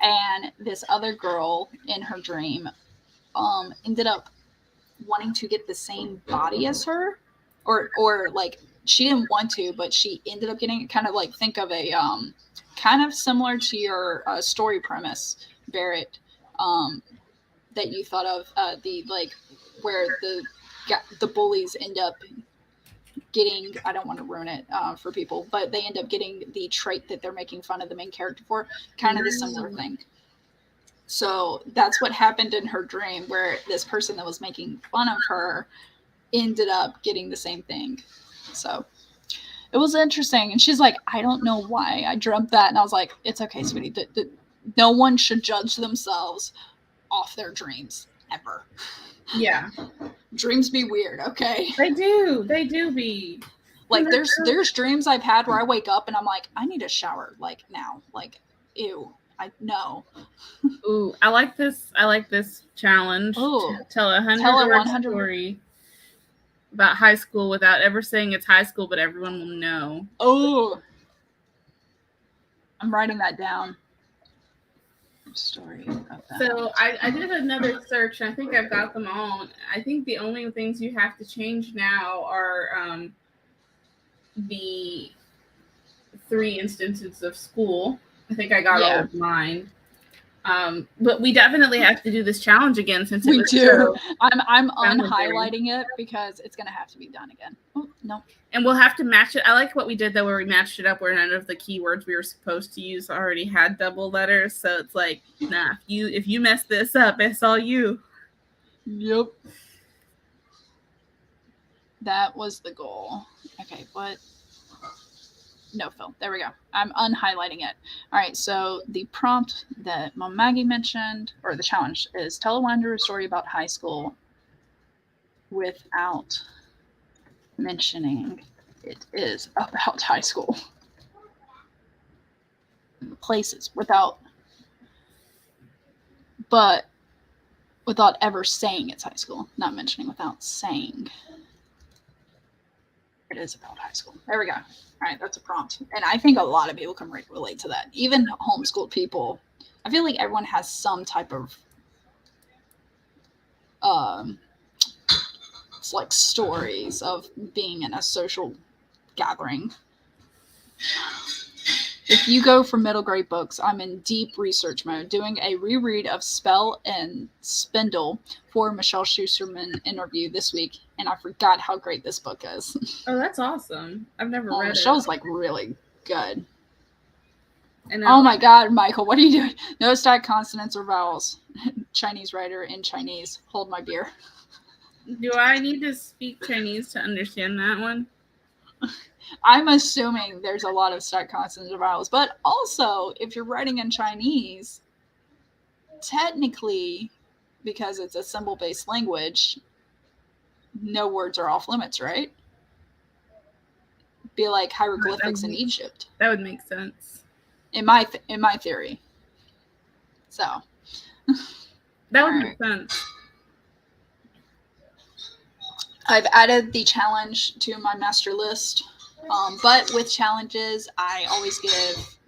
And this other girl in her dream ended up wanting to get the same body as her, or like she didn't want to, but she ended up getting kind of like, think of a kind of similar to your story premise, Barrett, that you thought of, the like where the bullies end up getting, I don't want to ruin it for people, but they end up getting the trait that they're making fun of the main character for, kind of the similar thing. So that's what happened in her dream, where this person that was making fun of her ended up getting the same thing. So it was interesting. And she's like, I don't know why I dreamt that. And I was like, it's okay, sweetie. No one should judge themselves off their dreams ever. Yeah. Dreams be weird, okay? They do be. Like there's dreams I've had where I wake up and I'm like, I need a shower, like now. Like, ew. I know. Ooh, I like this challenge. Ooh. Tell a 100 story about high school without ever saying it's high school, but everyone will know. Oh, I'm writing that down. Story of that. So I did another search, and I think I've got them all. I think the only things you have to change now are the 3 instances of school. I think I got all of mine. But we definitely have to do this challenge again since we do. So I'm unhighlighting it because it's gonna have to be done again. Oh no. And we'll have to match it. I like what we did though, where we matched it up where none of the keywords we were supposed to use already had double letters. So it's like, nah, if you mess this up, it's all you. Yep. That was the goal. Okay, what? No, Phil. There we go. I'm unhighlighting it. All right, so the prompt that Mom Maggie mentioned, or the challenge, is tell a 100 story about high school without mentioning it is about high school. Places without, but without ever saying it's high school. Not mentioning without saying. It is about high school. There we go. All right, that's a prompt. And I think a lot of people can relate to that. Even homeschooled people. I feel like everyone has some type of it's like stories of being in a social gathering. If you go for middle grade books, I'm in deep research mode, doing a reread of Spell and Spindle for Michelle Schusterman interview this week, and I forgot how great this book is. Oh, that's awesome. I've never read Michelle's it. like really good. And Oh my God, Michael, what are you doing? No stack consonants or vowels. Chinese writer in Chinese. Hold my beer. Do I need to speak Chinese to understand that one? I'm assuming there's a lot of stack consonants or vowels, but also if you're writing in Chinese, technically, because it's a symbol-based language, no words are off limits, right? Be like hieroglyphics in Egypt. That would make sense. In my theory. So. That would make sense. I've added the challenge to my master list. But with challenges,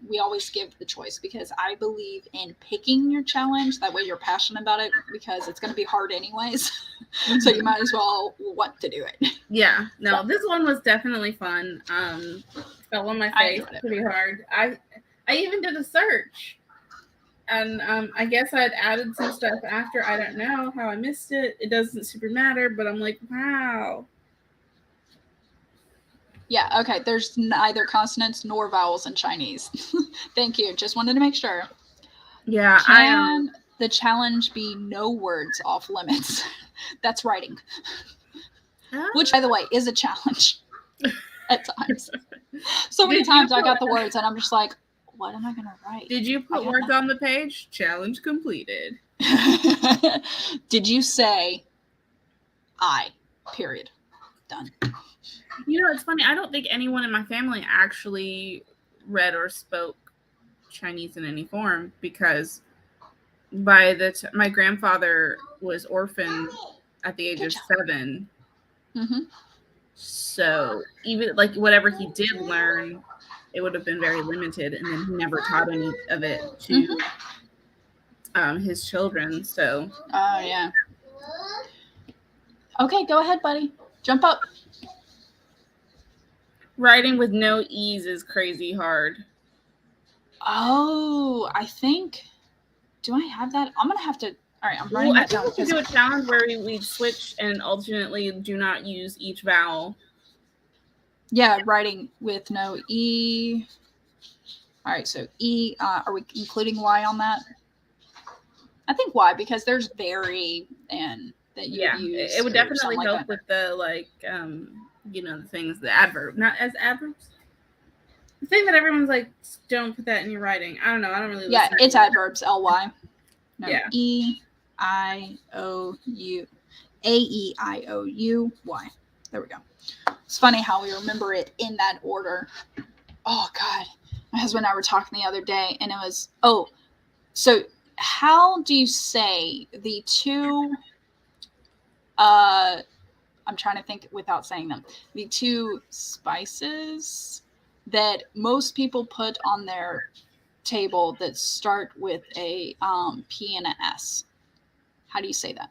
we always give the choice, because I believe in picking your challenge. That way you're passionate about it, because it's going to be hard anyways. So you might as well want to do it. Yeah. No, this one was definitely fun. Fell on my face pretty hard. I even did a search. And I guess I'd added some stuff after. I don't know how I missed it. It doesn't super matter, but I'm like, wow. Yeah, okay. There's neither consonants nor vowels in Chinese. Thank you. Just wanted to make sure. Yeah, Can the challenge be no words off limits? That's writing. Which, by the way, is a challenge at times. So many times I got the words and I'm just like, what am I going to write? Did you put words on the page? Challenge completed. Did you say I? Period. Done. You know, it's funny. I don't think anyone in my family actually read or spoke Chinese in any form, because by my grandfather was orphaned at the age of 7. Mm-hmm. So even like whatever he did learn, it would have been very limited, and then he never taught any of it to his children. So. Oh yeah. Okay, go ahead, buddy. Jump up. Writing with no E's is crazy hard. Oh, I think. Do I have that? I'm gonna have to. All right, I'm writing that down. I think we could do a challenge where we switch and alternately do not use each vowel. Yeah, writing with no E. All right, so E. Are we including Y on that? I think Y, because there's very and that you use. It would definitely help with the the things, the adverb, not as adverbs. The thing that everyone's like, don't put that in your writing. I don't know. I don't really. Yeah, it's adverbs. LY. No, yeah. E-I-O-U. A-E-I-O-U-Y. There we go. It's funny how we remember it in that order. Oh, God. My husband and I were talking the other day, and it was, so how do you say the two, I'm trying to think without saying them, the two spices that most people put on their table that start with a P and a S? How do you say that?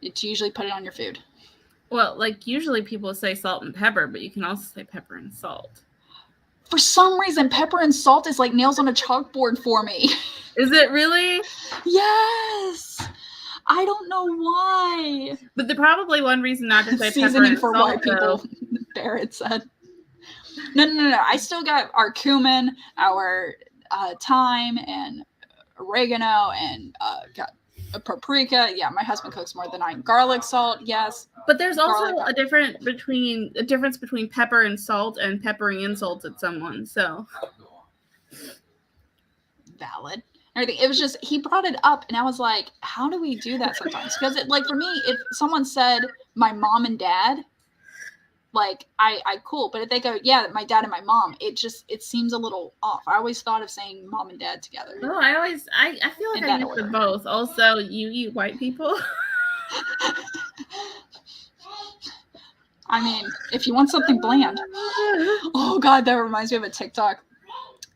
It's usually put it on your food. Well, like usually people say salt and pepper, but you can also say pepper and salt. For some reason, pepper and salt is like nails on a chalkboard for me. Is it really? Yes. I don't know why. But the probably one reason not to say seasoning pepper and for salt, white people. Barrett said. No. I still got our cumin, our thyme, and oregano, and got a paprika. Yeah, my husband cooks more than I. Garlic salt, yes. But there's also a difference between pepper and salt and peppering insulted someone. So valid. Everything. It was just he brought it up, and I was like, "How do we do that sometimes?" Because it, like for me, if someone said my mom and dad, like I cool. But if they go, yeah, my dad and my mom, it seems a little off. I always thought of saying mom and dad together. Oh, I feel like In I that use order. them both. Also, you eat white people. I mean, if you want something bland. Oh God, that reminds me of a TikTok.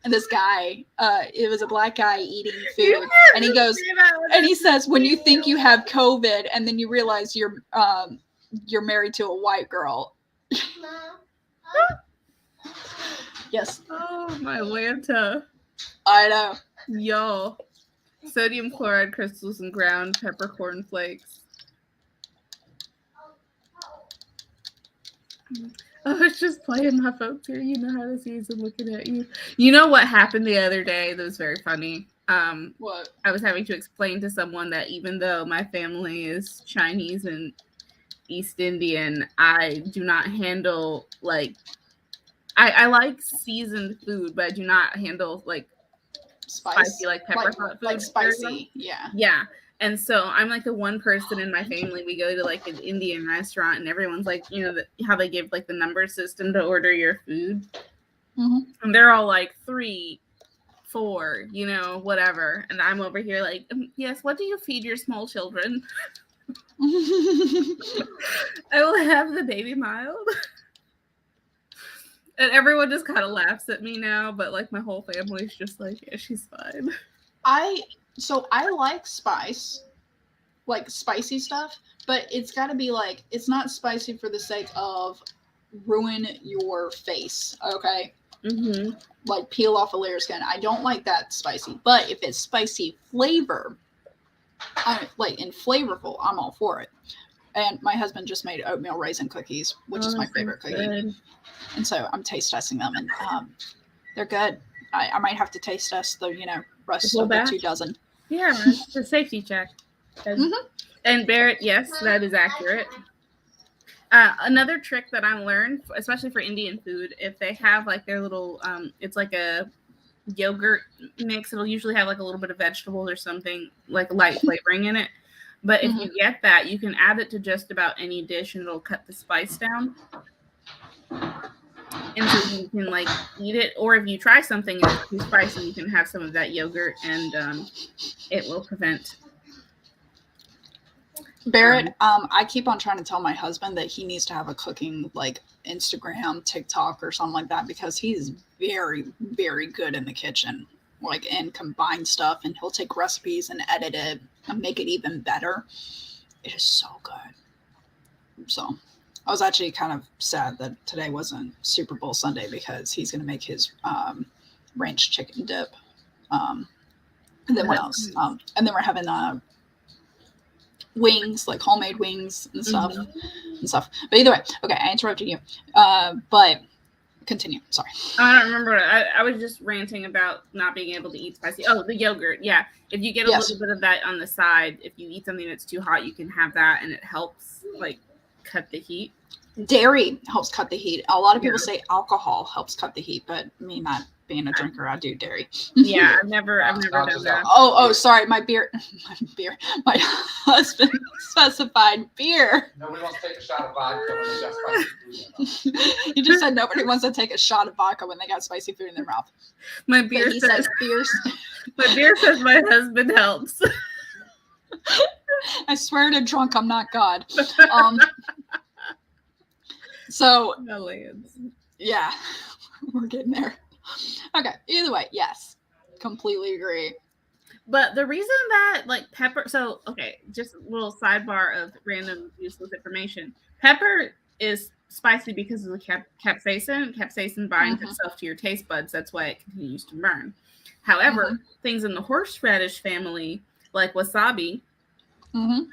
And this guy, it was a black guy eating food, and he goes, and he says, when you think you have COVID, and then you realize you're married to a white girl. Yes. Oh, my Lanta. I know. Yo. Sodium chloride crystals and ground peppercorn flakes. I was just playing my folks here. You know how this is. I'm looking at you. You know what happened the other day that was very funny? What? I was having to explain to someone that even though my family is Chinese and East Indian, I do not handle like I like seasoned food, but I do not handle like spicy like pepper hot food. Like spicy, yeah. Yeah. And so I'm like the one person in my family. We go to like an Indian restaurant, and everyone's like, you know, how they give like the number system to order your food. Mm-hmm. And they're all like 3, 4, you know, whatever. And I'm over here like, yes, what do you feed your small children? I will have the baby mild. And everyone just kind of laughs at me now, but like my whole family's just like, yeah, she's fine. So I like spice, like spicy stuff, but it's got to be like, it's not spicy for the sake of ruin your face, okay? Mm-hmm. Like peel off a layer of skin. I don't like that spicy, but if it's spicy flavor, like and flavorful, I'm all for it. And my husband just made oatmeal raisin cookies, which is my favorite cookie. Good. And so I'm taste testing them, and they're good. I might have to taste test the, you know, rest of the 2 dozen. Yeah, it's a safety check. And Barrett, yes, that is accurate. Another trick that I learned, especially for Indian food, if they have like their little, it's like a yogurt mix, it'll usually have like a little bit of vegetables or something, like light flavoring in it. But if you get that, you can add it to just about any dish, and it'll cut the spice down. And so you can like eat it, or if you try something and it's too spicy, you can have some of that yogurt, and it will prevent. Barrett, I keep on trying to tell my husband that he needs to have a cooking like Instagram, TikTok, or something like that, because he's very, very good in the kitchen, like, and combine stuff, and he'll take recipes and edit it and make it even better. It is so good. So I was actually kind of sad that today wasn't Super Bowl Sunday, because he's going to make his ranch chicken dip. And then what else? And then we're having wings, like homemade wings and stuff. But either way, okay, I interrupted you. But continue. Sorry. I don't remember. I was just ranting about not being able to eat spicy. Oh, the yogurt. Yeah. If you get a little bit of that on the side, if you eat something that's too hot, you can have that, and it helps like cut the heat. Dairy helps cut the heat. A lot of people say alcohol helps cut the heat, but me not being a drinker, I do dairy. Yeah, I've never done that. Oh, sorry, my husband specified beer. Nobody wants to take a shot of vodka when they got spicy food. You just said nobody wants to take a shot of vodka when they got spicy food in their mouth. My beer says my beer says my husband helps. I swear to drunk, I'm not God. So, yeah, we're getting there. Okay, either way, yes, completely agree. But the reason that like pepper, so okay, just a little sidebar of random useless information. Pepper is spicy because of the capsaicin. Capsaicin binds itself to your taste buds. That's why it continues to burn. However, things in the horseradish family, like wasabi,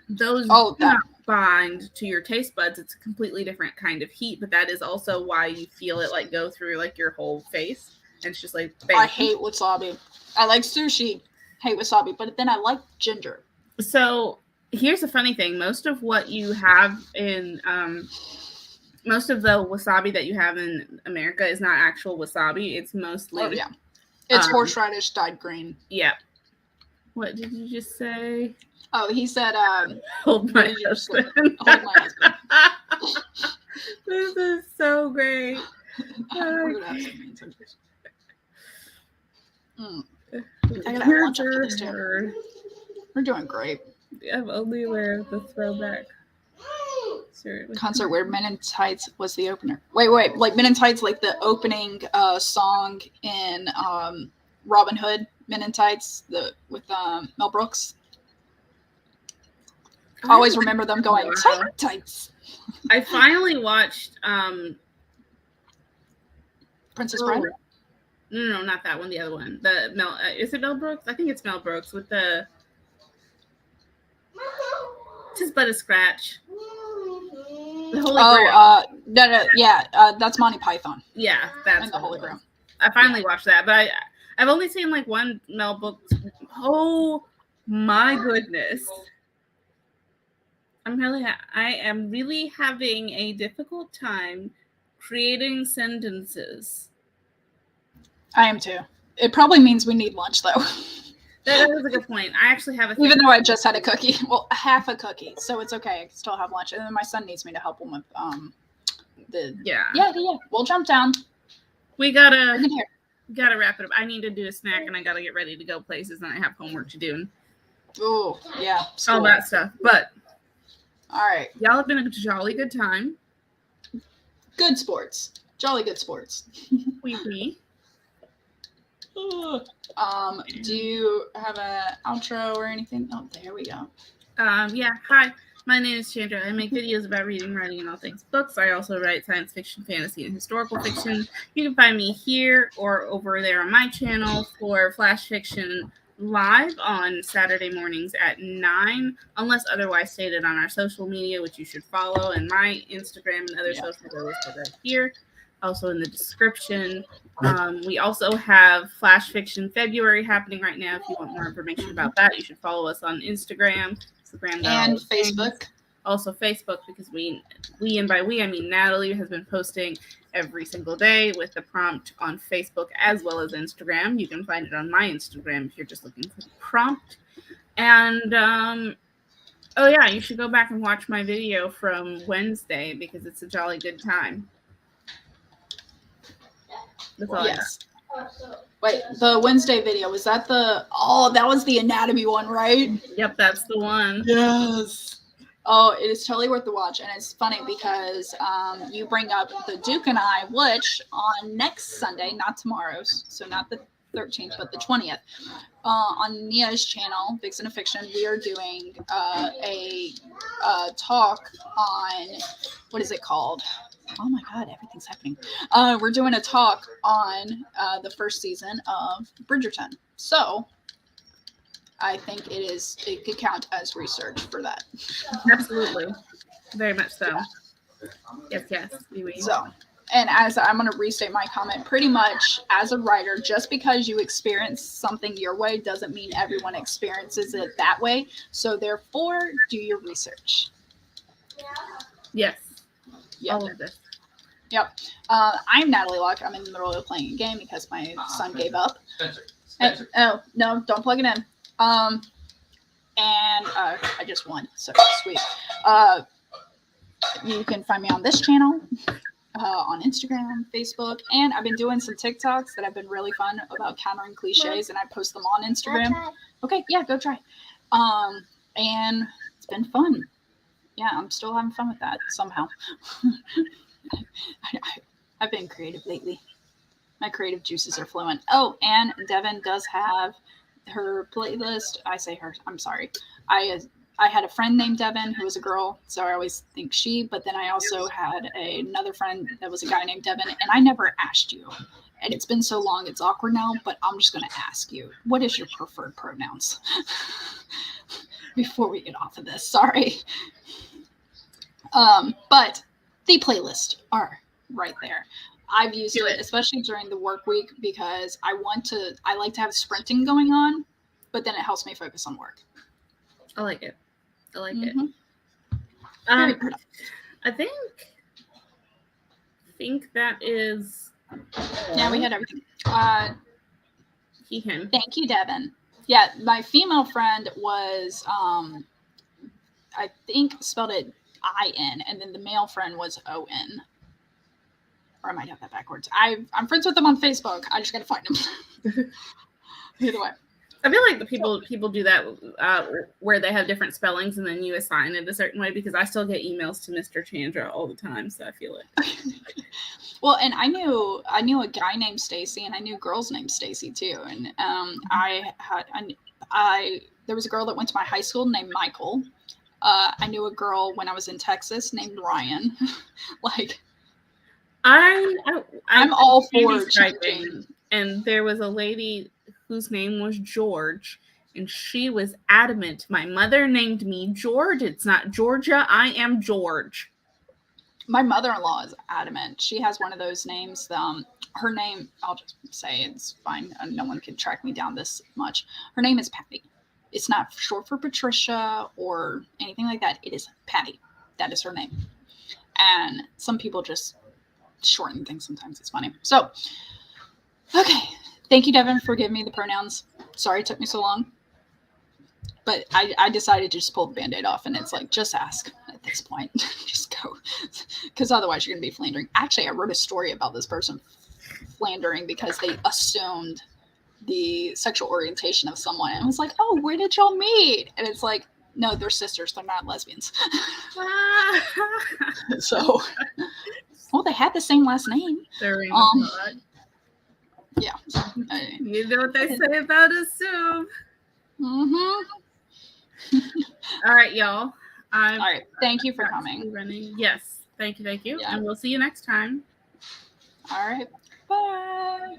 those do not bind to your taste buds. It's a completely different kind of heat, but that is also why you feel it like go through like your whole face. And it's just like, bam. I hate wasabi. I like sushi, hate wasabi, but then I like ginger. So here's the funny thing. Most of what you have in, most of the wasabi that you have in America is not actual wasabi. It's mostly, it's horseradish dyed green. Yeah. What did you just say? Oh, he said, hold my husband. Hold my husband. This is much after this too. Heard. We're doing great. I'm only aware of the throwback. Concert where Men in Tights was the opener. Wait, like Men in Tights, like the opening song in Robin Hood, Men in Tights, with Mel Brooks. I always remember them going tights. I finally watched Princess Bride. No, not that one. The other one. The Mel. Is it Mel Brooks? I think it's Mel Brooks with the. Just but a scratch. The Holy Grail. No, yeah, that's Monty Python. Yeah, that's the Holy Grail. I finally watched that, but I've only seen like one Mel Brooks. Oh my goodness! I am really having a difficult time creating sentences. I am too. It probably means we need lunch though. That is a good point. I actually have Even though I just had a cookie. Well, half a cookie. So it's okay. I can still have lunch. And then my son needs me to help him with Yeah. We'll jump down. We gotta wrap it up. I need to do a snack and I gotta get ready to go places and I have homework to do. Oh, yeah. All that stuff. But all right. Y'all have been a jolly good time. Good sports. Jolly good sports. We. Do you have an outro or anything? Oh, there we go. Yeah. Hi, my name is Chandra. I make videos about reading, writing, and all things books. I also write science fiction, fantasy, and historical fiction. You can find me here or over there on my channel for Flash Fiction live on Saturday mornings at 9, unless otherwise stated on our social media, which you should follow, and my Instagram and other social media listed right here. Also in the description. We also have Flash Fiction February happening right now. If you want more information about that, you should follow us on Instagram and Facebook. Also Facebook, because we and by we I mean Natalie has been posting every single day with the prompt on Facebook as well as Instagram. You can find it on my Instagram if you're just looking for the prompt. And oh yeah, you should go back and watch my video from Wednesday because it's a jolly good time. That's all yes. Wait, the Wednesday video, was that that was the anatomy one, right? Yep, that's the one. Yes. Oh, it is totally worth the watch. And it's funny because you bring up the Duke and I, which on next Sunday, not tomorrow's, so not the 13th, but the 20th, on Nia's channel, Vixen of Fiction, we are doing a talk on, what is it called? Oh my God, everything's happening. We're doing a talk on the first season of Bridgerton. So I think it could count as research for that. Absolutely. Very much so. Yes. So, and as I'm going to restate my comment, pretty much as a writer, just because you experience something your way doesn't mean everyone experiences it that way. So therefore, do your research. Yes. Yep. All of this. Yep. I'm Natalie Locke. I'm in the middle of playing a game because my son gave up. Spencer. Oh, no, don't plug it in. And I just won. So sweet. You can find me on this channel, on Instagram, Facebook, and I've been doing some TikToks that have been really fun about countering cliches, and I post them on Instagram. Okay, yeah, go try. And it's been fun. Yeah, I'm still having fun with that somehow. I've been creative lately. My creative juices are flowing. Oh, and Devin does have her playlist. I say her. I'm sorry. I had a friend named Devin who was a girl, so I always think she. But then I also had another friend that was a guy named Devin, and I never asked you. And it's been so long, it's awkward now. But I'm just going to ask you, what is your preferred pronouns? Before we get off of this, sorry. But the playlists are right there. I've used it, especially during the work week, because I like to have sprinting going on, but then it helps me focus on work. I like it. Very productive. I think that is. Yeah, we had everything. Him. Thank you, Devin. Yeah, my female friend was, I think spelled it I-N, and then the male friend was O-N. Or I might have that backwards. I'm friends with them on Facebook. I just got to find them. Either way. I feel like the people do that where they have different spellings and then you assign it a certain way, because I still get emails to Mr. Chandra all the time, so I feel it. Well, and I knew a guy named Stacy, and I knew girls named Stacy too. And there was a girl that went to my high school named Michael. I knew a girl when I was in Texas named Ryan. Like, I'm all for changing. And there was a lady whose name was George, and she was adamant. My mother named me George. It's not Georgia. I am George. My mother-in-law is adamant. She has one of those names. Her name, I'll just say it's fine. No one can track me down this much. Her name is Patty. It's not short for Patricia or anything like that. It is Patty. That is her name. And some people just shorten things sometimes. It's funny. So, okay. Thank you, Devin, for giving me the pronouns. Sorry it took me so long. But I decided to just pull the Band-Aid off, and it's like, just ask at this point. Just go. Because otherwise you're going to be floundering. Actually, I wrote a story about this person floundering because they assumed the sexual orientation of someone. And it was like, oh, where did y'all meet? And it's like, no, they're sisters. They're not lesbians. So, well, they had the same last name. Yeah. You know what they say about assume. Mm-hmm. All right, y'all. All right. Thank you for coming. Running. Yes. Thank you. Yeah. And we'll see you next time. All right. Bye.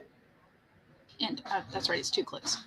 And that's right. It's 2 clicks.